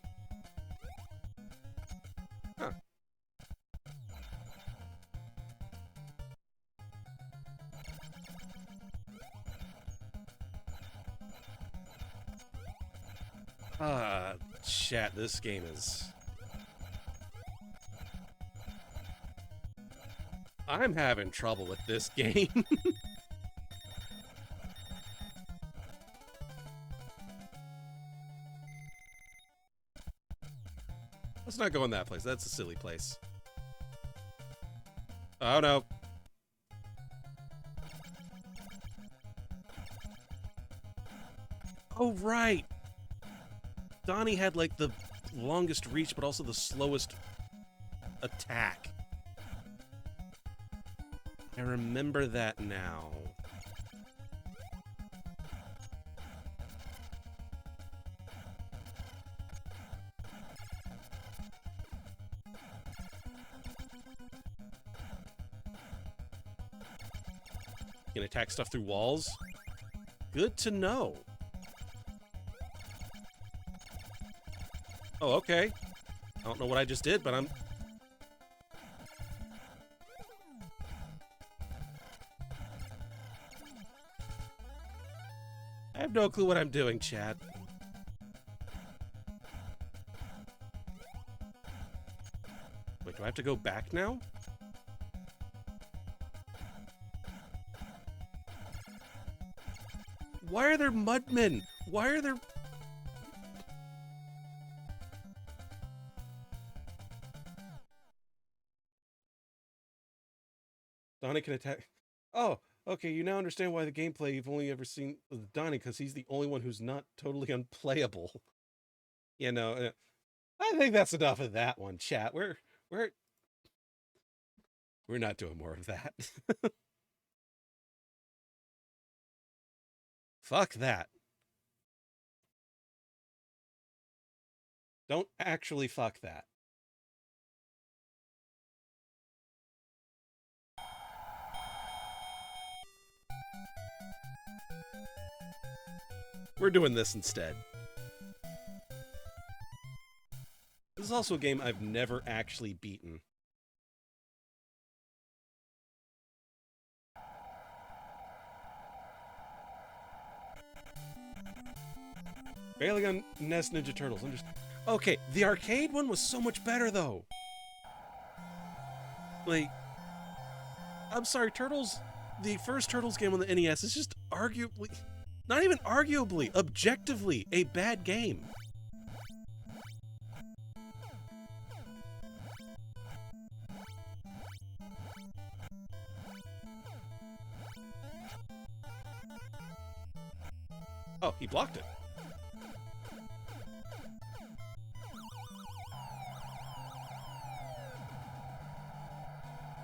Huh. Chat, this game is... I'm having trouble with this game. Let's not go in that place. That's a silly place. Oh, no. Oh, right. Donnie had, like, the longest reach, but also the slowest attack. I remember that now. You can attack stuff through walls? Good to know. Oh, okay. I don't know what I just did, but I'm... I have no clue what I'm doing, chat. Wait, do I have to go back now? Why are there mudmen? Why are there... Donnie can attack... Oh, okay, you now understand why the gameplay you've only ever seen with Donnie, because he's the only one who's not totally unplayable. You know, I think that's enough of that one, chat. We're not doing more of that. Fuck that. Don't actually fuck that. We're doing this instead. This is also a game I've never actually beaten. Failing on NES Ninja Turtles. Okay, the arcade one was so much better, though. Like, I'm sorry, Turtles... The first Turtles game on the NES is just arguably... Not even arguably, objectively, a bad game. Oh, he blocked it.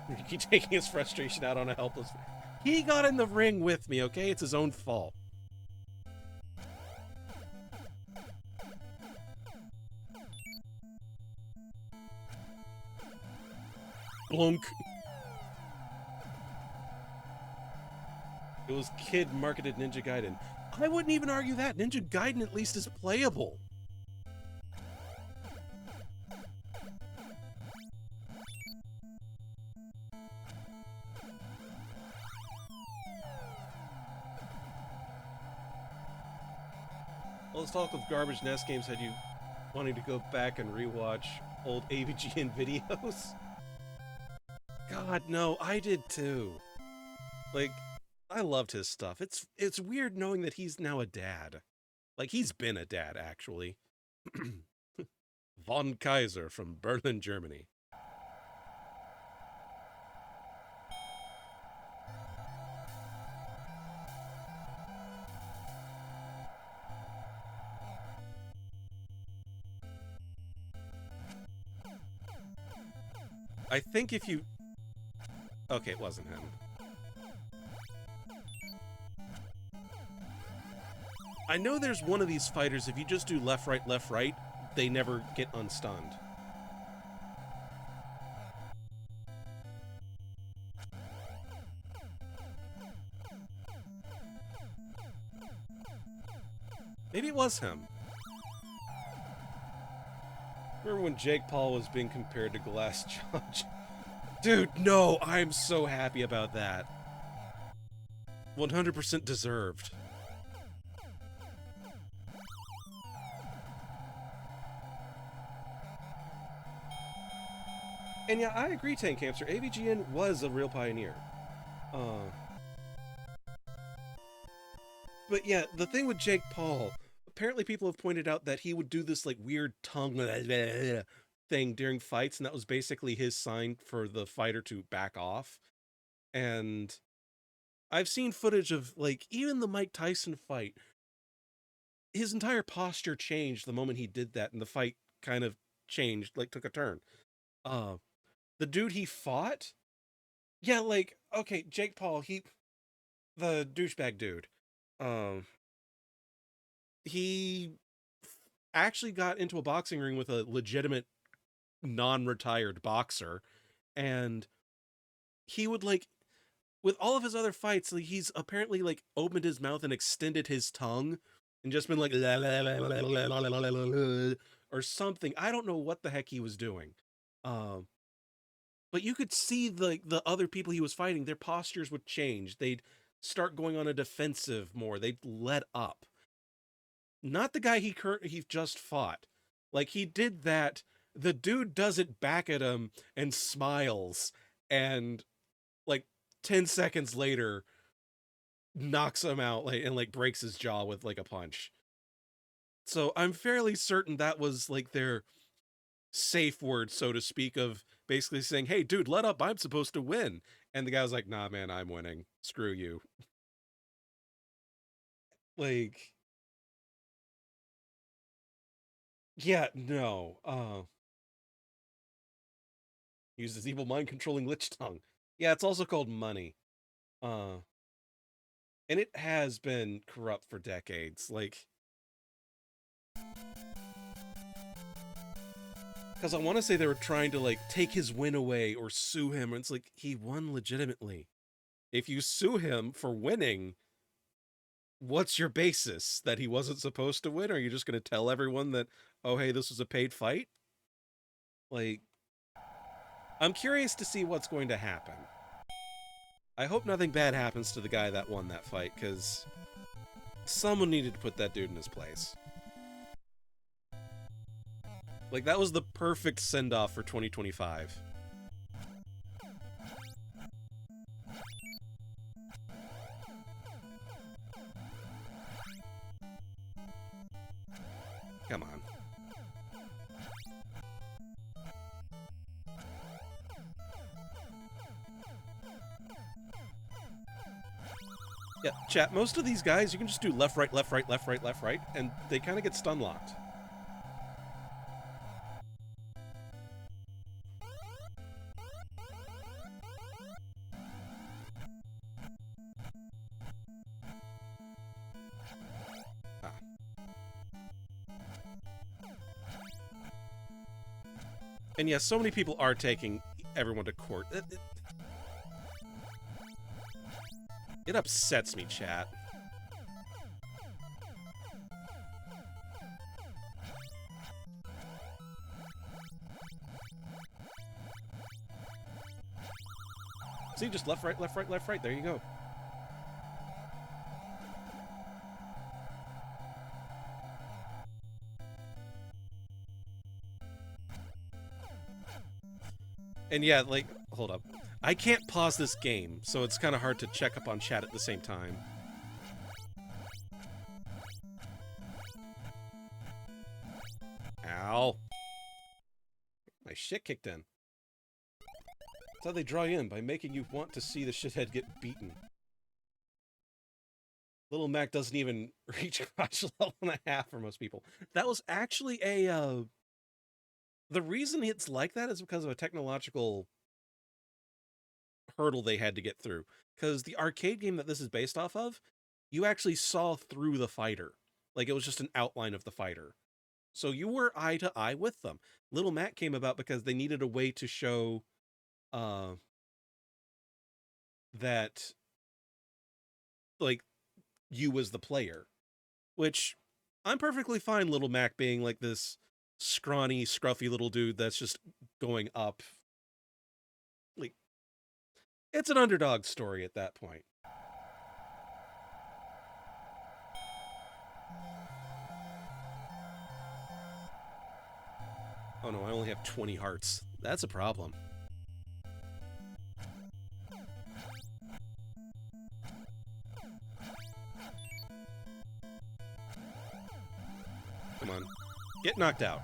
You keep taking his frustration out on a helpless... He got in the ring with me, okay? It's his own fault. Blunk. It was kid-marketed Ninja Gaiden. I wouldn't even argue that. Ninja Gaiden at least is playable. Well, let's talk of garbage NES games. Had you wanting to go back and rewatch old AVGN videos? God, no, I did too. Like, I loved his stuff. It's weird knowing that he's now a dad. Like, he's been a dad, actually. Von Kaiser from Berlin, Germany. I think if you... Okay, it wasn't him. I know there's one of these fighters, if you just do left, right, they never get unstunned. Maybe it was him. Remember when Jake Paul was being compared to Glass Judge? Dude, no, I'm so happy about that. 100% deserved. And yeah, I agree, Tank Hamster. AVGN was a real pioneer. But yeah, the thing with Jake Paul, apparently people have pointed out that he would do this like weird tongue thing during fights, and that was basically his sign for the fighter to back off. And I've seen footage of like even the Mike Tyson fight. His entire posture changed the moment he did that, and the fight kind of changed, like took a turn. The dude he fought, yeah, like okay, Jake Paul, the douchebag dude. He actually got into a boxing ring with a legitimate non-retired boxer, and he would like with all of his other fights, like, he's apparently like opened his mouth and extended his tongue and just been like la, la, la, la, la, la, la, la, la, or something. I don't know what the heck he was doing. But you could see the other people he was fighting, their postures would change. They'd start going on a defensive more. They'd let up. Not the guy he just fought. Like, he did that. The dude does it back at him and smiles, and like 10 seconds later knocks him out, like, and like breaks his jaw with like a punch. So I'm fairly certain that was like their safe word, so to speak, of basically saying, hey dude, let up, I'm supposed to win. And the guy was like, nah man, I'm winning, screw you. Like, yeah, no. Uses evil mind controlling lich tongue. Yeah, it's also called money. And it has been corrupt for decades. Like, because I want to say they were trying to like take his win away or sue him, and it's like, he won legitimately. If you sue him for winning, what's your basis? That he wasn't supposed to win? Or are you just going to tell everyone that, oh hey, this was a paid fight? Like, I'm curious to see what's going to happen. I hope nothing bad happens to the guy that won that fight, because someone needed to put that dude in his place. Like, that was the perfect send-off for 2025. Come on. Yeah, chat, most of these guys, you can just do left, right, left, right, left, right, left, right, and they kind of get stun locked. Ah. And yes, so many people are taking everyone to court. It upsets me, chat. See, just left, right, left, right, left, right. There you go. And yeah, like, hold up. I can't pause this game, so it's kind of hard to check up on chat at the same time. Ow. My shit kicked in. That's how they draw you in, by making you want to see the shithead get beaten. Little Mac doesn't even reach crotch level and a half for most people. That was actually a, the reason it's like that is because of a technological hurdle they had to get through. Because the arcade game that this is based off of, you actually saw through the fighter. Like, it was just an outline of the fighter. So you were eye to eye with them. Little Mac came about because they needed a way to show that, like, you was the player. Which, I'm perfectly fine Little Mac being like this scrawny, scruffy little dude that's just going up. Like, it's an underdog story at that point. Oh no, I only have 20 hearts. That's a problem. Come on. Get knocked out.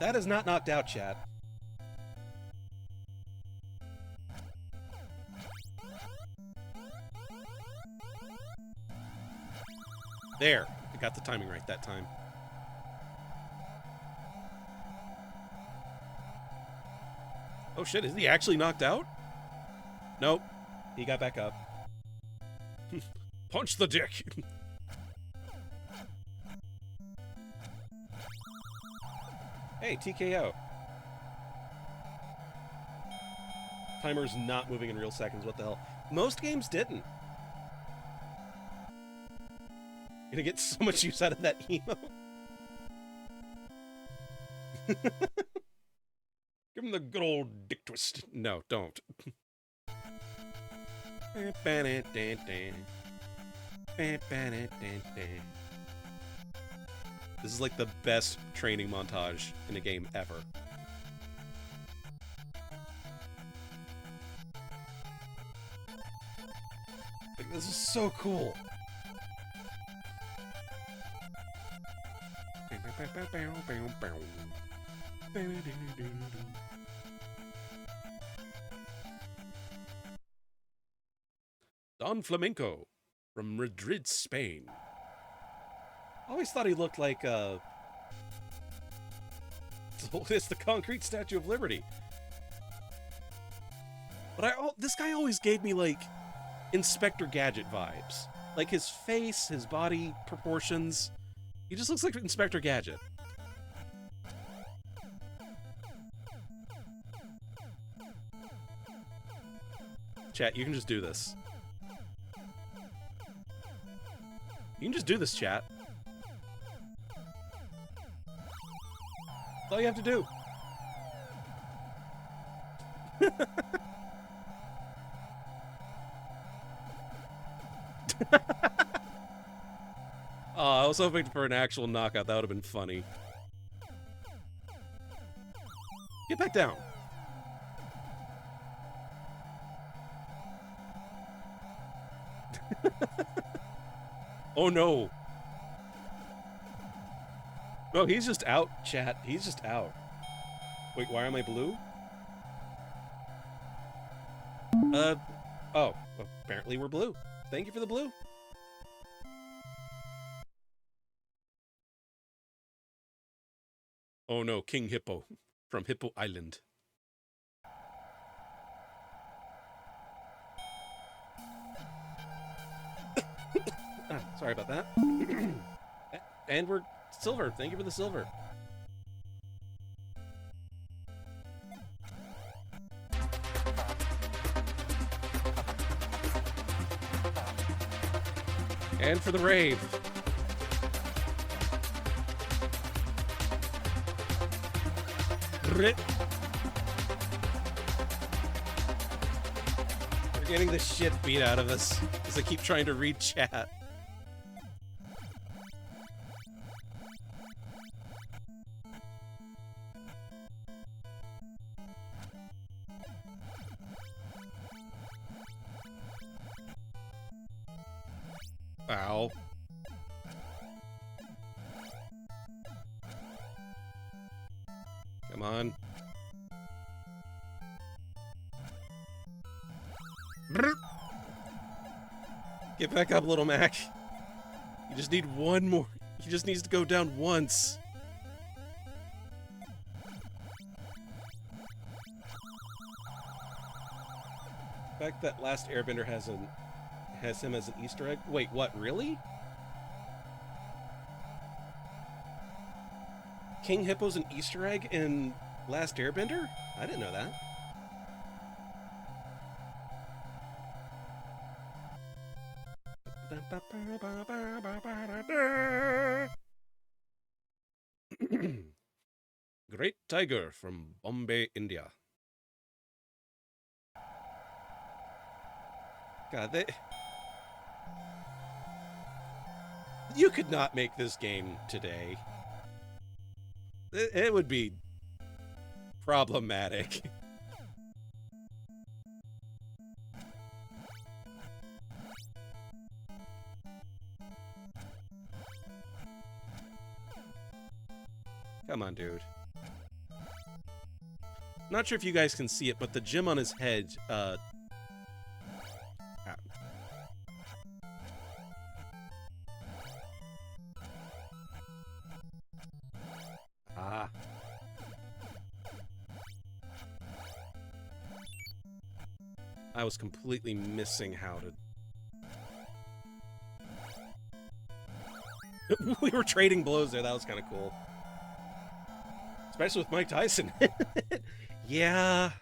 That is not knocked out, chat. There. I got the timing right that time. Oh shit, is he actually knocked out? Nope. He got back up. Punch the dick! Hey, TKO. Timer's not moving in real seconds, what the hell? Most games didn't. Gonna get so much use out of that emo. Give him the good old dick twist. No, don't. This is like the best training montage in a game ever. Like, this is so cool. Don Flamenco from Madrid, Spain. I always thought he looked like it's the concrete Statue of Liberty. But this guy always gave me like Inspector Gadget vibes. Like his face, his body proportions. He just looks like Inspector Gadget. Chat, you can just do this. You can just do this, chat. That's all you have to do. Oh, I was hoping for an actual knockout. That would have been funny. Get back down. Oh no. No, he's just out, chat. He's just out. Wait, why am I blue? Oh, apparently we're blue. Thank you for the blue. Oh no, King Hippo from Hippo Island. Sorry about that. And we're silver. Thank you for the silver. And for the rave. We're getting the shit beat out of us as I keep trying to read chat. Ow. Come on. Get back up, little Mac. You just need one more. He just needs to go down once. fact that Last Airbender has him as an Easter egg. Wait, what? Really? King Hippo's an Easter egg in Last Airbender? I didn't know that. Great Tiger from Bombay, India. God, you could not make this game today. It would be problematic. Come on, dude. Not sure if you guys can see it, but the gem on his head, I was completely missing how to... We were trading blows there. That was kind of cool. Especially with Mike Tyson. Yeah.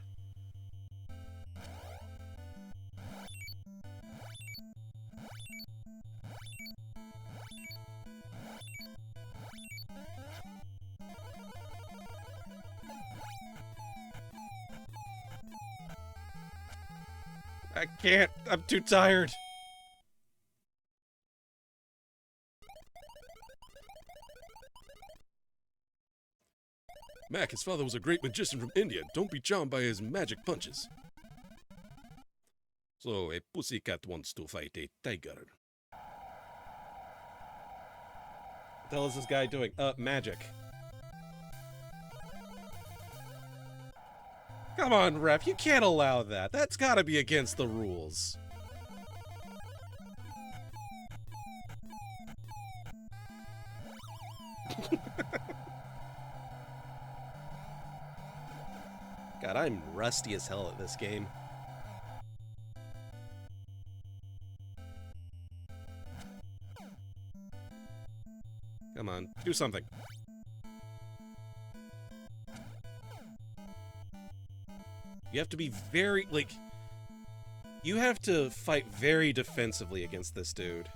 I can't. I'm too tired. Mac, his father was a great magician from India. Don't be charmed by his magic punches. So, a pussycat wants to fight a tiger. What the hell is this guy doing? Magic. Come on, ref, you can't allow that. That's gotta be against the rules. God, I'm rusty as hell at this game. Come on, do something. You have to be very, like... You have to fight very defensively against this dude.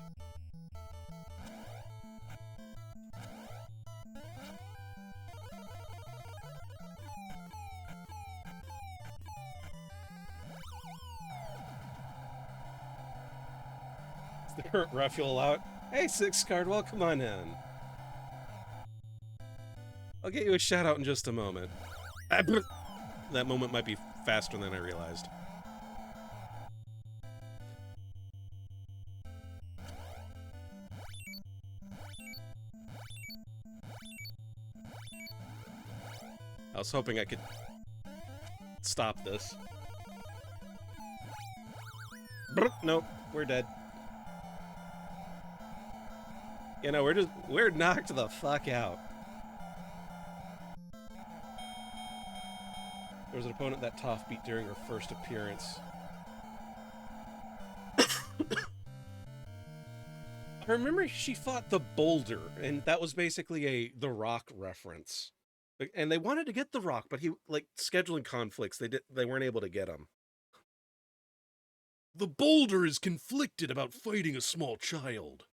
Is the current ref you'll allow it? Hey, 6 card, welcome on in. I'll get you a shout out in just a moment. That moment might be faster than I realized. I was hoping I could stop this. Nope, we're dead. You know, we're knocked the fuck out. There was an opponent that Toph beat during her first appearance. I remember she fought the Boulder, and that was basically The Rock reference. And they wanted to get The Rock, but he, like, scheduling conflicts, they weren't able to get him. The Boulder is conflicted about fighting a small child.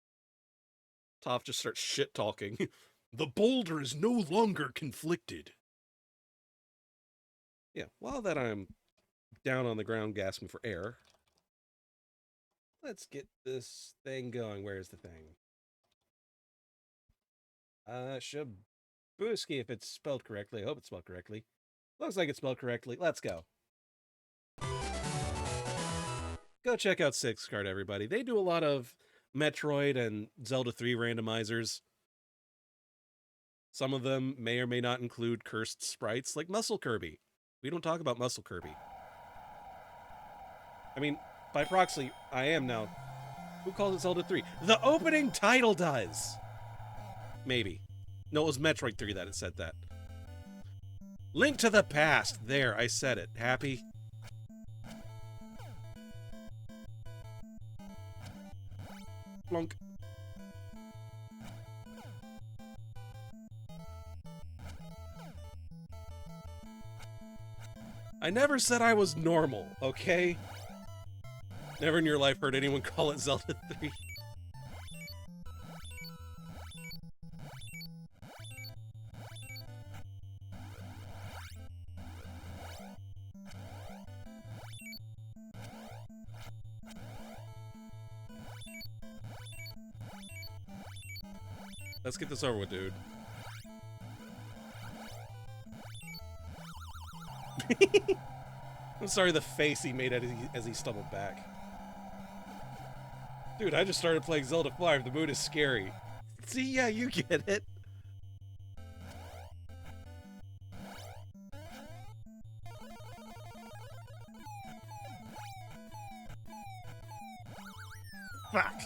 Toph just starts shit-talking. The Boulder is no longer conflicted. Yeah, while that I'm down on the ground gasping for air, let's get this thing going. Where's the thing? Shabuski, if it's spelled correctly. I hope it's spelled correctly. Looks like it's spelled correctly. Let's go. Go check out 6 card, everybody. They do a lot of Metroid and Zelda 3 randomizers. Some of them may or may not include cursed sprites, like Muscle Kirby. We don't talk about Muscle Kirby. I mean, by proxy, I am now. Who calls it Zelda 3? The opening title does! Maybe. No, it was Metroid 3 that it said that. Link to the Past. There, I said it. Happy? Plunk. I never said I was normal, okay? Never in your life heard anyone call it Zelda 3. Let's get this over with, dude. I'm sorry the face he made as he stumbled back. Dude, I just started playing Zelda 5. The mood is scary. See, yeah, you get it. Fuck.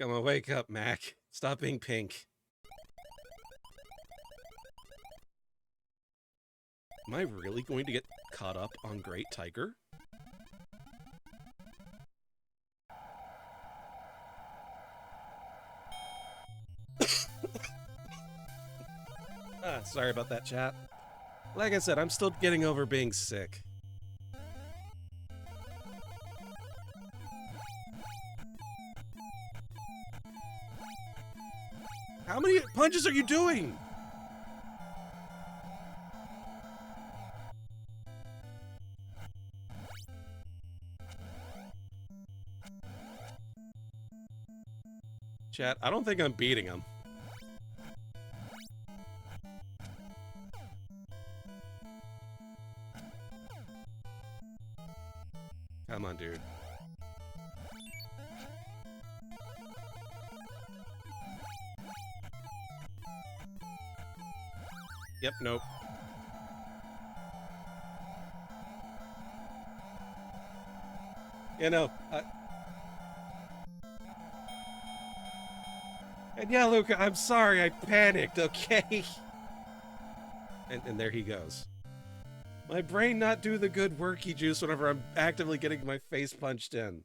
Come on, wake up, Mac. Stop being pink. Am I really going to get caught up on Great Tiger? Sorry about that, chat. Like I said, I'm still getting over being sick. How many punches are you doing? Chat, I don't think I'm beating him. Come on, dude. Yep, nope. You know, and yeah, Luca, I'm sorry, I panicked, okay? And there he goes. My brain not do the good worky juice whenever I'm actively getting my face punched in.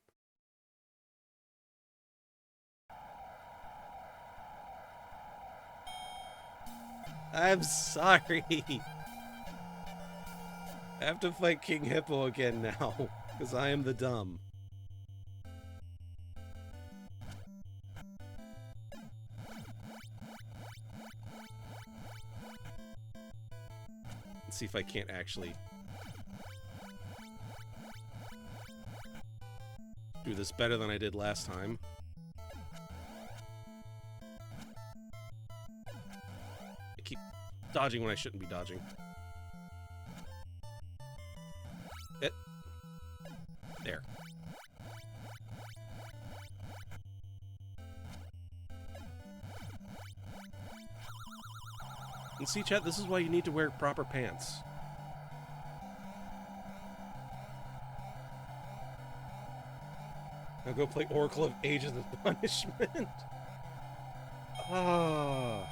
I'm sorry. I have to fight King Hippo again now, because I am the dumb. Let's see if I can't actually do this better than I did last time. I keep dodging when I shouldn't be dodging. It. There. And see, chat, this is why you need to wear proper pants. Now go play Oracle of Ages of Punishment. Ah.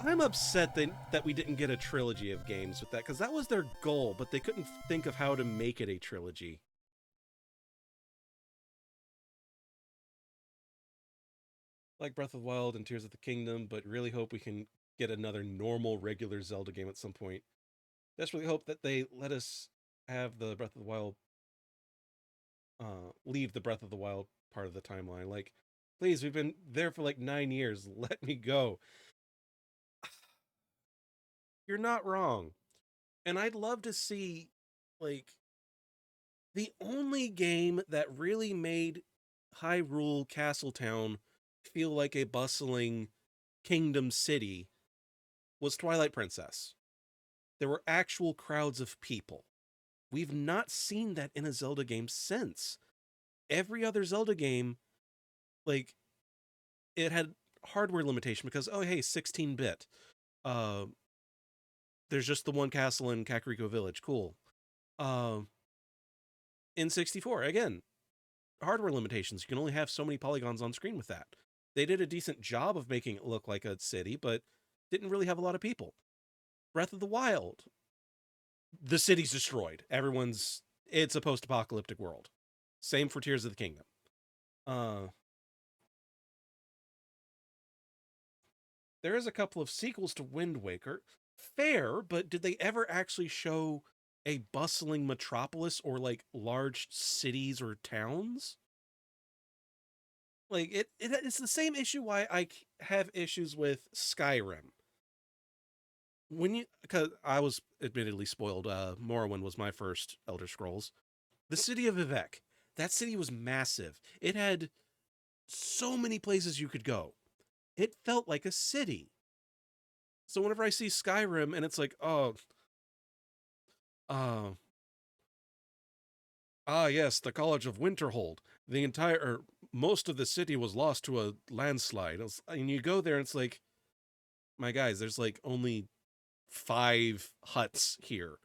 I'm upset that we didn't get a trilogy of games with that, because that was their goal, but they couldn't think of how to make it a trilogy. Like Breath of the Wild and Tears of the Kingdom, but really hope we can get another normal, regular Zelda game at some point. Desperately hope that they let us have the Breath of the Wild, leave the Breath of the Wild part of the timeline. Like, please, we've been there for like 9 years. Let me go. You're not wrong. And I'd love to see, like, the only game that really made Hyrule Castletown feel like a bustling kingdom city was Twilight Princess. There were actual crowds of people. We've not seen that in a Zelda game since. Every other Zelda game, like, it had hardware limitation because, oh, hey, 16-bit. There's just the one castle in Kakariko Village. Cool. In 64, again, hardware limitations. You can only have so many polygons on screen with that. They did a decent job of making it look like a city, but didn't really have a lot of people. Breath of the Wild, the city's destroyed. It's a post-apocalyptic world. Same for Tears of the Kingdom. There is a couple of sequels to Wind Waker. Fair, but did they ever actually show a bustling metropolis or like large cities or towns? Like it's the same issue why I have issues with Skyrim. Because I was admittedly spoiled. Morrowind was my first Elder Scrolls. The city of Vivek. That city was massive. It had so many places you could go. It felt like a city. So whenever I see Skyrim and it's like, yes, the College of Winterhold. Most of the city was lost to a landslide. And you go there and it's like, my guys, there's like only 5 huts here.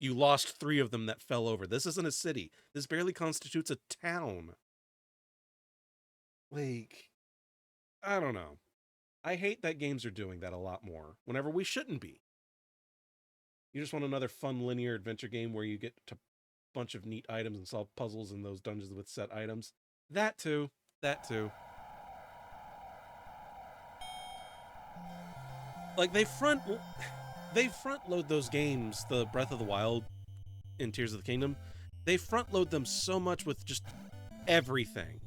You lost 3 of them that fell over. This isn't a city. This barely constitutes a town. Like, I don't know. I hate that games are doing that a lot more, whenever we shouldn't be. You just want another fun linear adventure game where you get to bunch of neat items and solve puzzles in those dungeons with set items. That too. Like, they front load those games, the Breath of the Wild and Tears of the Kingdom. They front load them so much with just everything.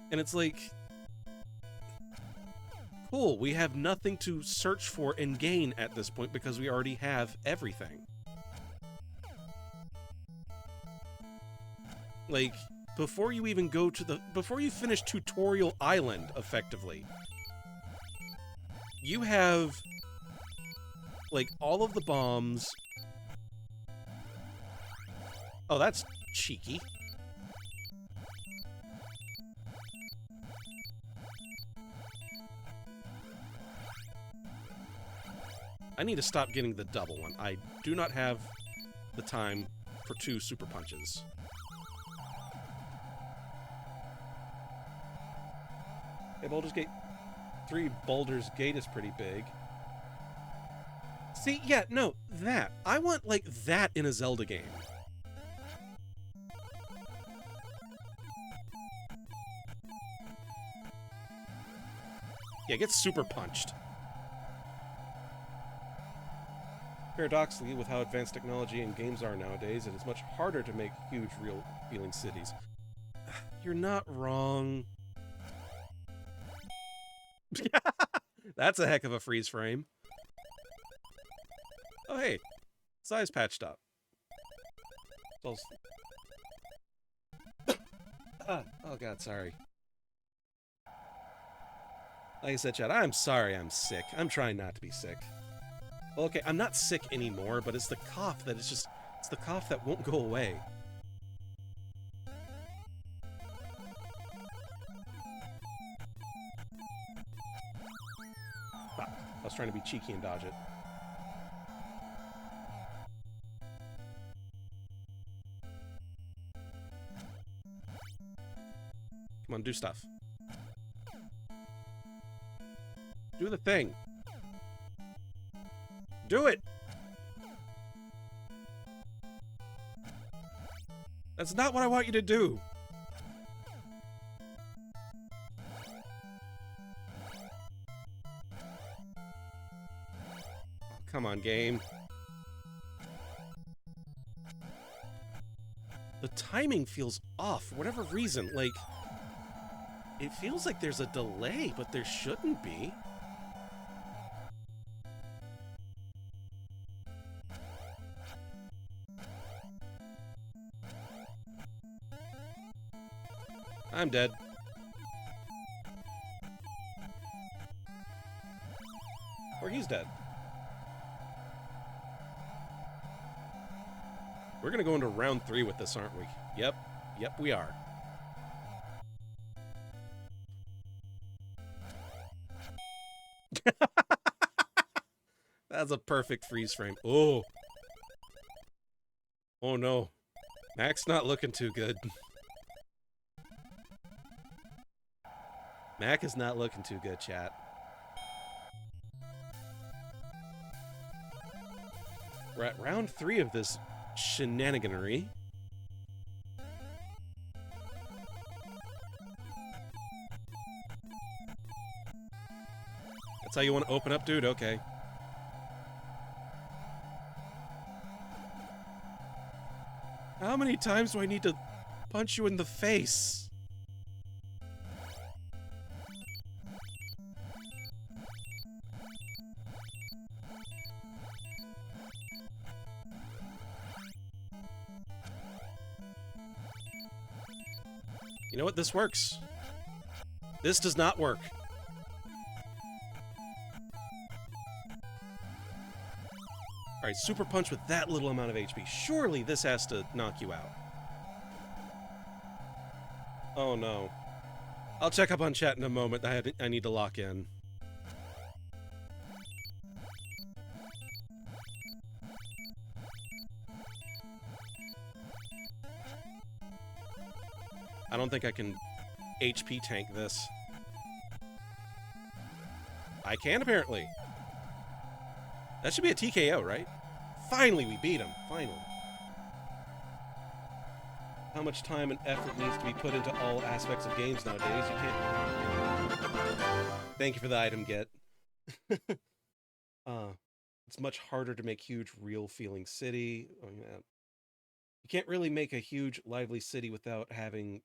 And it's like, cool, we have nothing to search for and gain at this point because we already have everything. Like, before you even go to before you finish Tutorial Island, effectively, you have, like, all of the bombs. Oh, that's cheeky. I need to stop getting the double one. I do not have the time for 2 super punches. Hey, Baldur's Gate 3 Baldur's Gate is pretty big. See, yeah, no, that. I want, like, that in a Zelda game. Yeah, get super punched. Paradoxically, with how advanced technology and games are nowadays, it is much harder to make huge, real-feeling cities. You're not wrong. That's a heck of a freeze frame. Oh, hey. Size patched up. Oh, God, sorry. Like I said, Chad, I'm sorry I'm sick. I'm trying not to be sick. Well, okay, I'm not sick anymore, but it's the cough that it's the cough that won't go away. Fuck. I was trying to be cheeky and dodge it. Come on, do stuff. Do the thing. Do it! That's not what I want you to do! Oh, come on, game. The timing feels off for whatever reason. Like, it feels like there's a delay, but there shouldn't be. I'm dead. Or he's dead. We're gonna go into round 3 with this, aren't we? Yep. Yep, we are. That's a perfect freeze frame. Oh. Oh no. Mac's not looking too good. Mac is not looking too good, chat. We're at round 3 of this shenaniganery. That's how you want to open up, dude? Okay. How many times do I need to punch you in the face? You know what? This works. This does not work. Alright, super punch with that little amount of HP. Surely this has to knock you out. Oh no. I'll check up on chat in a moment. I need to lock in. I don't think I can HP tank this. I can, apparently. That should be a TKO, right? Finally, we beat him. Finally. How much time and effort needs to be put into all aspects of games nowadays? You can't... Thank you for the item get. It's much harder to make huge, real-feeling city. Oh, yeah. You can't really make a huge, lively city without having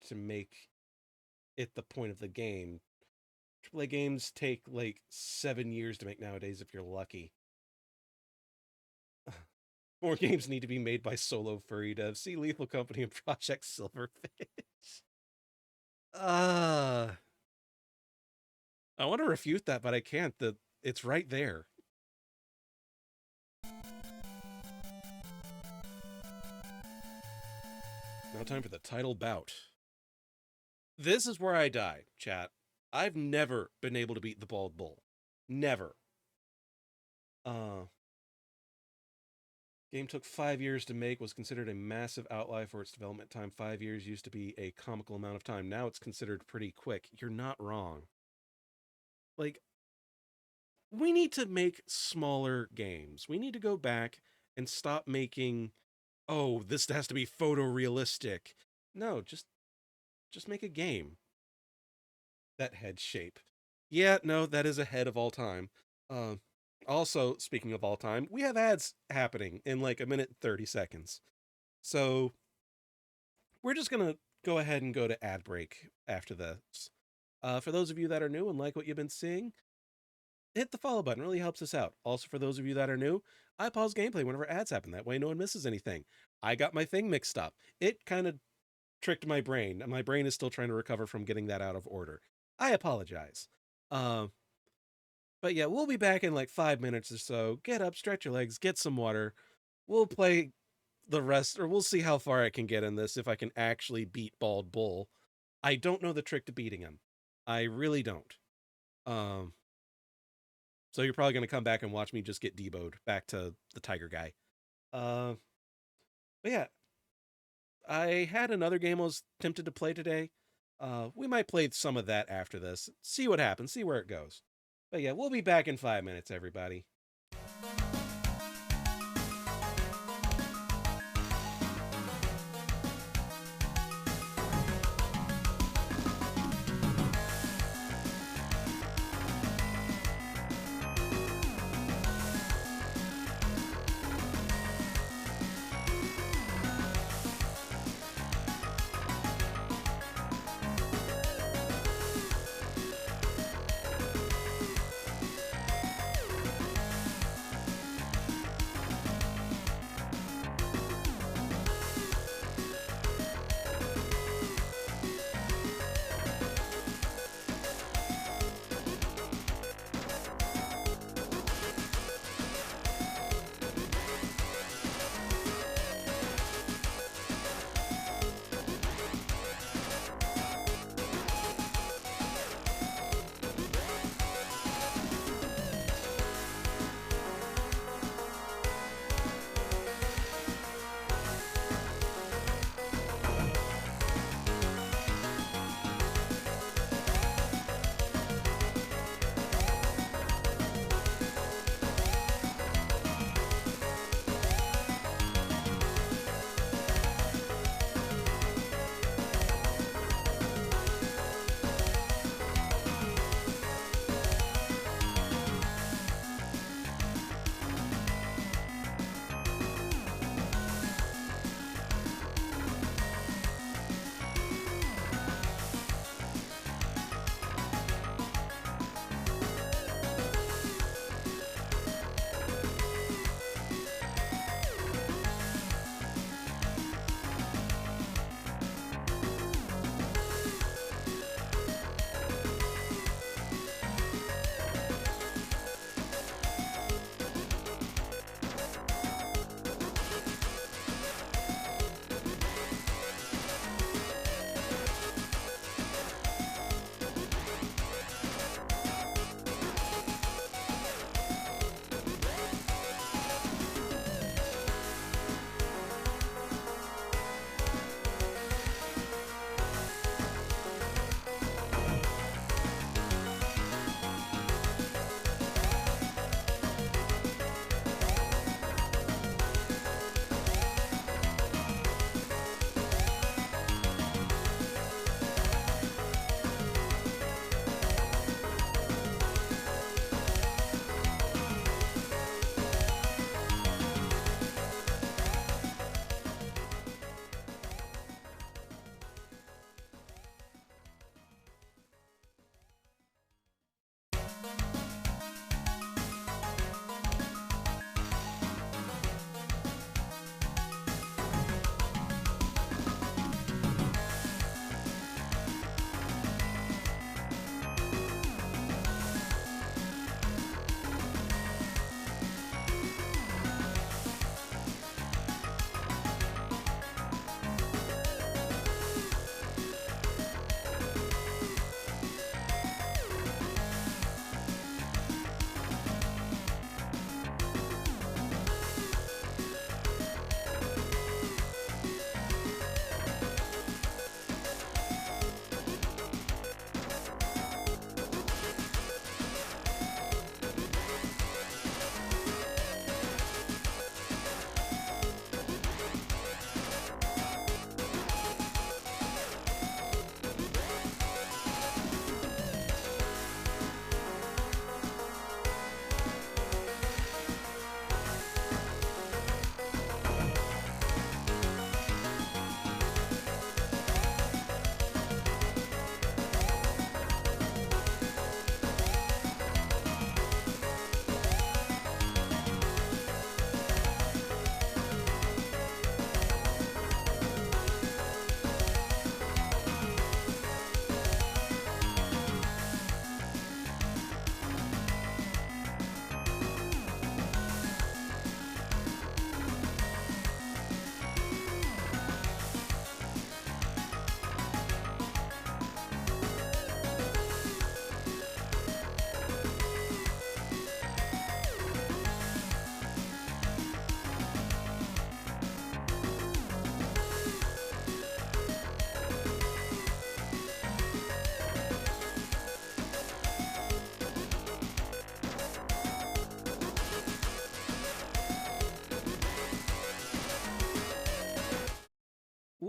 to make it the point of the game. AAA games take, like, 7 years to make nowadays if you're lucky. More games need to be made by solo furry devs. See Lethal Company and Project Silverfish. I want to refute that, but I can't. It's right there. Now time for the title bout. This is where I die, chat. I've never been able to beat the Bald Bull. Never. Game took 5 years to make, was considered a massive outlier for its development time. 5 years used to be a comical amount of time. Now it's considered pretty quick. You're not wrong. Like, we need to make smaller games. We need to go back and stop making, oh, this has to be photorealistic. No, just make a game. That head shape. Yeah, no, that is a head of all time. Also, speaking of all time, we have ads happening in like a minute and 30 seconds. So we're just going to go ahead and go to ad break after this. For those of you that are new and like what you've been seeing, hit the follow button. It really helps us out. Also, for those of you that are new, I pause gameplay whenever ads happen. That way no one misses anything. I got my thing mixed up. It kind of tricked my brain. My brain is still trying to recover from getting that out of order. I apologize. But yeah, we'll be back in like 5 minutes or so. Get up, stretch your legs, get some water. We'll play the rest, or we'll see how far I can get in this, if I can actually beat Bald Bull. I don't know the trick to beating him. I really don't. So you're probably going to come back and watch me just get deboed back to the tiger guy. But yeah, I had another game I was tempted to play today. We might play some of that after this. See what happens, see where it goes. But yeah, we'll be back in 5 minutes, everybody.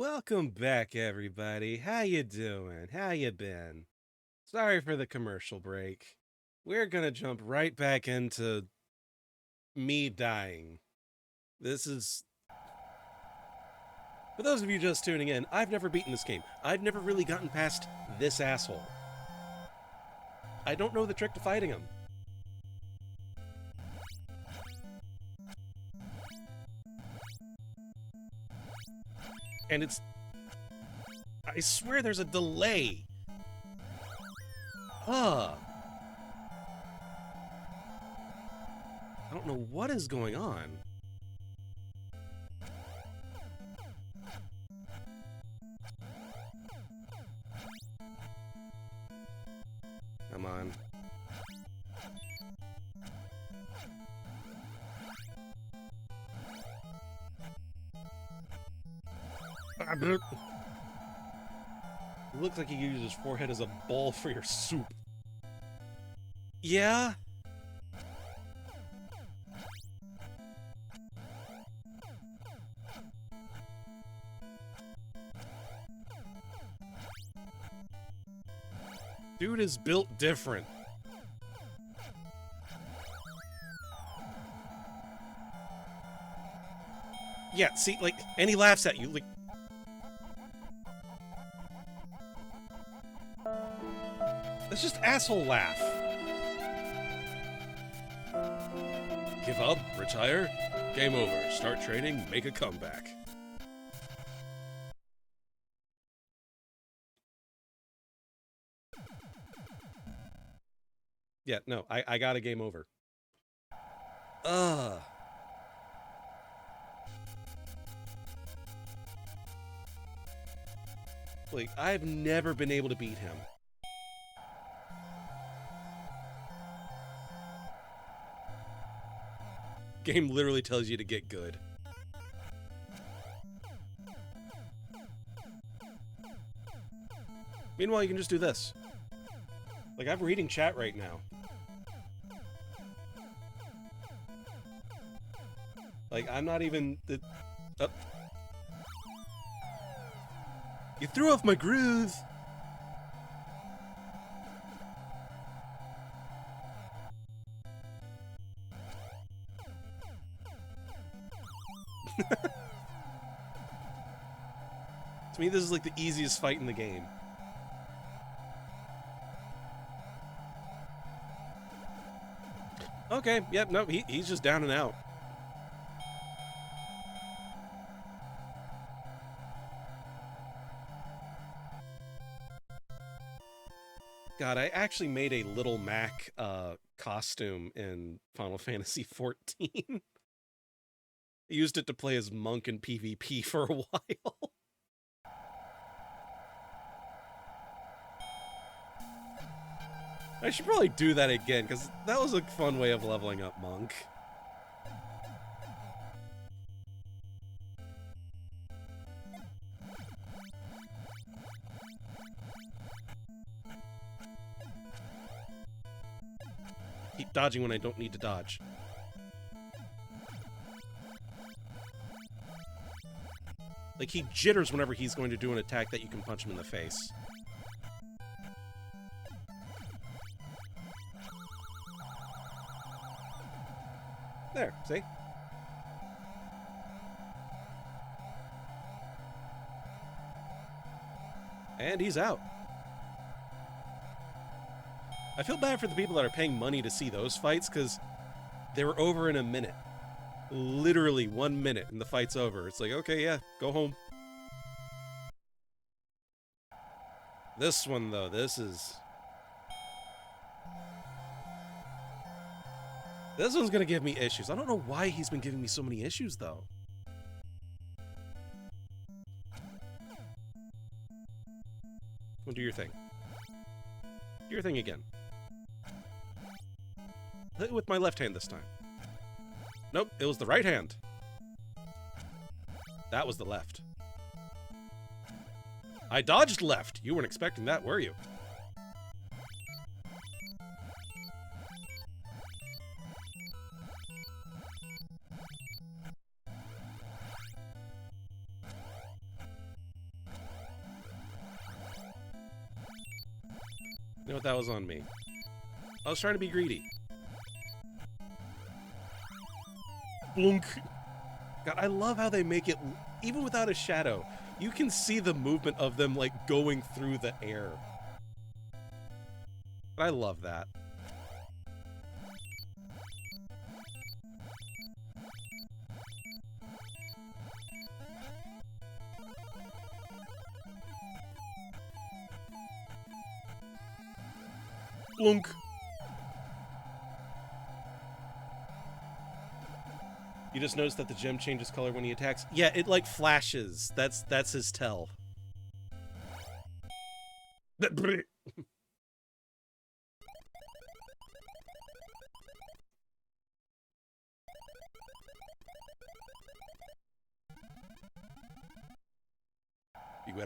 Welcome back, everybody. How you doing? How you been? Sorry for the commercial break. We're gonna jump right back into me dying. This is... For those of you just tuning in, I've never beaten this game. I've never really gotten past this asshole. I don't know the trick to fighting him. And it's... I swear there's a delay. I don't know what is going on. Come on. It looks like he used his forehead as a bowl for your soup. Yeah? Dude is built different. Yeah, see, like, and he laughs at you, like... That's just asshole laugh. Give up, retire, game over, start training, make a comeback. Yeah, no, I got a game over. Like, I've never been able to beat him. Game literally tells you to get good. Meanwhile, you can just do this. Like, I'm reading chat right now. Like, I'm not even... You threw off my groove! To me, this is like the easiest fight in the game. Okay, yep, no, he's just down and out. God, I actually made a Little Mac costume in Final Fantasy XIV. I used it to play as monk in PvP for a while. I should probably do that again, because that was a fun way of leveling up monk. Keep dodging when I don't need to dodge. Like, he jitters whenever he's going to do an attack that you can punch him in the face. There, see? And he's out. I feel bad for the people that are paying money to see those fights, because they were over in a minute. Literally 1 minute, and the fight's over. It's like, okay, yeah, go home. This one, though, this one's gonna give me issues. I don't know why he's been giving me so many issues, though. Well, do your thing. Do your thing again. Hit it with my left hand this time. Nope, it was the right hand. That was the left. I dodged left. You weren't expecting that, were you? You know what? That was on me. I was trying to be greedy. Blunk. God, I love how they make it, even without a shadow, you can see the movement of them, like, going through the air. I love that. Blunk. You just notice that the gem changes color when he attacks? Yeah, it like flashes. That's his tell. Beware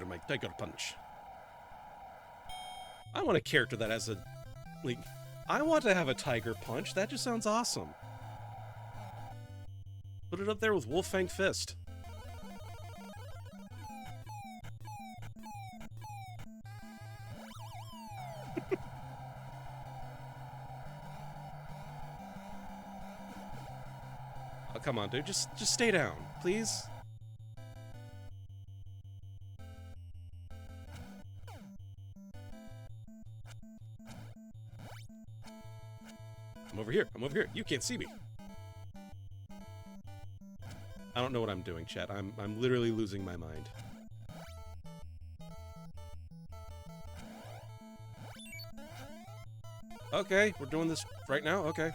my tiger punch. I want a character that has a, like, I want to have a tiger punch. That just sounds awesome. Put it up there with Wolffang Fist. Oh, come on, dude. Just stay down, please. I'm over here. I'm over here. You can't see me. I don't know what I'm doing, chat. I'm literally losing my mind. Okay, we're doing this right now? Okay.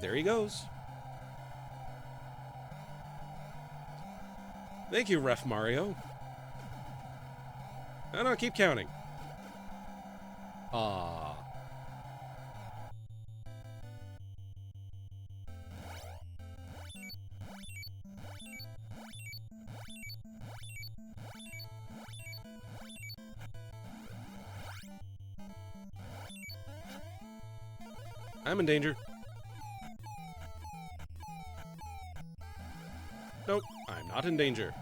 There he goes. Thank you, Ref Mario. No, keep counting. Aww. I'm in danger. Nope, I'm not in danger.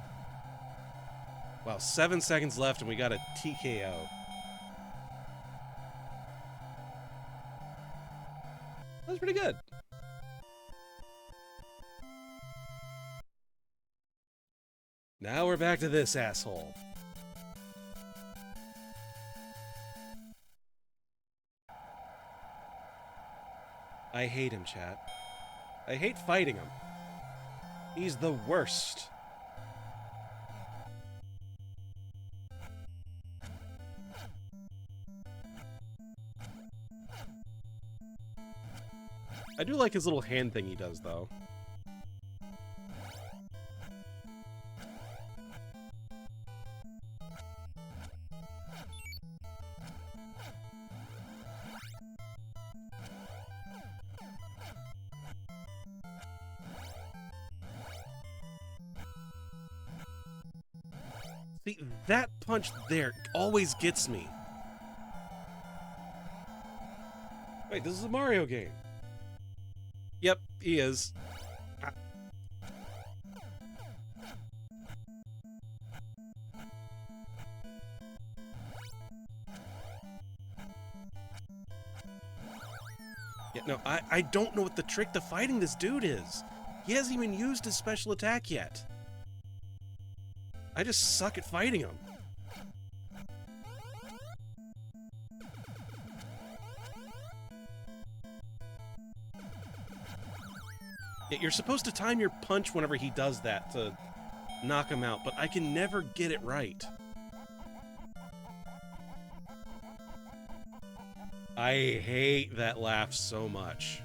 Wow, 7 seconds left and we got a TKO. That's pretty good. Now we're back to this asshole. I hate him, chat. I hate fighting him. He's the worst. I do like his little hand thing he does, though. See, that punch there always gets me. Wait, this is a Mario game. Yep, he is. Ah. Yeah, no, I don't know what the trick to fighting this dude is. He hasn't even used his special attack yet. I just suck at fighting him. Yeah, you're supposed to time your punch whenever he does that to knock him out, but I can never get it right. I hate that laugh so much.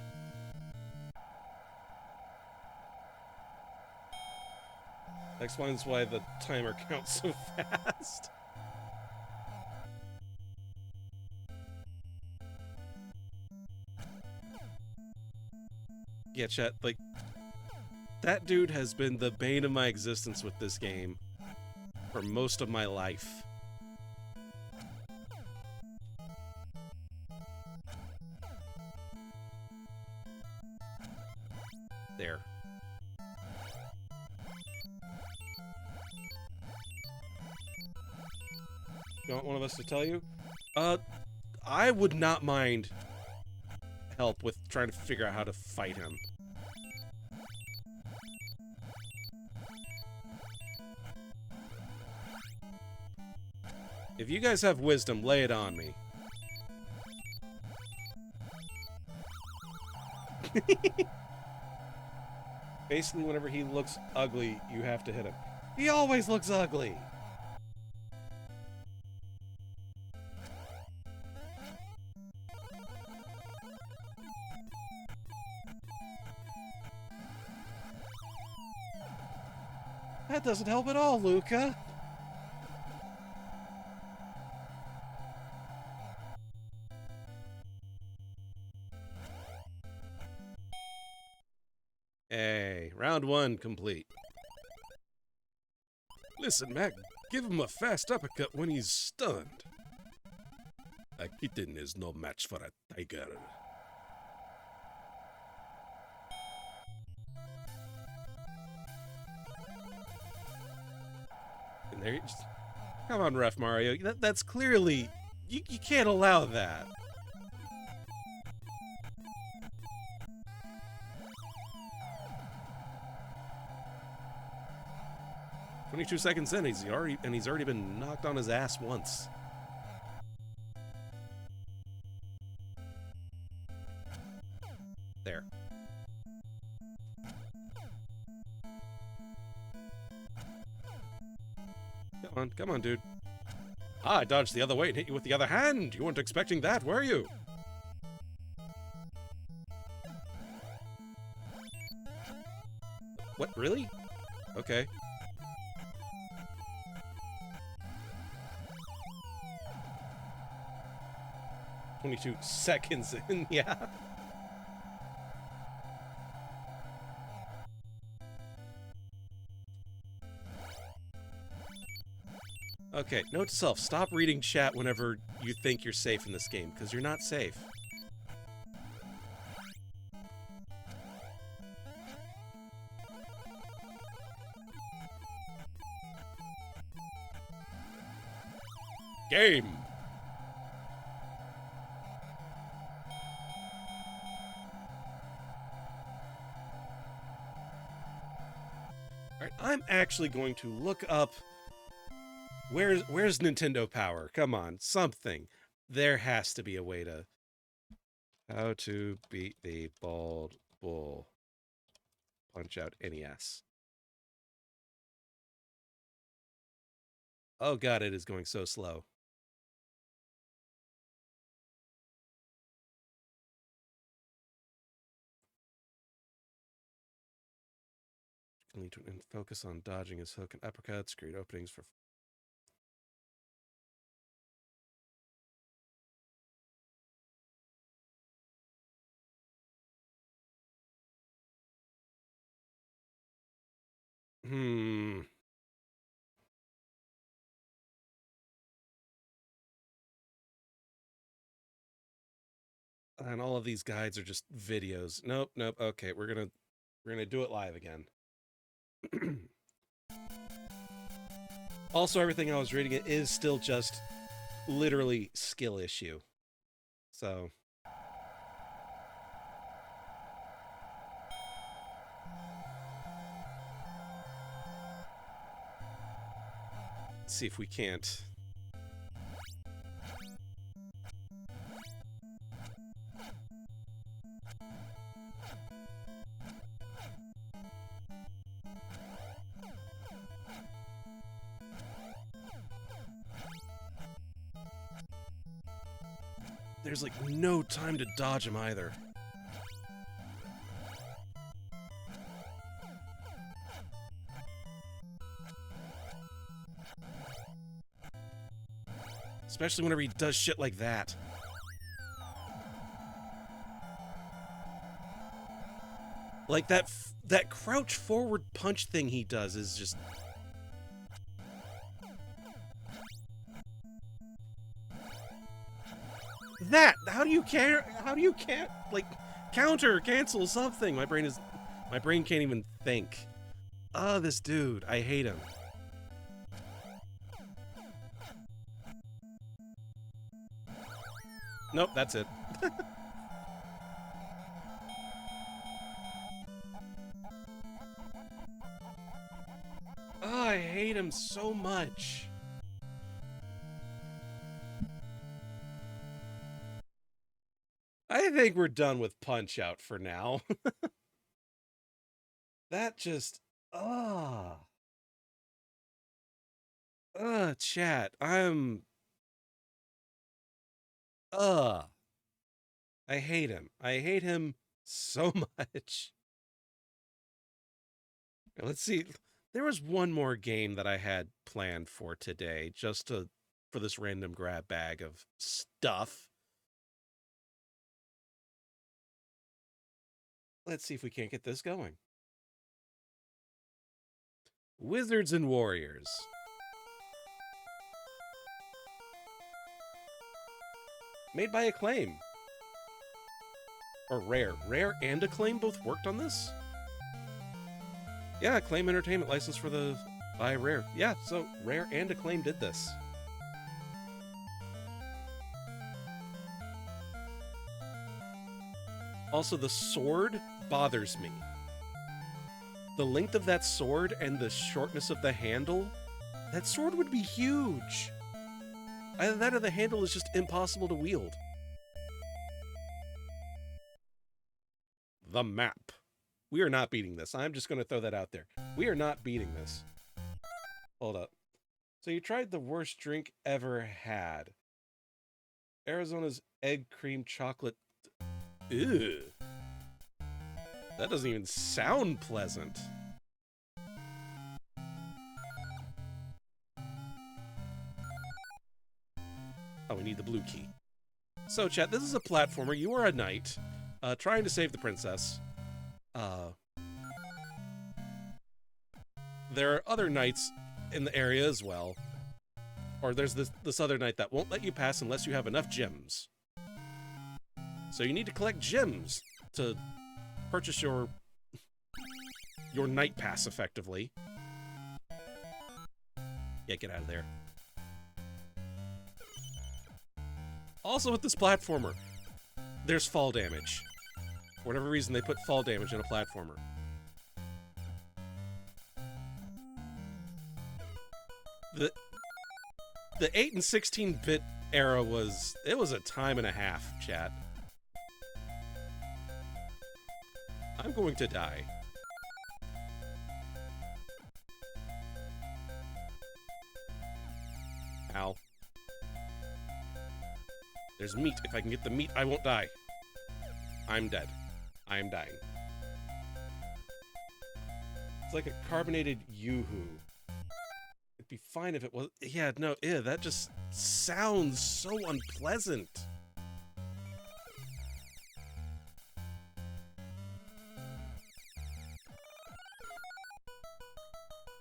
That explains why the timer counts so fast. Yeah, chat, like, that dude has been the bane of my existence with this game for most of my life. There. You want one of us to tell you? I would not mind help with trying to figure out how to fight him. If you guys have wisdom, lay it on me. Basically, whenever he looks ugly, you have to hit him. He always looks ugly! That doesn't help at all, Luca! Hey, round one complete. Listen, Mac, give him a fast uppercut when he's stunned. A kitten is no match for a tiger. And there, just, come on, Ref Mario. That's clearly you can't allow that. "22 seconds in, he's already been knocked on his ass once." There. Come on, dude. Ah, I dodged the other way and hit you with the other hand. You weren't expecting that, were you? What, really? Okay. "22 seconds in, yeah. Okay, note to self, stop reading chat whenever you think you're safe in this game, because you're not safe. Game! Alright, I'm actually going to look up... Where's Nintendo Power? Come on, something. There has to be a way to... How to beat the bald bull. Punch out NES. Oh god, it is going so slow. And focus on dodging his hook and uppercuts, create openings for... And all of these guides are just videos. Nope. Okay, we're gonna do it live again. Also, everything I was reading it is still just literally skill issue. So let's see if we can't. There's like no time to dodge him either. Especially whenever he does shit like that. Like that crouch forward punch thing he does is just... That! How do you like cancel something? My brain can't even think. Oh, this dude. I hate him. Nope, that's it. Oh, I hate him so much. I think we're done with Punch-Out for now. That just... chat. I hate him. I hate him so much. Let's see. There was one more game that I had planned for today, for this random grab bag of stuff. Let's see if we can't get this going. Wizards and Warriors. Made by Acclaim. Or Rare. Rare and Acclaim both worked on this? Yeah, Acclaim Entertainment license by Rare. Yeah, so Rare and Acclaim did this. Also, the sword bothers me. The length of that sword and the shortness of the handle, that sword would be huge. Either that or the handle is just impossible to wield. The map. We are not beating this. I'm just going to throw that out there. We are not beating this. Hold up. So you tried the worst drink ever had. Arizona's egg cream chocolate. Ew. That doesn't even sound pleasant. Oh, we need the blue key. So, chat, this is a platformer. You are a knight, trying to save the princess. There are other knights in the area as well. Or there's this other knight that won't let you pass unless you have enough gems. So you need to collect gems to purchase your night pass, effectively. Yeah, get out of there. Also with this platformer, there's fall damage. For whatever reason, they put fall damage in a platformer. The 8 and 16-bit era was a time and a half, chat. I'm going to die. Ow. There's meat. If I can get the meat, I won't die. I'm dead. I am dying. It's like a carbonated yoo-hoo. It'd be fine if it was... Yeah, no, ew, that just sounds so unpleasant.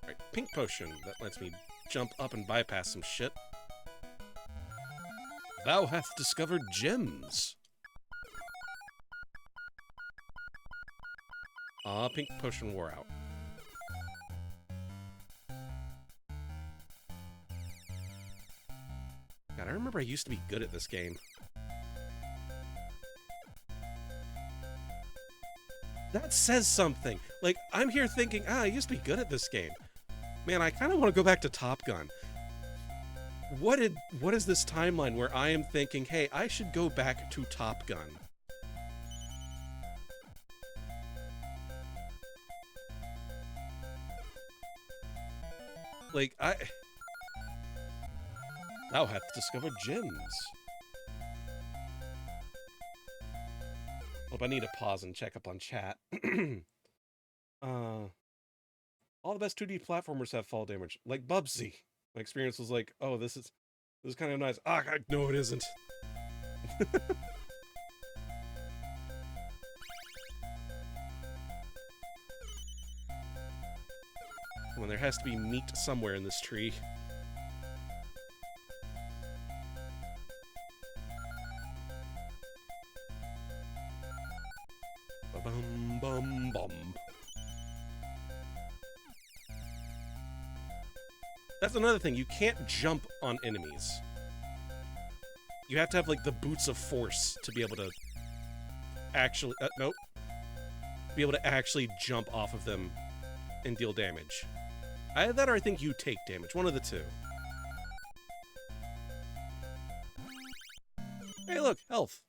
Alright, pink potion. That lets me jump up and bypass some shit. Thou hast discovered gems. Pink potion wore out. God, I remember I used to be good at this game. That says something. Like, I'm here thinking, I used to be good at this game. Man, I kind of want to go back to Top Gun. What is this timeline where I am thinking, hey, I should go back to Top Gun? Like, Thou hast discovered gems. Hope I need to pause and check up on chat. All the best 2D platformers have fall damage. Like Bubsy. My experience was like, oh, this is kind of nice. No, it isn't. Well, there has to be meat somewhere in this tree. Bum bum bum. That's another thing. You can't jump on enemies. You have to have, like, the boots of force to be able to actually... nope. Be able to actually jump off of them and deal damage. Either that or I think you take damage. One of the two. Hey, look! Health!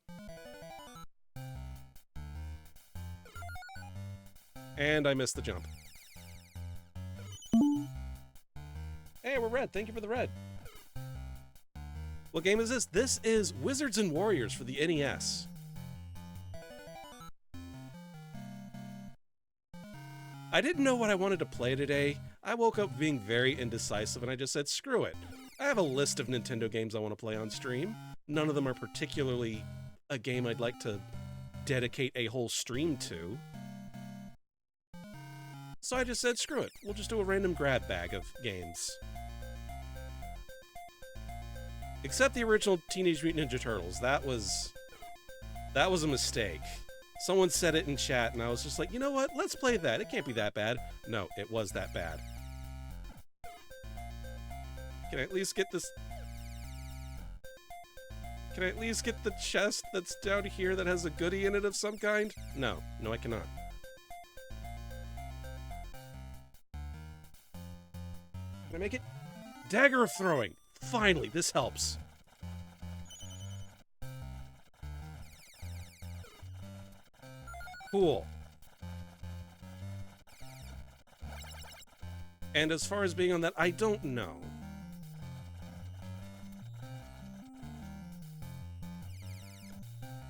And I missed the jump. Hey, we're red. Thank you for the red. What game is this? This is Wizards and Warriors for the NES. I didn't know what I wanted to play today. I woke up being very indecisive and I just said, screw it. I have a list of Nintendo games I want to play on stream. None of them are particularly a game I'd like to dedicate a whole stream to. So I just said, screw it. We'll just do a random grab bag of games. Except the original Teenage Mutant Ninja Turtles. That was a mistake. Someone said it in chat, and I was just like, you know what? Let's play that. It can't be that bad. No, it was that bad. Can I at least get this... Can I at least get the chest that's down here that has a goodie in it of some kind? No. No, I cannot. Can I make it? Dagger of throwing. Finally, this helps. Cool. And as far as being on that, I don't know.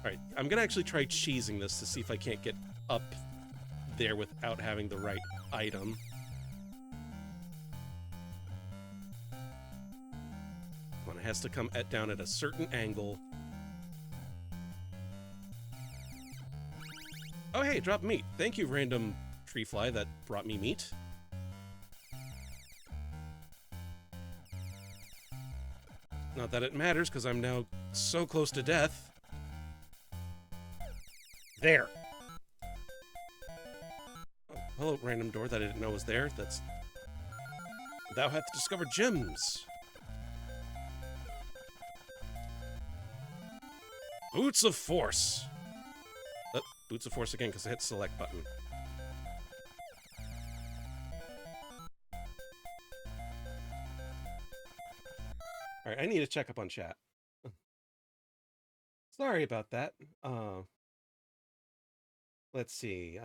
Alright, I'm gonna actually try cheesing this to see if I can't get up there without having the right item. Come on, it has to come down at a certain angle. Oh hey, drop meat. Thank you, random tree fly that brought me meat. Not that it matters, because I'm now so close to death. There. Oh, hello, random door that I didn't know was there. That's... Thou hast discovered gems. Boots of Force. Boots of Force again, because I hit select button. Alright, I need to check up on chat. Sorry about that. Let's see.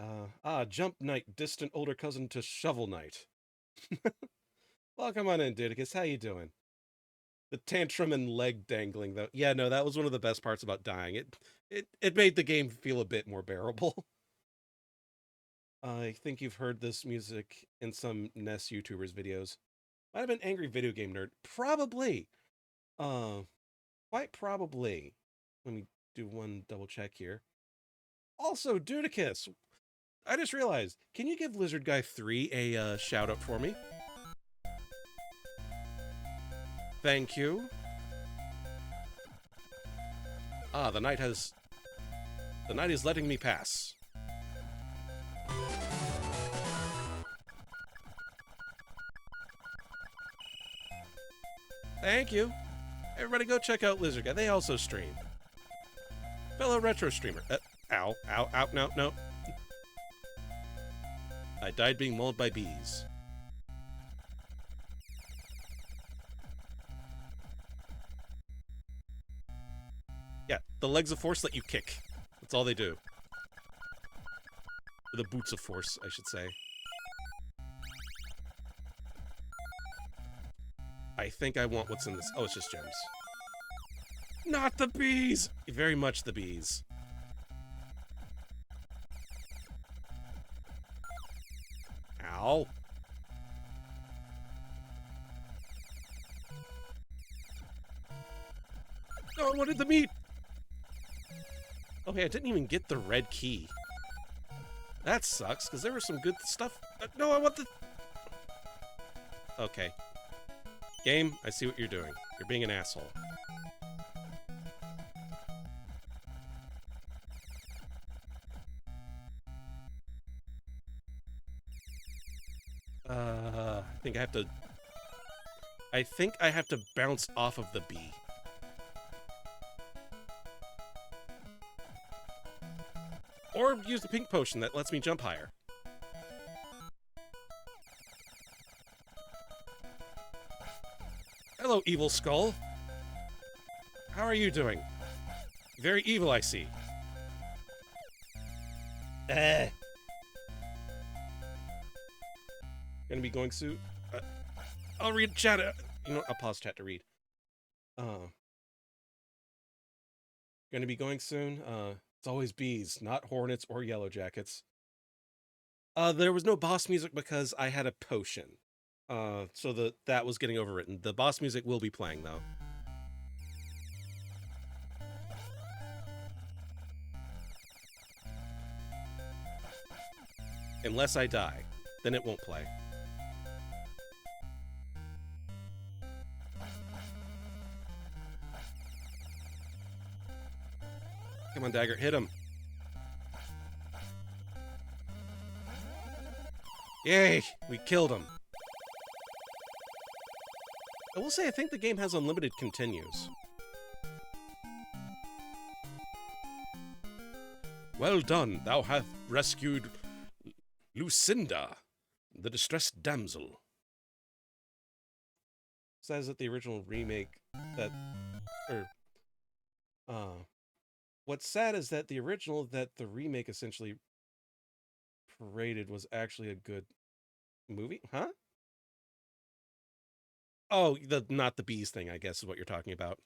Jump Knight, distant older cousin to Shovel Knight. Welcome on in, Dudicus. How you doing? The tantrum and leg dangling, though. Yeah, no, that was one of the best parts about dying. It made the game feel a bit more bearable. I think you've heard this music in some NES YouTubers' videos. Might have been Angry Video Game Nerd. Probably. Quite probably. Let me do one double check here. Also, Dudicus, I just realized, can you give Lizard Guy 3 a shout out for me? Thank you. The knight is letting me pass. Thank you. Everybody go check out Lizard Guy. They also stream. Fellow retro streamer. Ow, ow, ow, no, no. I died being mauled by bees. Yeah, the legs of force let you kick. That's all they do. Or the boots of force, I should say. I think I want what's in this. Oh, it's just gems. Not the bees! Very much the bees. Ow. Oh, I wanted the meat! Okay, I didn't even get the red key. That sucks, because there was some good stuff. No, I want the... Okay. Game, I see what you're doing. You're being an asshole. I think I have to bounce off of the bee. Or use the pink potion that lets me jump higher. Hello, evil skull. How are you doing? Very evil, I see. Gonna be going soon. I'll read chat. You know, I'll pause chat to read. Gonna be going soon. It's always bees, not hornets or yellow jackets. There was no boss music because I had a potion. So that was getting overwritten. The boss music will be playing though. Unless I die, then it won't play. Come on, Dagger, hit him. Yay, we killed him. I will say I think the game has unlimited continues. Well done, thou hast rescued Lucinda, the distressed damsel. Says that the original remake what's sad is that the original that the remake essentially paraded was actually a good movie, huh? Oh, not the bees thing, I guess is what you're talking about.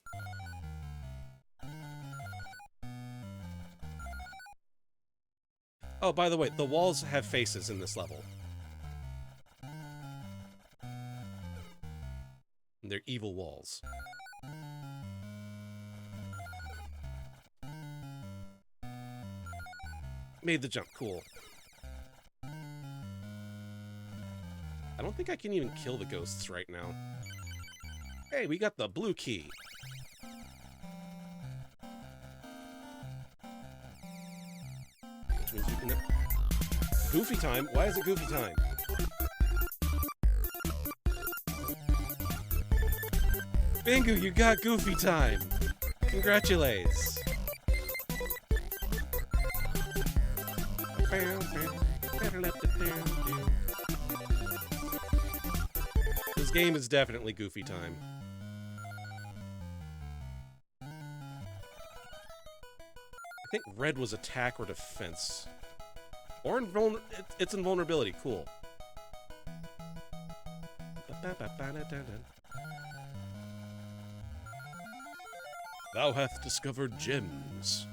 Oh, by the way, the walls have faces in this level. And they're evil walls. Made the jump cool. I don't think I can even kill the ghosts right now. Hey, we got the blue key. Which means you can... Goofy time? Why is it goofy time? Bingo, you got goofy time! Congratulations! This game is definitely goofy time. I think red was attack or defense. Or it's invulnerability. Cool. Thou hast discovered gems.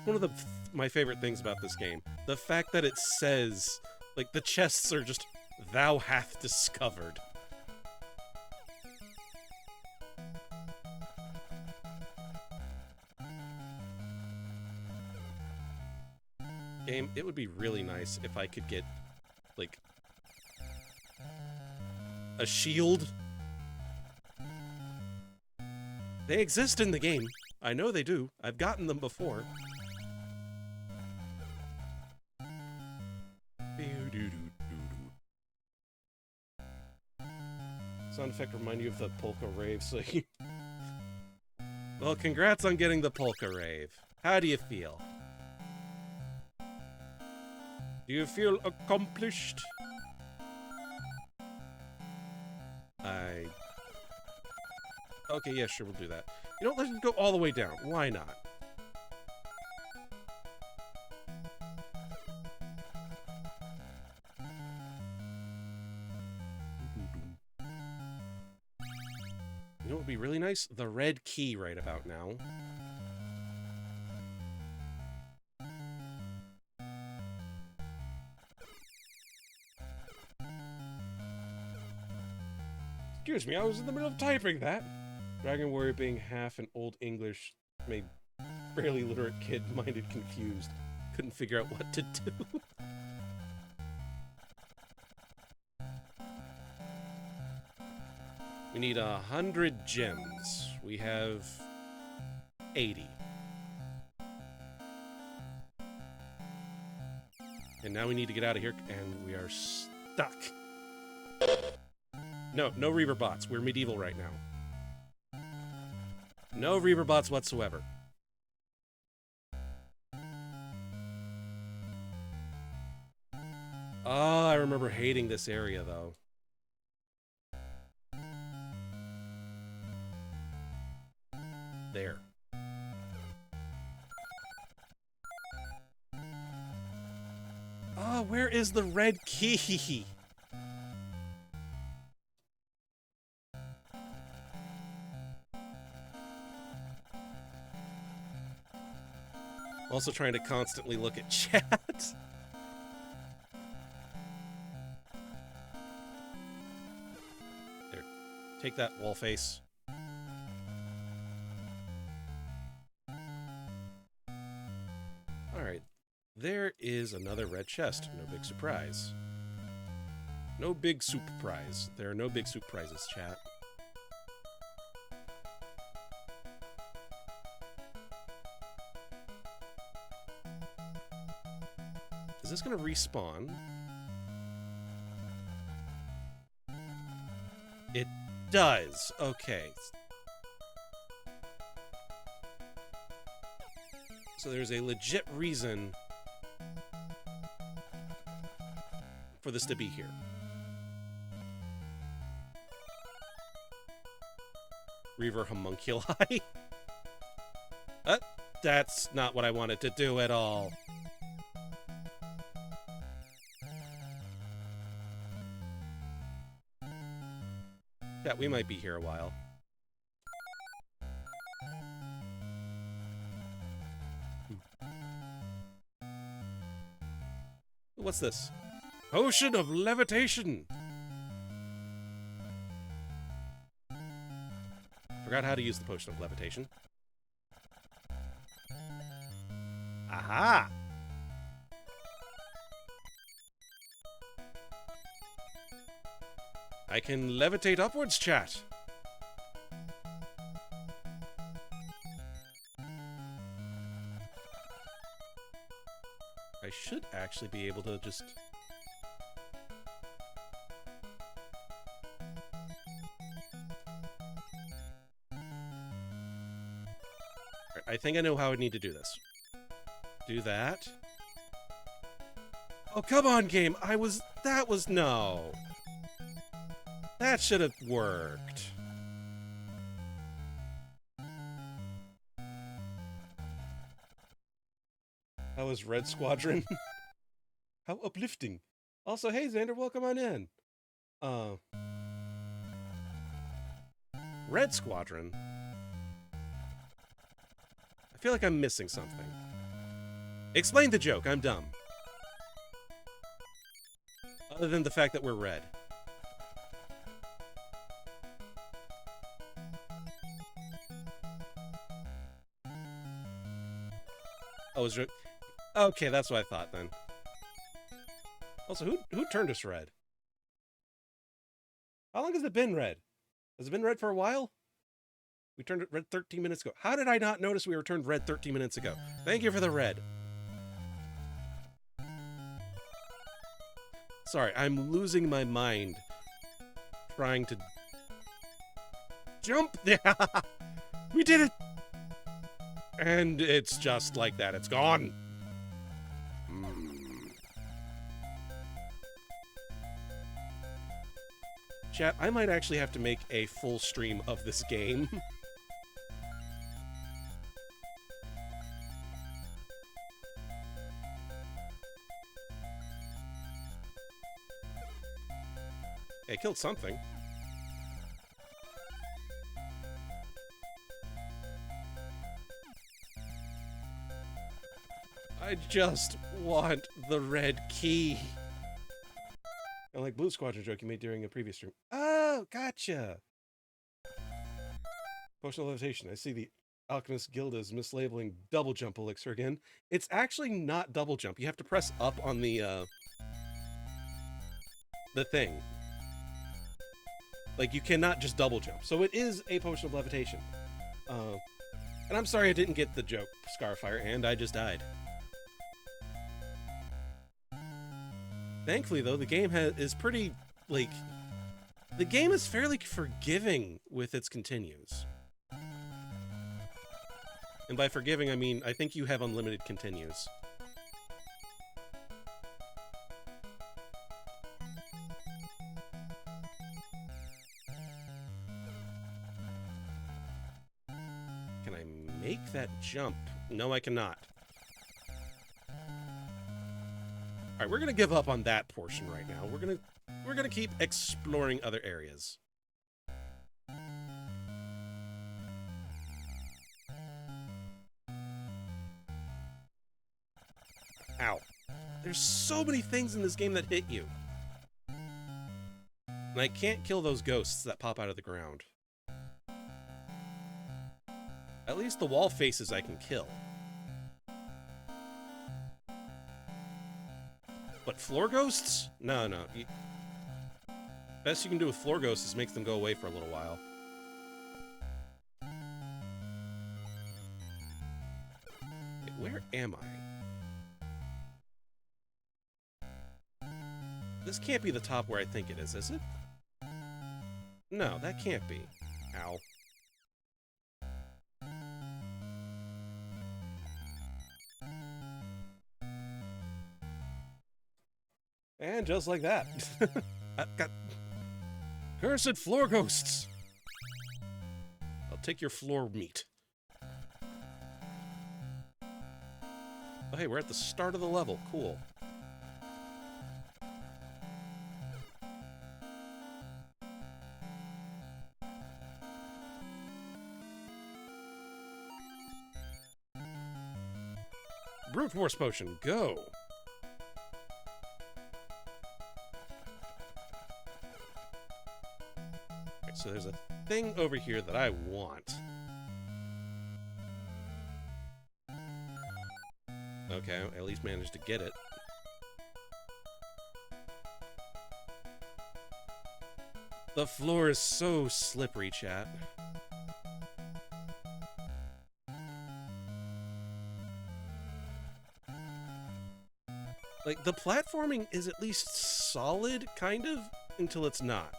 One of my favorite things about this game. The fact that it says, like, the chests are just, thou hath discovered. Game, it would be really nice if I could get, like, a shield. They exist in the game. I know they do. I've gotten them before. Sound effect remind you of the polka rave, so you... Well, congrats on getting the polka rave. How do you feel? Do you feel accomplished? Okay, yeah, sure, we'll do that. You know, let's go all the way down. Why not? You know what would be really nice? The red key right about now. Excuse me, I was in the middle of typing that. Dragon Warrior being half an Old English made barely literate kid minded confused. Couldn't figure out what to do. We need 100 gems. We have 80. And now we need to get out of here, and we are stuck. No Reaver bots. We're medieval right now. No Reaver bots whatsoever. I remember hating this area, though. There. Oh, where is the red key? Also trying to constantly look at chat. There. Take that, wall face. Alright. There is another red chest. No big surprise. No big soup prize. There are no big soup prizes, chat. Is this going to respawn? It does. Okay. So there's a legit reason for this to be here. Reaver homunculi. That's not what I wanted to do at all. Yeah, we might be here a while. What's this? Potion of levitation! Forgot how to use the potion of levitation. Aha! I can levitate upwards, chat. I should actually be able to just... I think I know how I need to do this. Do that. Oh, come on, game. That was no. That should have worked. How was Red Squadron? How uplifting. Also, hey, Xander, welcome on in. Red Squadron? I feel like I'm missing something. Explain the joke, I'm dumb. Other than the fact that we're red. Oh, is it? Okay, that's what I thought then. Also, who turned us red? How long has it been red? Has it been red for a while? We turned it red 13 minutes ago. How did I not notice we were turned red 13 minutes ago? Thank you for the red. Sorry, I'm losing my mind trying to jump there. We did it. And it's just like that. It's gone. Chat, I might actually have to make a full stream of this game. I killed something. I just want the red key. I like Blue Squadron joke you made during a previous stream. Oh, gotcha. Potion of levitation. I see the Alchemist Guild is mislabeling double jump elixir again. It's actually not double jump. You have to press up on the thing. Like, you cannot just double jump. So it is a potion of levitation. And I'm sorry I didn't get the joke, Scarfire, and I just died. Thankfully, though, the game is pretty, like... The game is fairly forgiving with its continues. And by forgiving, I mean, I think you have unlimited continues. Can I make that jump? No, I cannot. Alright, we're gonna give up on that portion right now. We're gonna keep exploring other areas. Ow. There's so many things in this game that hit you. And I can't kill those ghosts that pop out of the ground. At least the wall faces I can kill. But floor ghosts? No. Best you can do with floor ghosts is make them go away for a little while. Okay, where am I? This can't be the top where I think it is it? No, that can't be. Ow. And just like that. I've got cursed floor ghosts. I'll take your floor meat. Oh, hey, we're at the start of the level. Cool. Brute Force Potion, go! Okay, so there's a thing over here that I want. Okay, I at least managed to get it. The floor is so slippery, chat. Like, the platforming is at least solid, kind of, until it's not.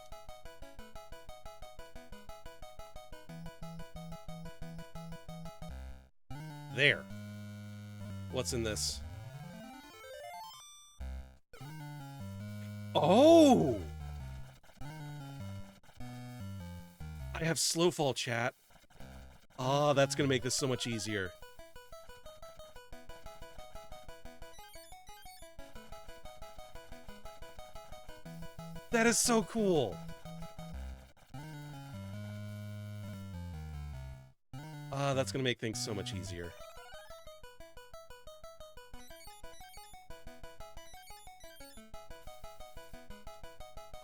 There. What's in this? Oh! I have slow fall, chat. Ah, that's gonna make this so much easier. That is so cool! Ah, that's gonna make things so much easier.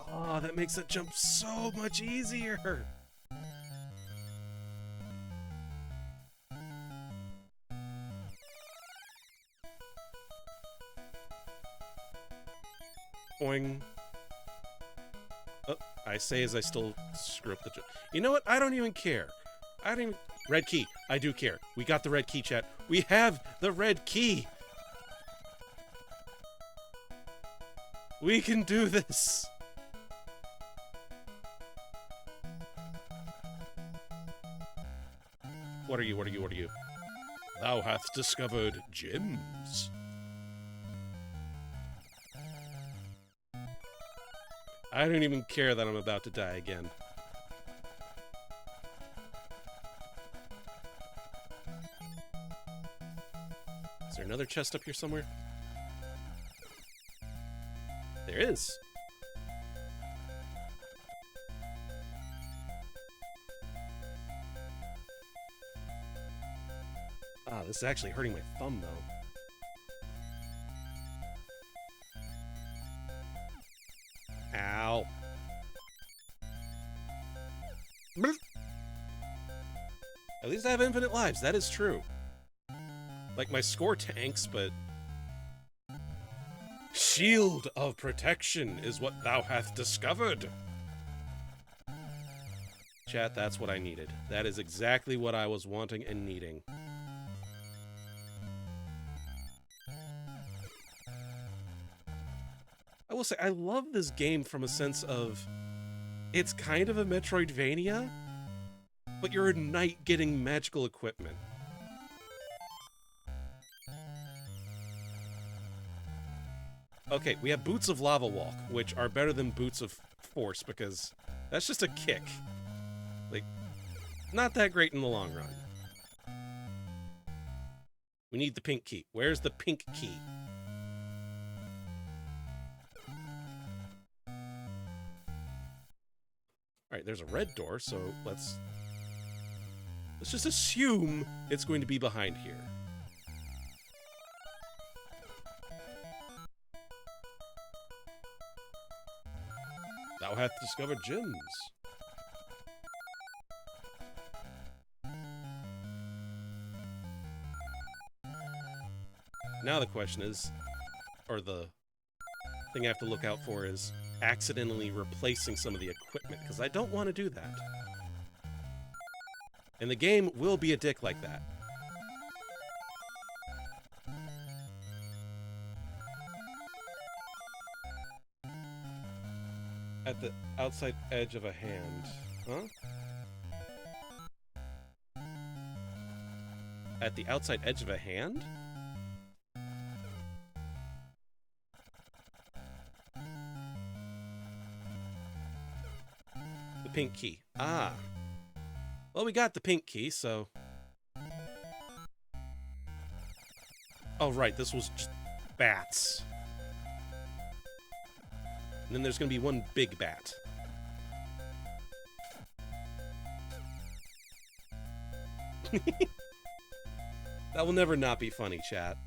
Ah, that makes that jump so much easier! Boing. Oh, I say as I still screw up the jump. You know what? I don't even care. I don't even... Red key. I do care. We got the red key, chat. We have the red key! We can do this! What are you? What are you? What are you? Thou hast discovered gems. I don't even care that I'm about to die again. Is there another chest up here somewhere? There is. Ah, this is actually hurting my thumb, though. Ow. Bloop. At least I have infinite lives, that is true. Like, my score tanks, but... Shield of protection is what thou hath discovered. Chat, that's what I needed. That is exactly what I was wanting and needing. I will say, I love this game from a sense of... It's kind of a Metroidvania, but you're a knight getting magical equipment. Okay, we have Boots of Lava Walk, which are better than Boots of Force, because that's just a kick. Like, not that great in the long run. We need the pink key. Where's the pink key? Alright, there's a red door, so let's just assume it's going to be behind here. Thou hast discovered gems. Now the question is, or the thing I have to look out for is accidentally replacing some of the equipment, because I don't want to do that. And the game will be a dick like that. At the outside edge of a hand. Huh? At the outside edge of a hand? The pink key. Ah. Well, we got the pink key, so... Oh, right, this was just bats. And then there's going to be one big bat. That will never not be funny, chat.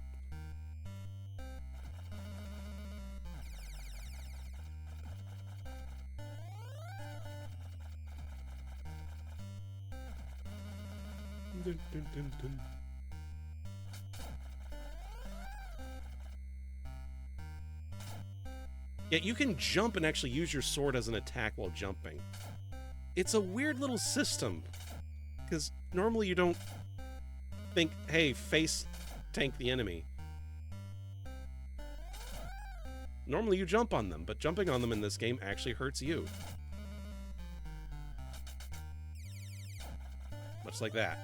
Dun, dun, dun, dun. Yeah, you can jump and actually use your sword as an attack while jumping. It's a weird little system, because normally you don't think, hey, face tank the enemy. Normally you jump on them, but jumping on them in this game actually hurts you. Much like that.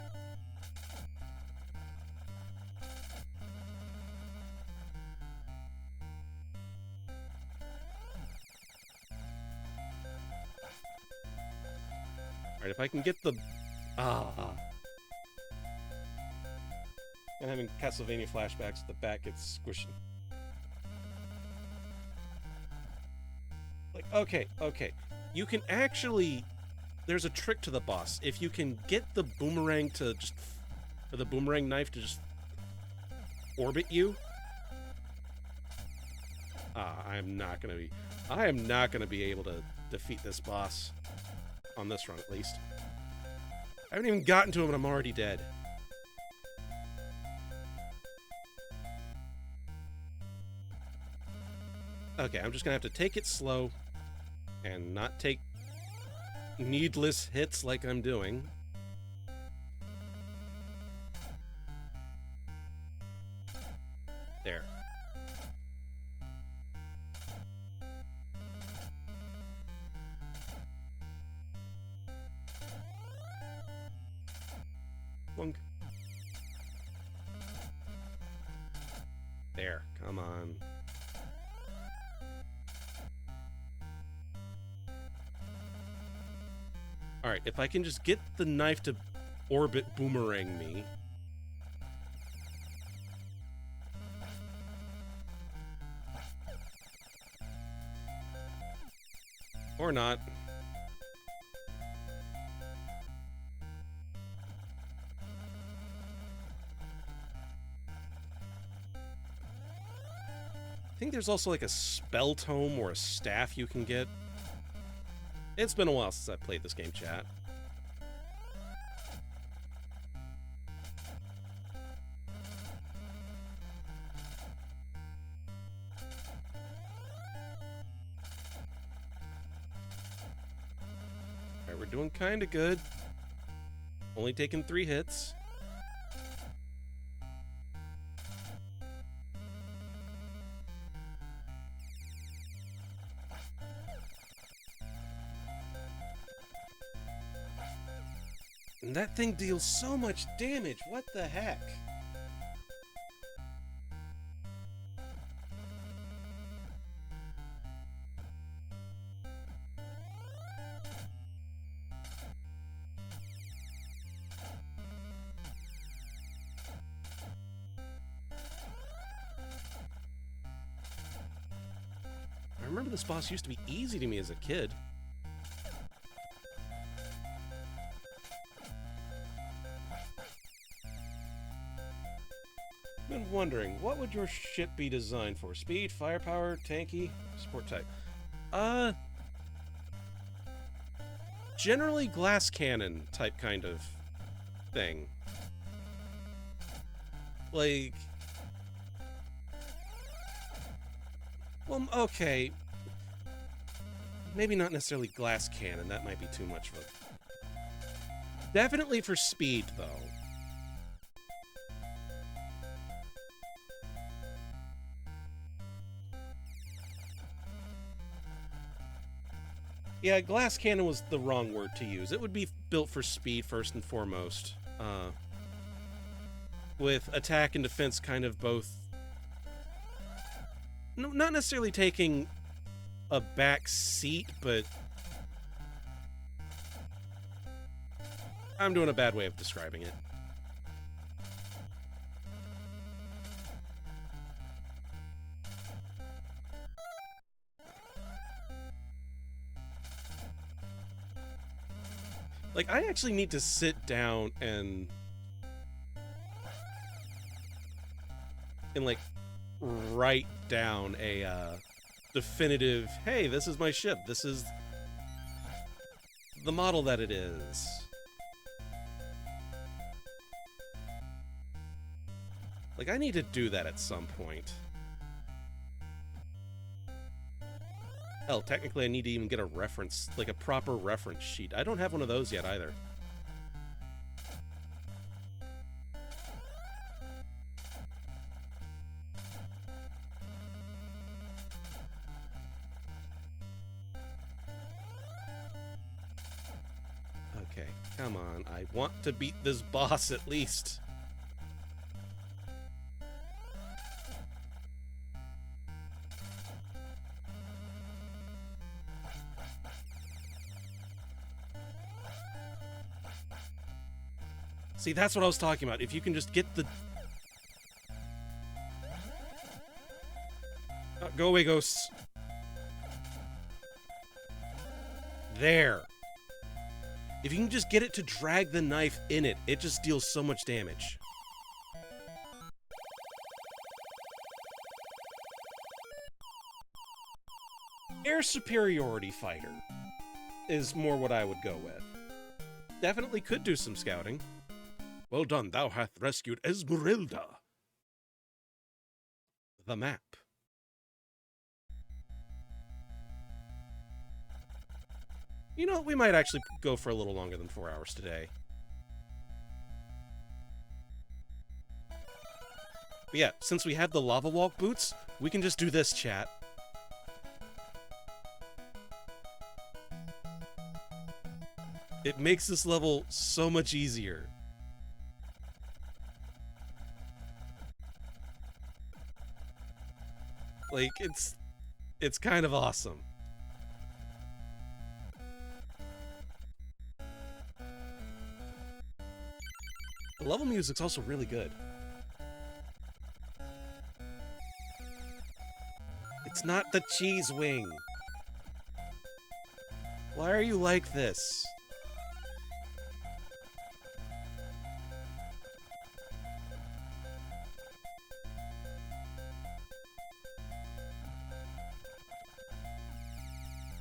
Alright, if I can get the... I'm having Castlevania flashbacks, the bat gets squishy. Like, okay. You can actually... There's a trick to the boss. If you can get the boomerang to just... Or the boomerang knife to just... orbit you... I am not gonna be able to defeat this boss. On this run, at least. I haven't even gotten to him and I'm already dead. Okay, I'm just gonna have to take it slow and not take needless hits like I'm doing. There. Wunk. There, come on. Alright, if I can just get the knife to orbit boomerang me. Or not. I think there's also like a spell tome or a staff you can get. It's been a while since I played this game, chat. Alright, we're doing kinda good. Only taking 3 hits. And that thing deals so much damage. What the heck? remember this boss used to be easy to me as a kid. Been wondering, what would your ship be designed for? Speed, firepower, tanky, support type? Generally glass cannon type kind of thing. Like... Well, okay. Maybe not necessarily glass cannon, that might be too much of a... Definitely for speed, though. Yeah, glass cannon was the wrong word to use. It would be built for speed first and foremost. With attack and defense kind of both... No, not necessarily taking a back seat, but... I'm doing a bad way of describing it. Like, I actually need to sit down and like, write down a, definitive, hey, this is my ship, this is the model that it is. Like, I need to do that at some point. Hell, technically I need to even get a reference, like a proper reference sheet. I don't have one of those yet either. Okay, come on. I want to beat this boss at least. See, that's what I was talking about. If you can just get the... go away, ghosts. There. If you can just get it to drag the knife in it, it just deals so much damage. Air superiority fighter is more what I would go with. Definitely could do some scouting. Well done, thou hast rescued Esmeralda. The map. You know, we might actually go for a little longer than 4 hours today. But yeah, since we have the lava walk boots, we can just do this, chat. It makes this level so much easier. Like, it's kind of awesome. The level music's also really good. It's not the cheese wing. Why are you like this?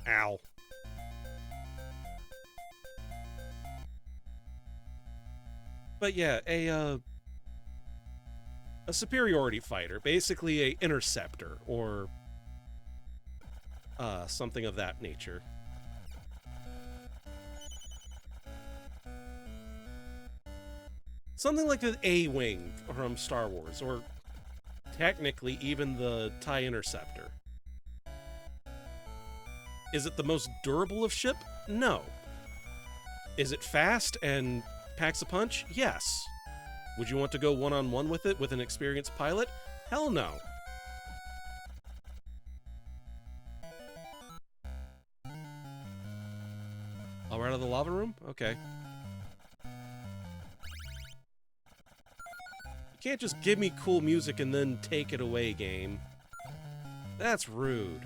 Ow. But yeah, a superiority fighter, basically a interceptor, or something of that nature. Something like the A-Wing from Star Wars, or technically even the TIE Interceptor. Is it the most durable of ship? No. Is it fast and packs a punch? Yes. Would you want to go one-on-one with it with an experienced pilot? Hell no. Oh, we're out of the lava room? Okay. You can't just give me cool music and then take it away, game. That's rude.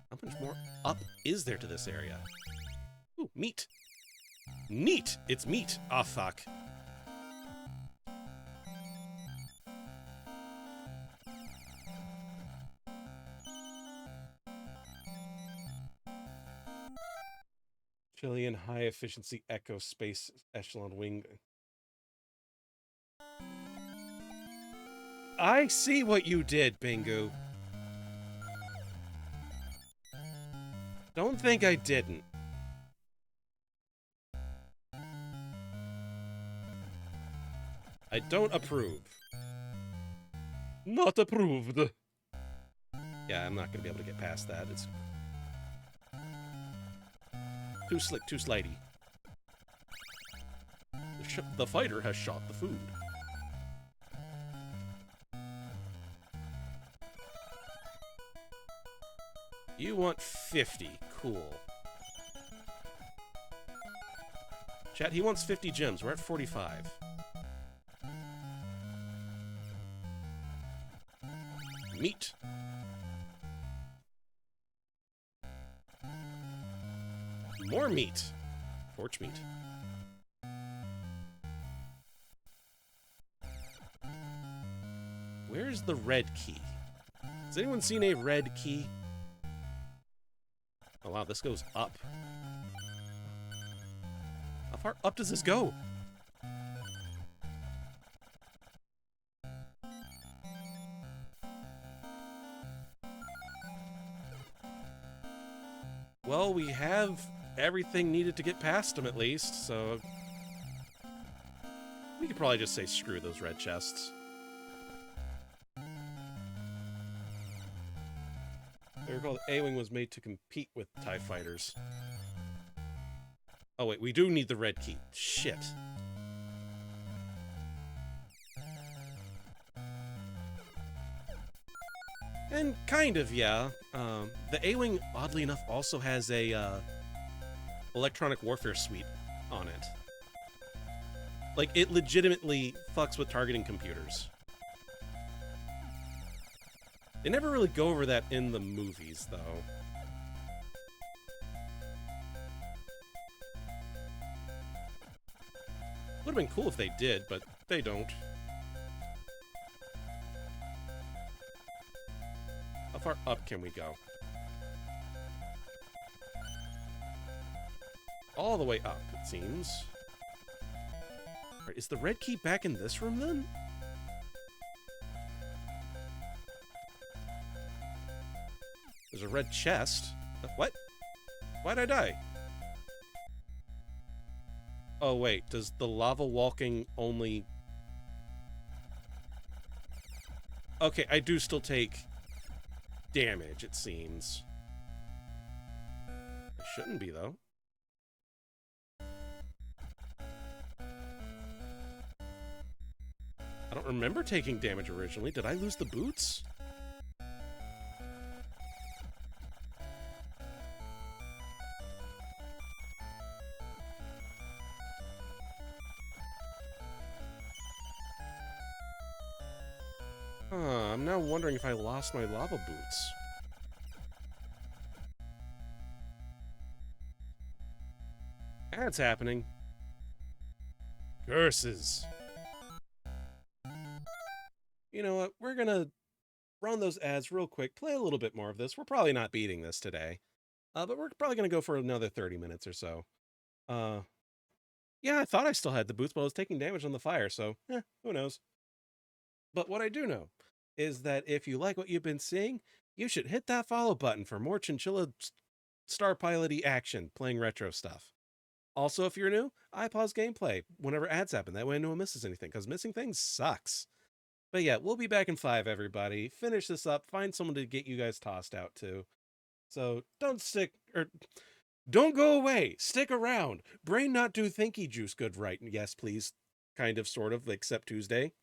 How much more up is there to this area? Ooh, meat. Neat! It's meat. Ah, fuck. Chilean high-efficiency Echo Space Echelon Wing. I see what you did, Bingu. Don't think I didn't. I don't approve. Not approved. Yeah, I'm not going to be able to get past that. It's too slick, too slidey. The fighter has shot the food. You want 50. Cool. Chat, he wants 50 gems. We're at 45. Meat. More meat. Torch meat. Where's the red key? Has anyone seen a red key? Oh wow, this goes up. How far up does this go? Well, we have everything needed to get past him at least, so we could probably just say screw those red chests. I recall the A-Wing was made to compete with TIE fighters. Oh wait, we do need the red key. Shit. And kind of, yeah. The A-Wing, oddly enough, also has a electronic warfare suite on it. Like, it legitimately fucks with targeting computers. They never really go over that in the movies, though. Would have been cool if they did, but they don't. How far up can we go? All the way up, it seems. Right, is the red key back in this room, then? There's a red chest. What? Why'd I die? Oh, wait. Does the lava walking only... Okay, I do still take damage, it seems. I shouldn't be, though. I don't remember taking damage originally. Did I lose the boots? I'm now wondering if I lost my lava boots. That's happening. Curses. You know what? We're gonna run those ads real quick, play a little bit more of this. We're probably not beating this today. But we're probably gonna go for another 30 minutes or so. Yeah, I thought I still had the boots, but I was taking damage on the fire, so, who knows? But what I do know is that if you like what you've been seeing, you should hit that follow button for more chinchilla star pilot-y action, playing retro stuff. Also, if you're new, I pause gameplay whenever ads happen. That way no one misses anything, because missing things sucks. But yeah, we'll be back in 5, everybody. Finish this up. Find someone to get you guys tossed out to. So don't go away. Stick around. Brain not do thinky juice good right. Yes, please. Kind of, sort of, except Tuesday.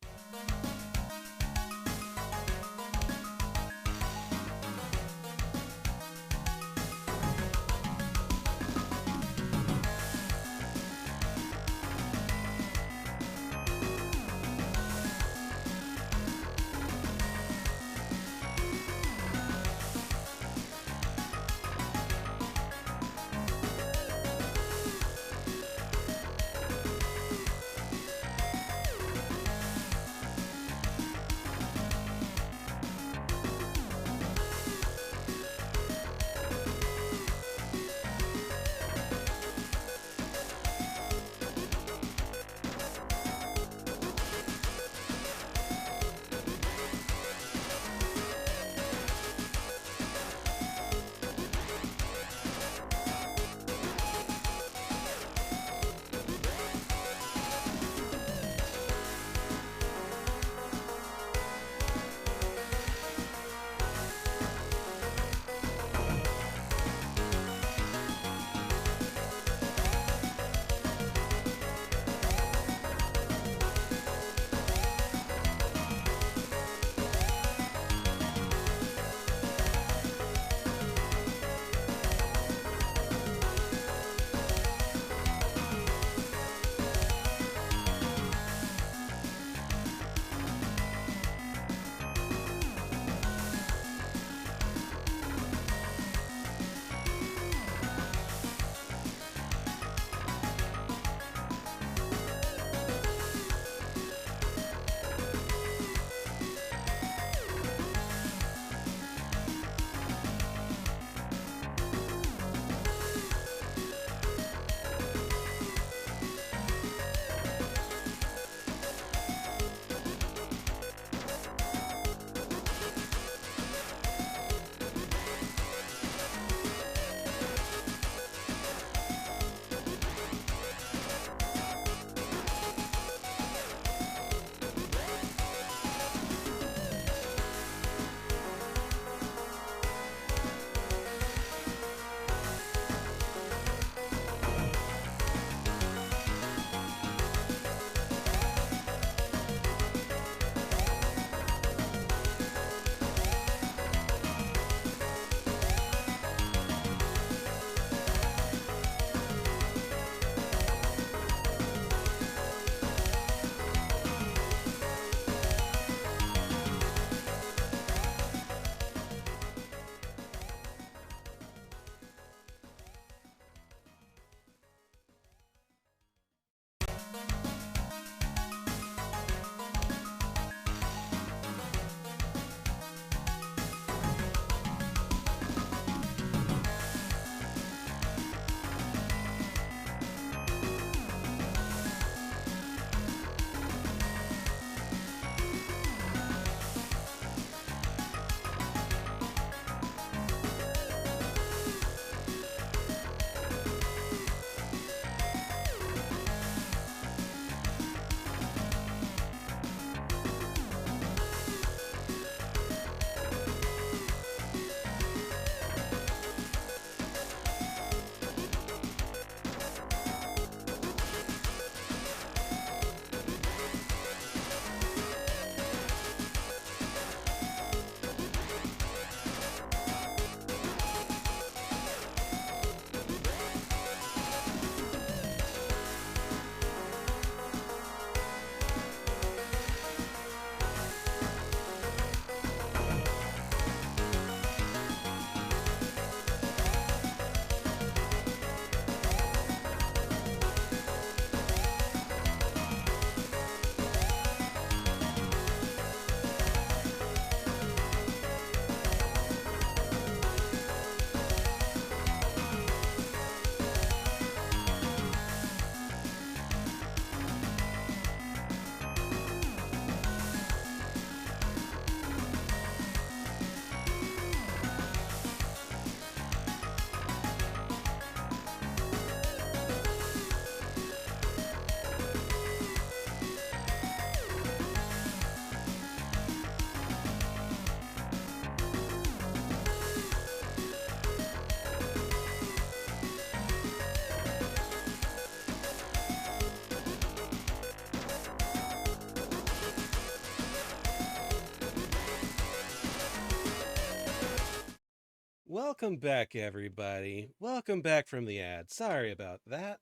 welcome back, everybody. Welcome back from the ad. Sorry about that.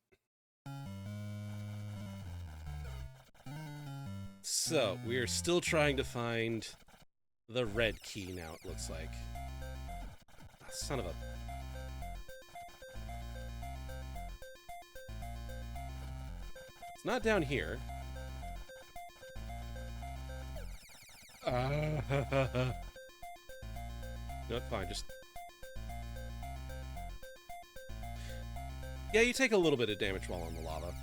So, we are still trying to find the red key now, it looks like. Oh, son of a... It's not down here. No, fine, just... Yeah, you take a little bit of damage while on the lava.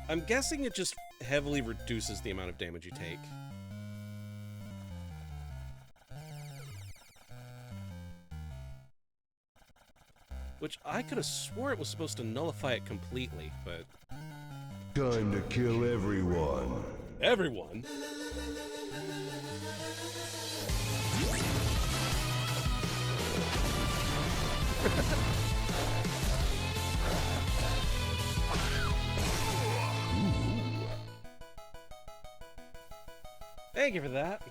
I'm guessing it just heavily reduces the amount of damage you take. Which I could have swore it was supposed to nullify it completely, but... Time to kill everyone. Everyone? Thank you for that.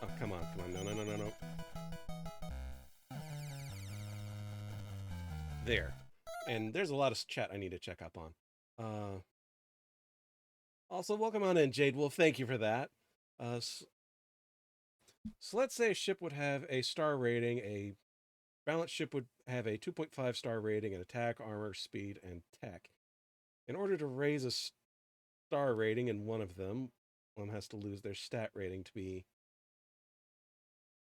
Oh, come on, come on. No, no, no, no, no. There. And there's a lot of chat I need to check up on. Also, welcome on in, Jade Wolf. Thank you for that. So let's say a ship would have a star rating. A balanced ship would have a 2.5 star rating in attack, armor, speed, and tech. In order to raise a star rating in one of them, one has to lose their stat rating to be...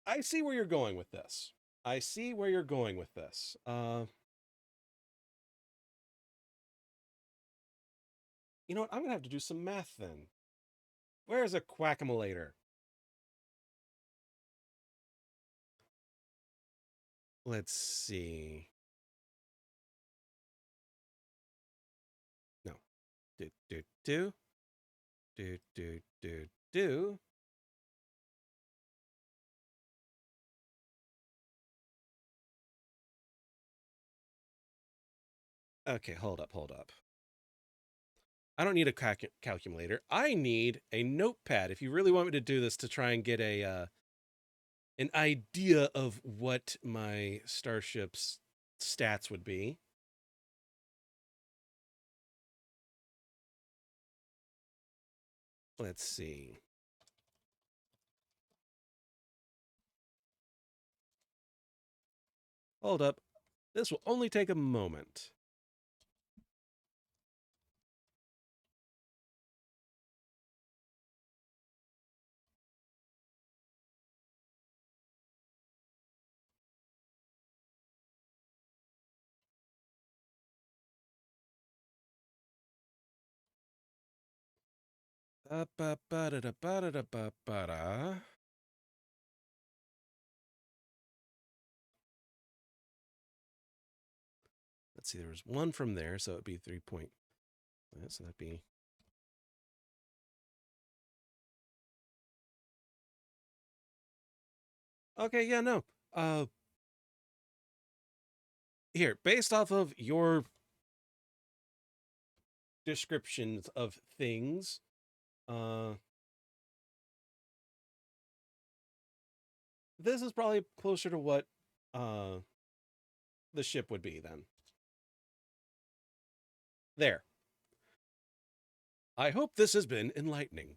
I see where you're going with this. I see where you're going with this. You know what? I'm going to have to do some math then. Where's a quackemulator? Let's see. No. Do. Okay, hold up. I don't need a calculator. I need a notepad. If you really want me to do this to try and get a an idea of what my starship's stats would be. Let's see. Hold up. This will only take a moment. Let's see, there was one from there, so it'd be 3 point. So that'd be... Okay, yeah, no. Here, based off of your descriptions of things, this is probably closer to what the ship would be then. There. I hope this has been enlightening.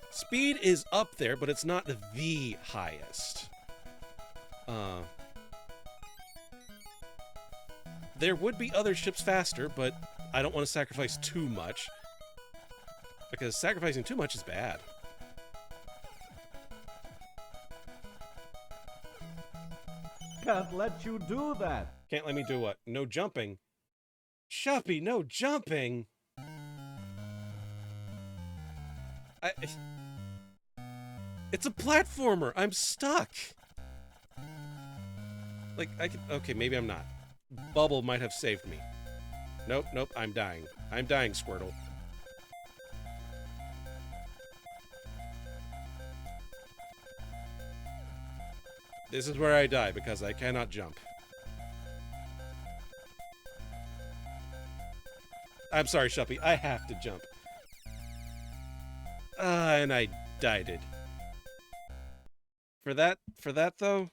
Speed is up there, but it's not the highest. There would be other ships faster, but I don't want to sacrifice too much. Because sacrificing too much is bad. Can't let you do that. Can't let me do what? No jumping. Shuppy, no jumping! It's a platformer! I'm stuck! Like, I could... Okay, maybe I'm not. Bubble might have saved me. Nope, I'm dying. I'm dying, Squirtle. This is where I die, because I cannot jump. I'm sorry, Shuppy. I have to jump. And I I did. For that though,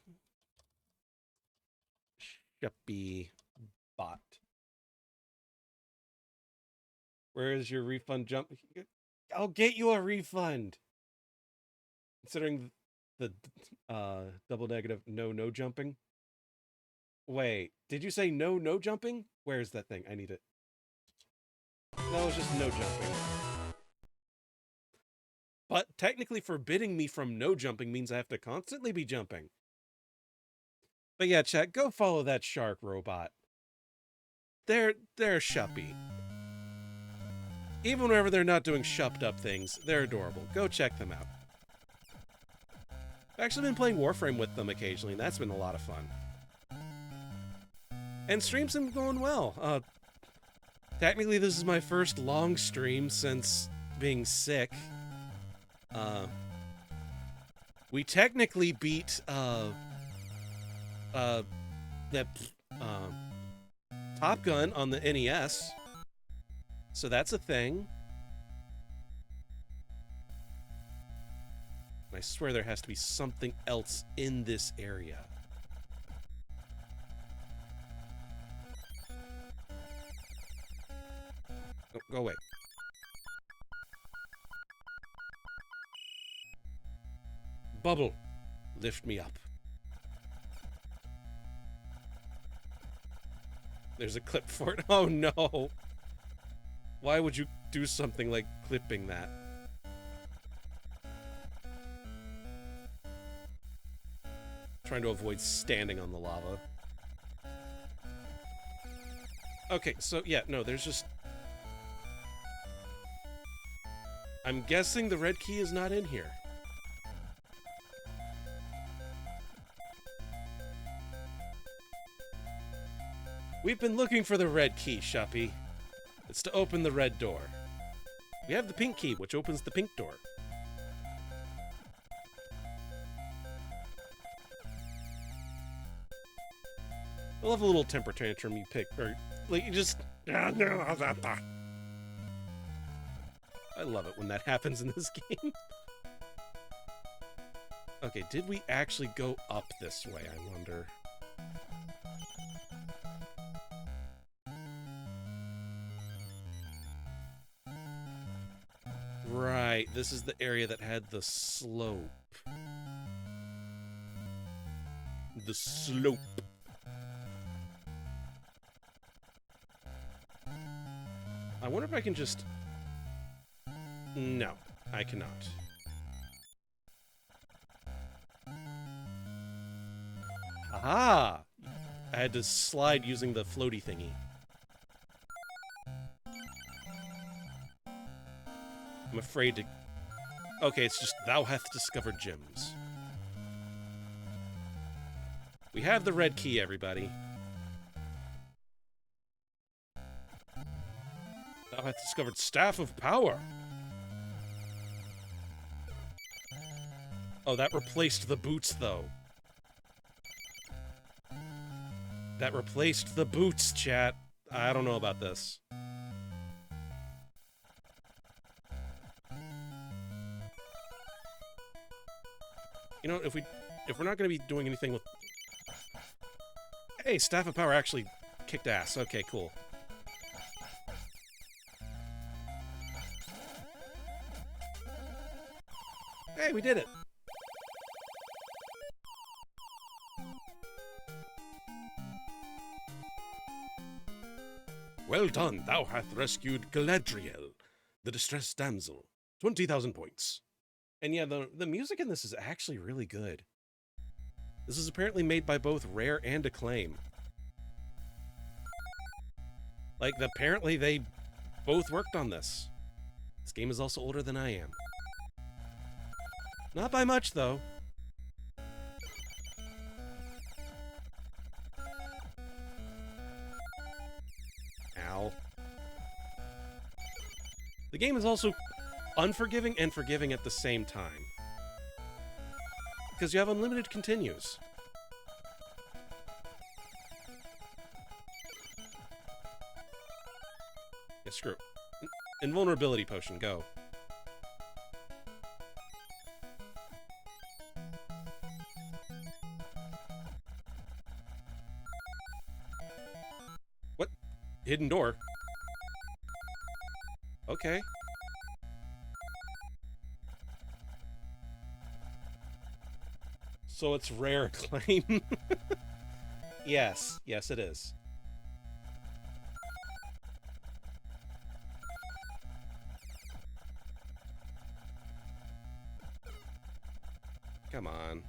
Shuppy bot. Where is your refund jump? I'll get you a refund. Considering the double negative no jumping. Wait, did you say no jumping? Where is that thing? I need it. No, it's just no jumping. But technically forbidding me from no jumping means I have to constantly be jumping. But yeah, chat, go follow that shark robot. They're shuppy. Even whenever they're not doing shupped up things, they're adorable. Go check them out. I've actually been playing Warframe with them occasionally, and that's been a lot of fun. And streams have been going well. Technically, this is my first long stream since being sick. We technically beat, Top Gun on the NES. So that's a thing. I swear there has to be something else in this area. Oh, go away. Bubble, lift me up. There's a clip for it. Oh no! Why would you do something like clipping that? Trying to avoid standing on the lava. Okay, so yeah, no, there's just... I'm guessing the red key is not in here. We've been looking for the red key, Shuppy. It's to open the red door. We have the pink key, which opens the pink door. I love a little temper tantrum you pick, or like you just... I love it when that happens in this game. Okay, did we actually go up this way, I wonder? Right, this is the area that had the slope. The slope. I wonder if I can just... No, I cannot. Aha! I had to slide using the floaty thingy. I'm afraid to... Okay, it's just thou hath discovered gems. We have the red key, everybody. Thou hath discovered Staff of Power. Oh, that replaced the boots, though. That replaced the boots, chat. I don't know about this. You know, if we're not going to be doing anything with... Hey, Staff of Power actually kicked ass. Okay, cool. Hey, we did it! Well done, thou hath rescued Galadriel, the distressed damsel. 20,000 points. And yeah, the music in this is actually really good. This is apparently made by both Rare and Acclaim. Like, apparently they both worked on this. This game is also older than I am. Not by much, though. Ow. The game is also unforgiving and forgiving at the same time. Because you have unlimited continues. Yeah, screw it. Invulnerability potion, go. hidden door. Okay. So it's rare acclaim. Yes. Yes, it is. Come on.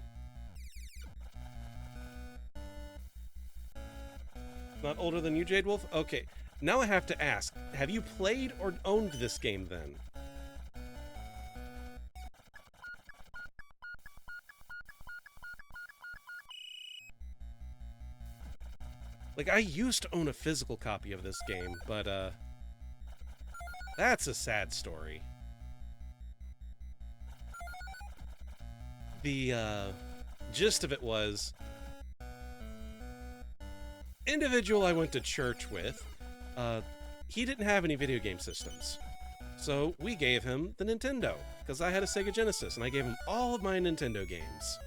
Not older than you, Jade Wolf? Okay. Now I have to ask, have you played or owned this game then? Like, I used to own a physical copy of this game, but, that's a sad story. The, gist of it was, individual I went to church with, he didn't have any video game systems. So we gave him the Nintendo, because I had a Sega Genesis, and I gave him all of my Nintendo games.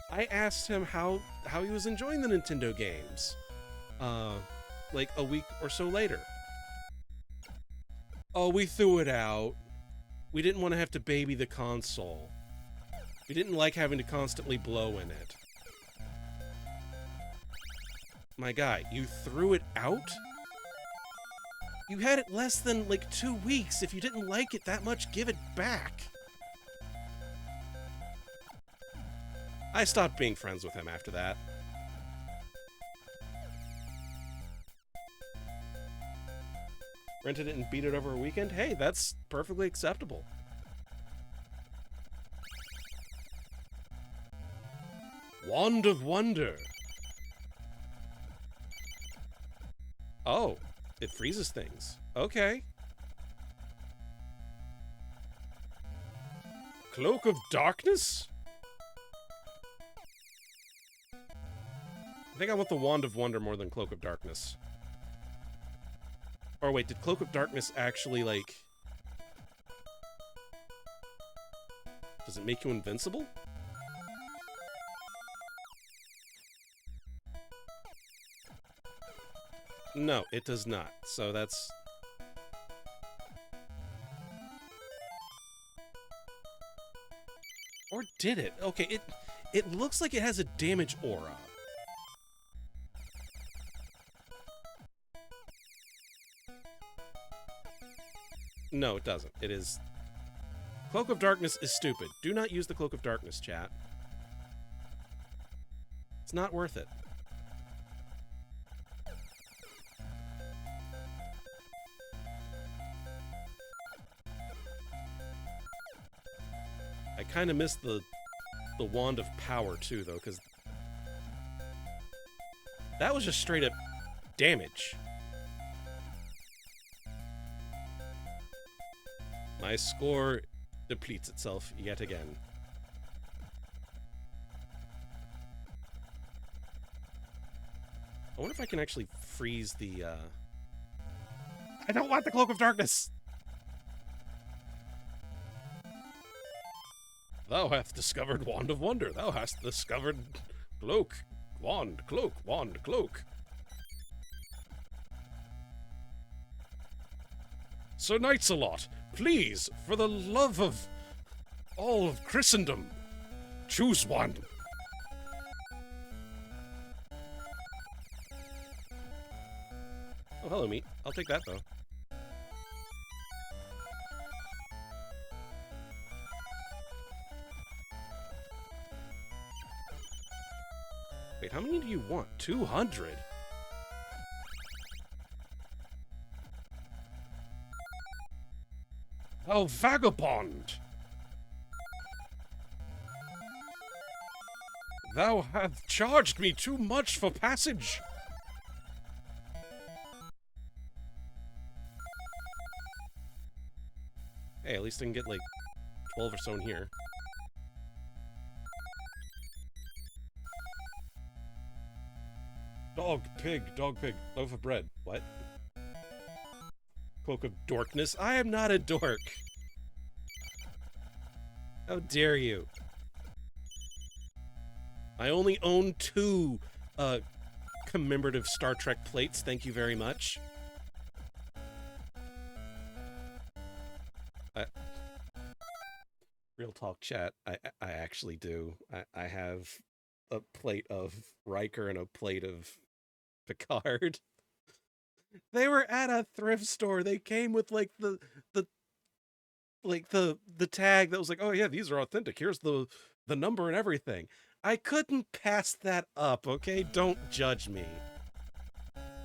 I asked him how he was enjoying the Nintendo games, like a week or so later. Oh, we threw it out. We didn't want to have to baby the console. We didn't like having to constantly blow in it. My guy, you threw it out? You had it less than, like, 2 weeks. If you didn't like it that much, give it back. I stopped being friends with him after that. Rented it and beat it over a weekend? Hey, that's perfectly acceptable. Wand of Wonder. Oh, it freezes things. Okay. Cloak of Darkness? I think I want the Wand of Wonder more than Cloak of Darkness. Or wait, did Cloak of Darkness actually, like... Does it make you invincible? No, it does not. So that's... Or did it? Okay, it looks like it has a damage aura. No, it doesn't. It is... Cloak of Darkness is stupid. Do not use the Cloak of Darkness, chat. It's not worth it. I kind of miss the Wand of Power, too, though, because... That was just straight up damage. My score depletes itself yet again. I wonder if I can actually freeze the, I don't want the Cloak of Darkness! Thou hast discovered Wand of Wonder. Thou hast discovered Cloak. Wand, Cloak, Wand, Cloak. Sir Knights-a-Lot, please, for the love of all of Christendom, choose one. Oh, hello, meat. I'll take that, though. Wait, how many do you want? 200? Oh, vagabond! Thou hast charged me too much for passage! Hey, at least I can get, like, 12 or so in here. Dog, pig, loaf of bread. What? Cloak of Dorkness? I am not a dork. How dare you? I only own 2, commemorative Star Trek plates. Thank you very much. Real talk chat, I actually do. I have a plate of Riker and a plate of Picard. They were at a thrift store. They came with like the tag that was like, oh yeah, these are authentic. Here's the number and everything. I couldn't pass that up, okay? Don't judge me.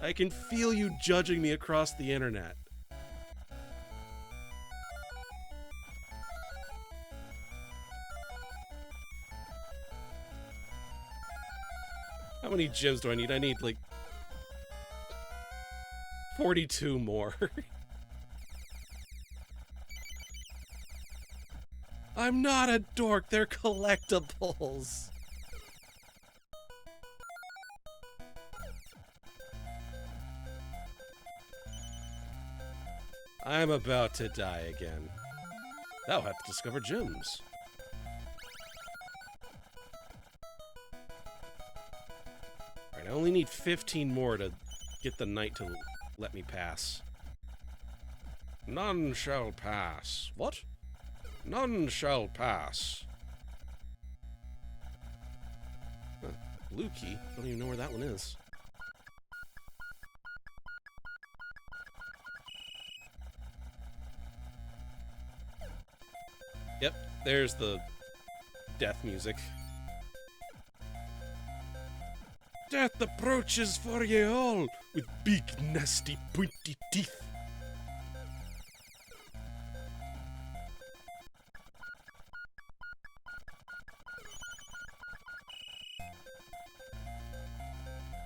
I can feel you judging me across the internet. How many gems do I need? I need like 42 more. I'm not a dork, they're collectibles. I'm about to die again. Thou hast discovered gems. Alright, I only need 15 more to get the knight to let me pass. None shall pass. What? None shall pass. Huh. Blue key? Don't even know where that one is. Yep, there's the death music. Death approaches for ye all with big, nasty, pointy teeth.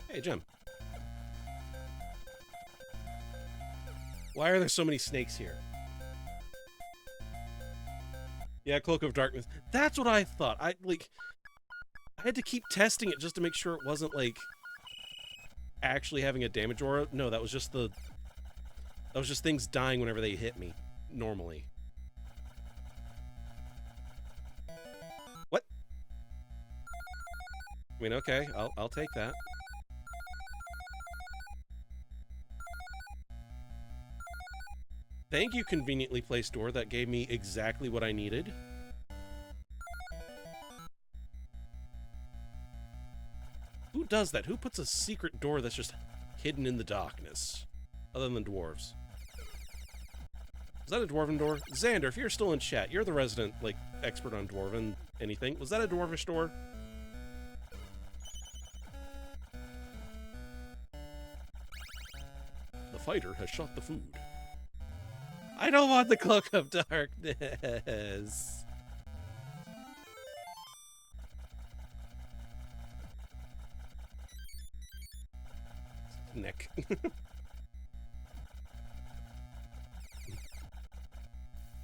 Hey, Jim. Why are there so many snakes here? Yeah, Cloak of Darkness. That's what I thought. I had to keep testing it just to make sure it wasn't, like, actually having a damage aura. No, that was just things dying whenever they hit me, normally. What? I mean, okay, I'll take that. Thank you, conveniently placed door. That gave me exactly what I needed. Who does that? Who puts a secret door that's just hidden in the darkness? Other than dwarves. Was that a dwarven door? Xander, if you're still in chat, you're the resident, like, expert on dwarven anything. Was that a dwarvish door? The fighter has shot the food. I don't want the Cloak of Darkness. Nick.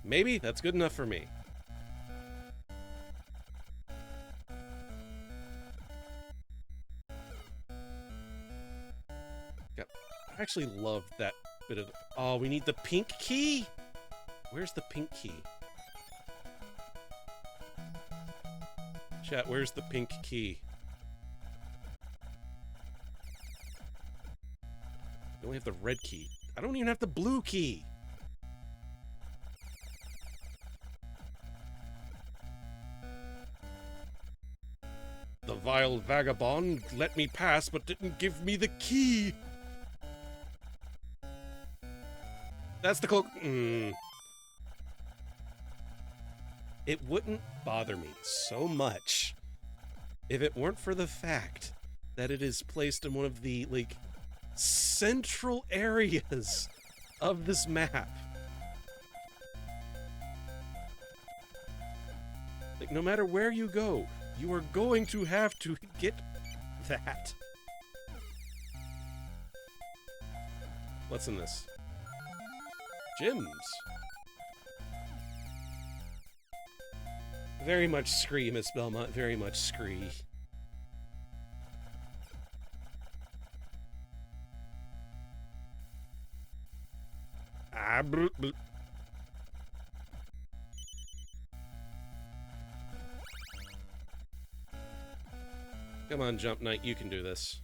Maybe that's good enough for me. God, I actually love that bit of... Oh, we need the pink key? Where's the pink key? Chat, where's the pink key? I only have the red key. I don't even have the blue key. The vile vagabond let me pass but didn't give me the key. That's the cloak. It wouldn't bother me so much if it weren't for the fact that it is placed in one of the, like, central areas of this map. Like, no matter where you go, you are going to have to get that. What's in this? Gems. Very much scree, Miss Belmont. Very much scree. Ah, bloop, bloop. Come on, Jump Knight. You can do this.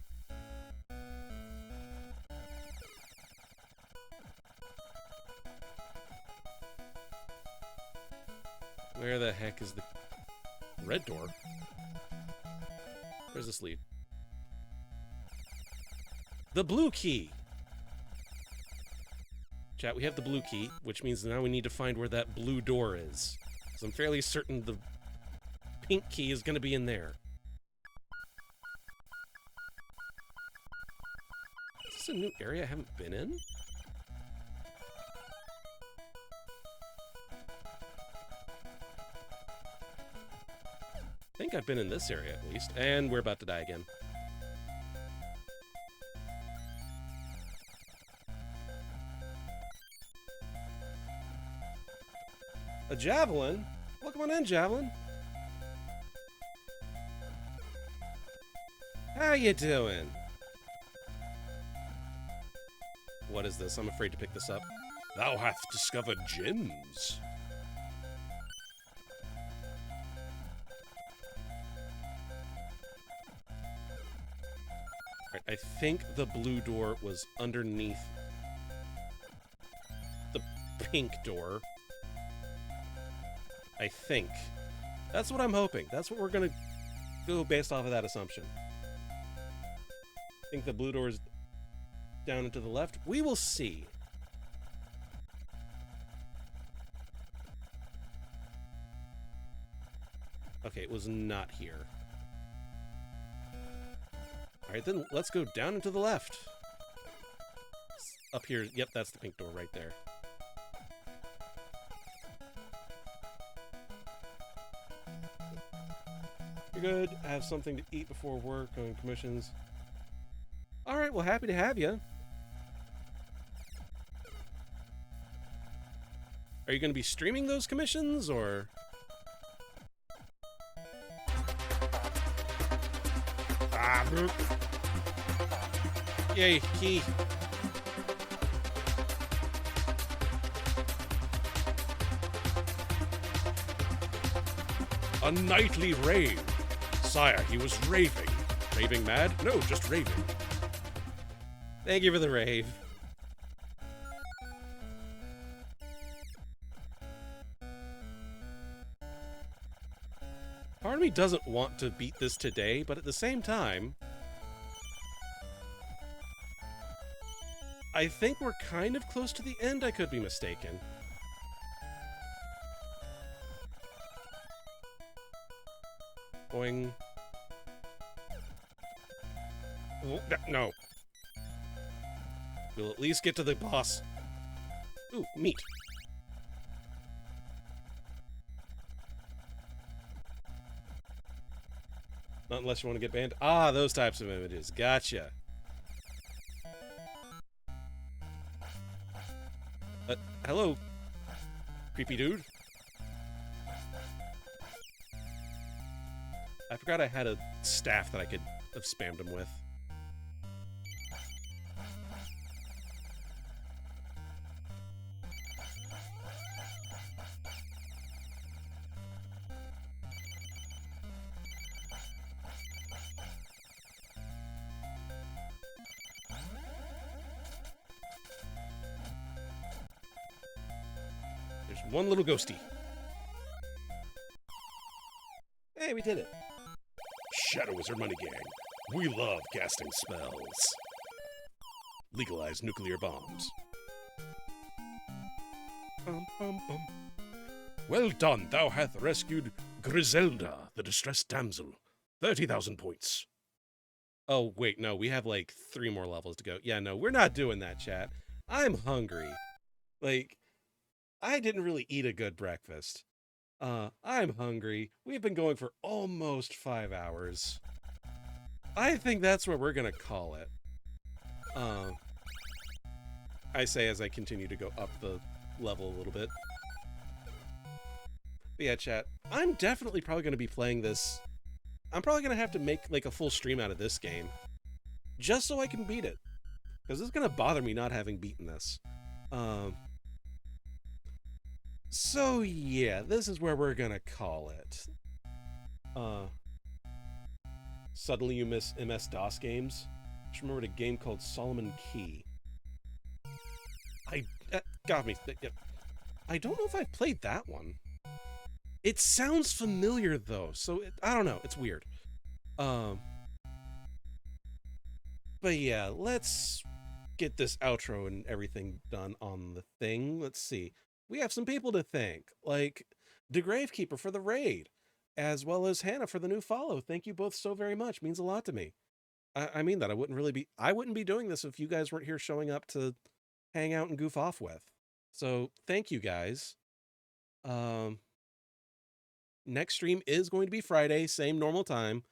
the heck is the red door? Where's this lead? The blue key! Chat, we have the blue key, which means now we need to find where that blue door is. Because I'm fairly certain the pink key is going to be in there. Is this a new area I haven't been in? I think I've been in this area at least, and we're about to die again. A javelin? Welcome on in, javelin. How you doing? What is this? I'm afraid to pick this up. Thou hast discovered gems. Right, I think the blue door was underneath the pink door. I think. That's what I'm hoping. That's what we're gonna go based off of that assumption. I think the blue door is down and to the left. We will see. Okay, it was not here. Alright, then let's go down and to the left. Up here, yep, that's the pink door right there. You're good. I have something to eat before work on commissions. Alright, well, happy to have you. Are you going to be streaming those commissions, or...? Ah, boop. Yay, key. A nightly rave. Sire, he was raving. Raving mad? No, just raving. Thank you for the rave. Part of me doesn't want to beat this today, but at the same time, I think we're kind of close to the end. I could be mistaken. Boing. No. We'll at least get to the boss. Ooh, meat. Not unless you want to get banned. Ah, those types of images. Gotcha. Hello, creepy dude. I forgot I had a staff that I could have spammed him with. There's one little ghosty. Hey, we did it. Shadow Wizard Money Gang. We love casting spells. Legalize nuclear bombs. Bum, bum, bum. Well done, thou hath rescued Griselda, the distressed damsel. 30,000 points. Oh, wait, no, we have like 3 more levels to go. Yeah, no, we're not doing that, chat. I'm hungry. Like, I didn't really eat a good breakfast. I'm hungry. We've been going for almost 5 hours. I think that's where we're gonna call it. I say as I continue to go up the level a little bit. But yeah, chat, I'm definitely probably gonna be playing this. I'm probably gonna have to make like a full stream out of this game. Just so I can beat it. Because it's gonna bother me not having beaten this. So yeah, this is where we're gonna call it. Suddenly you miss MS-DOS games. Just remembered a game called Solomon Key. Got me. I don't know if I've played that one. It sounds familiar though, so I don't know. It's weird. Um, but yeah, let's get this outro and everything done on the thing. Let's see. We have some people to thank, like the Gravekeeper for the raid, as well as Hannah for the new follow. Thank you both so very much. Means a lot to me. I mean that. I wouldn't be doing this if you guys weren't here showing up to hang out and goof off with. So thank you guys. Um, Next stream is going to be Friday, same normal time.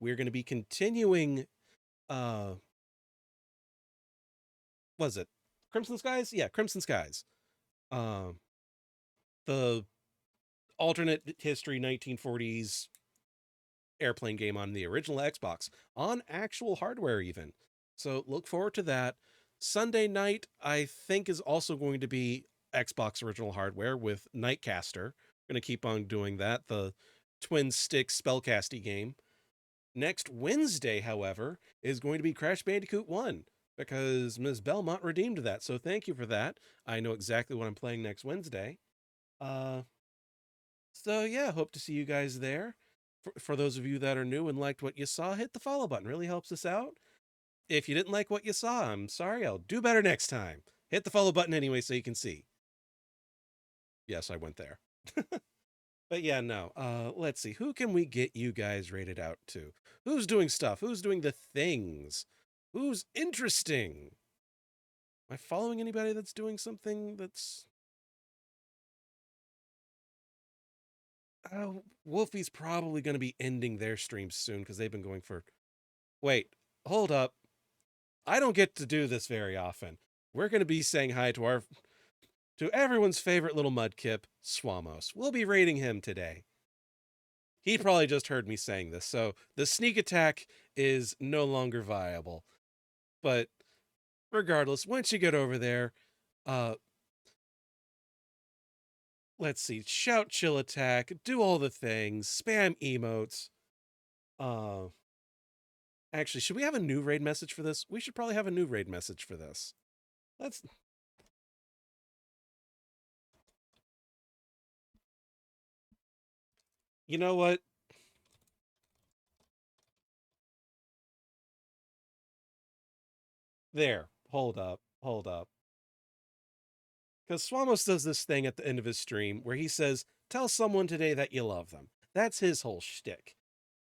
We're going to be continuing. Was it Crimson Skies? Yeah, Crimson Skies. Um, the alternate history 1940s airplane game on the original Xbox on actual hardware even. So look forward to that. Sunday night, I think, is also going to be Xbox original hardware with Nightcaster. Going to keep on doing that. The twin stick spellcasty game. Next Wednesday, however, is going to be Crash Bandicoot 1 because Ms. Belmont redeemed that. So thank you for that. I know exactly what I'm playing next Wednesday. So yeah, hope to see you guys there. For those of you that are new and liked what you saw, hit the follow button. Really helps us out. If you didn't like what you saw, I'm sorry. I'll do better next time. Hit the follow button anyway so you can see. Yes, I went there. But yeah, no. Let's see. Who can we get you guys rated out to? Who's doing stuff? Who's doing the things? Who's interesting? Am I following anybody that's doing something that's... Wolfie's probably going to be ending their stream soon because they've been going for... Wait, hold up. I don't get to do this very often. We're going to be saying hi to everyone's favorite little mudkip, Swamos. We'll be rating him today. He probably just heard me saying this, so the sneak attack is no longer viable. But regardless, once you get over there, let's see, shout, chill, attack, do all the things, spam emotes. Actually, should we have a new raid message for this? We should probably have a new raid message for this. Let's... You know what? There. Hold up. Hold up. Because Swamos does this thing at the end of his stream where he says, tell someone today that you love them. That's his whole shtick.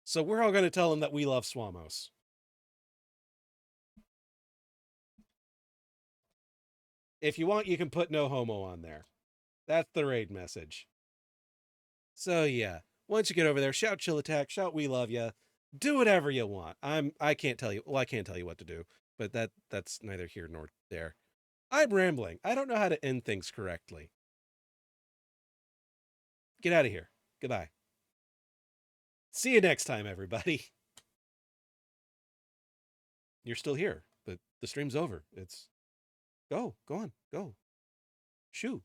So we're all going to tell him that we love Swamos. If you want, you can put no homo on there. That's the raid message. So yeah, once you get over there, shout chill attack, shout we love ya, do whatever you want. I can't tell you. Well, I can't tell you what to do, but that's neither here nor there. I'm rambling. I don't know how to end things correctly. Get out of here. Goodbye. See you next time, everybody. You're still here. The stream's over. It's go on, go. Shoo.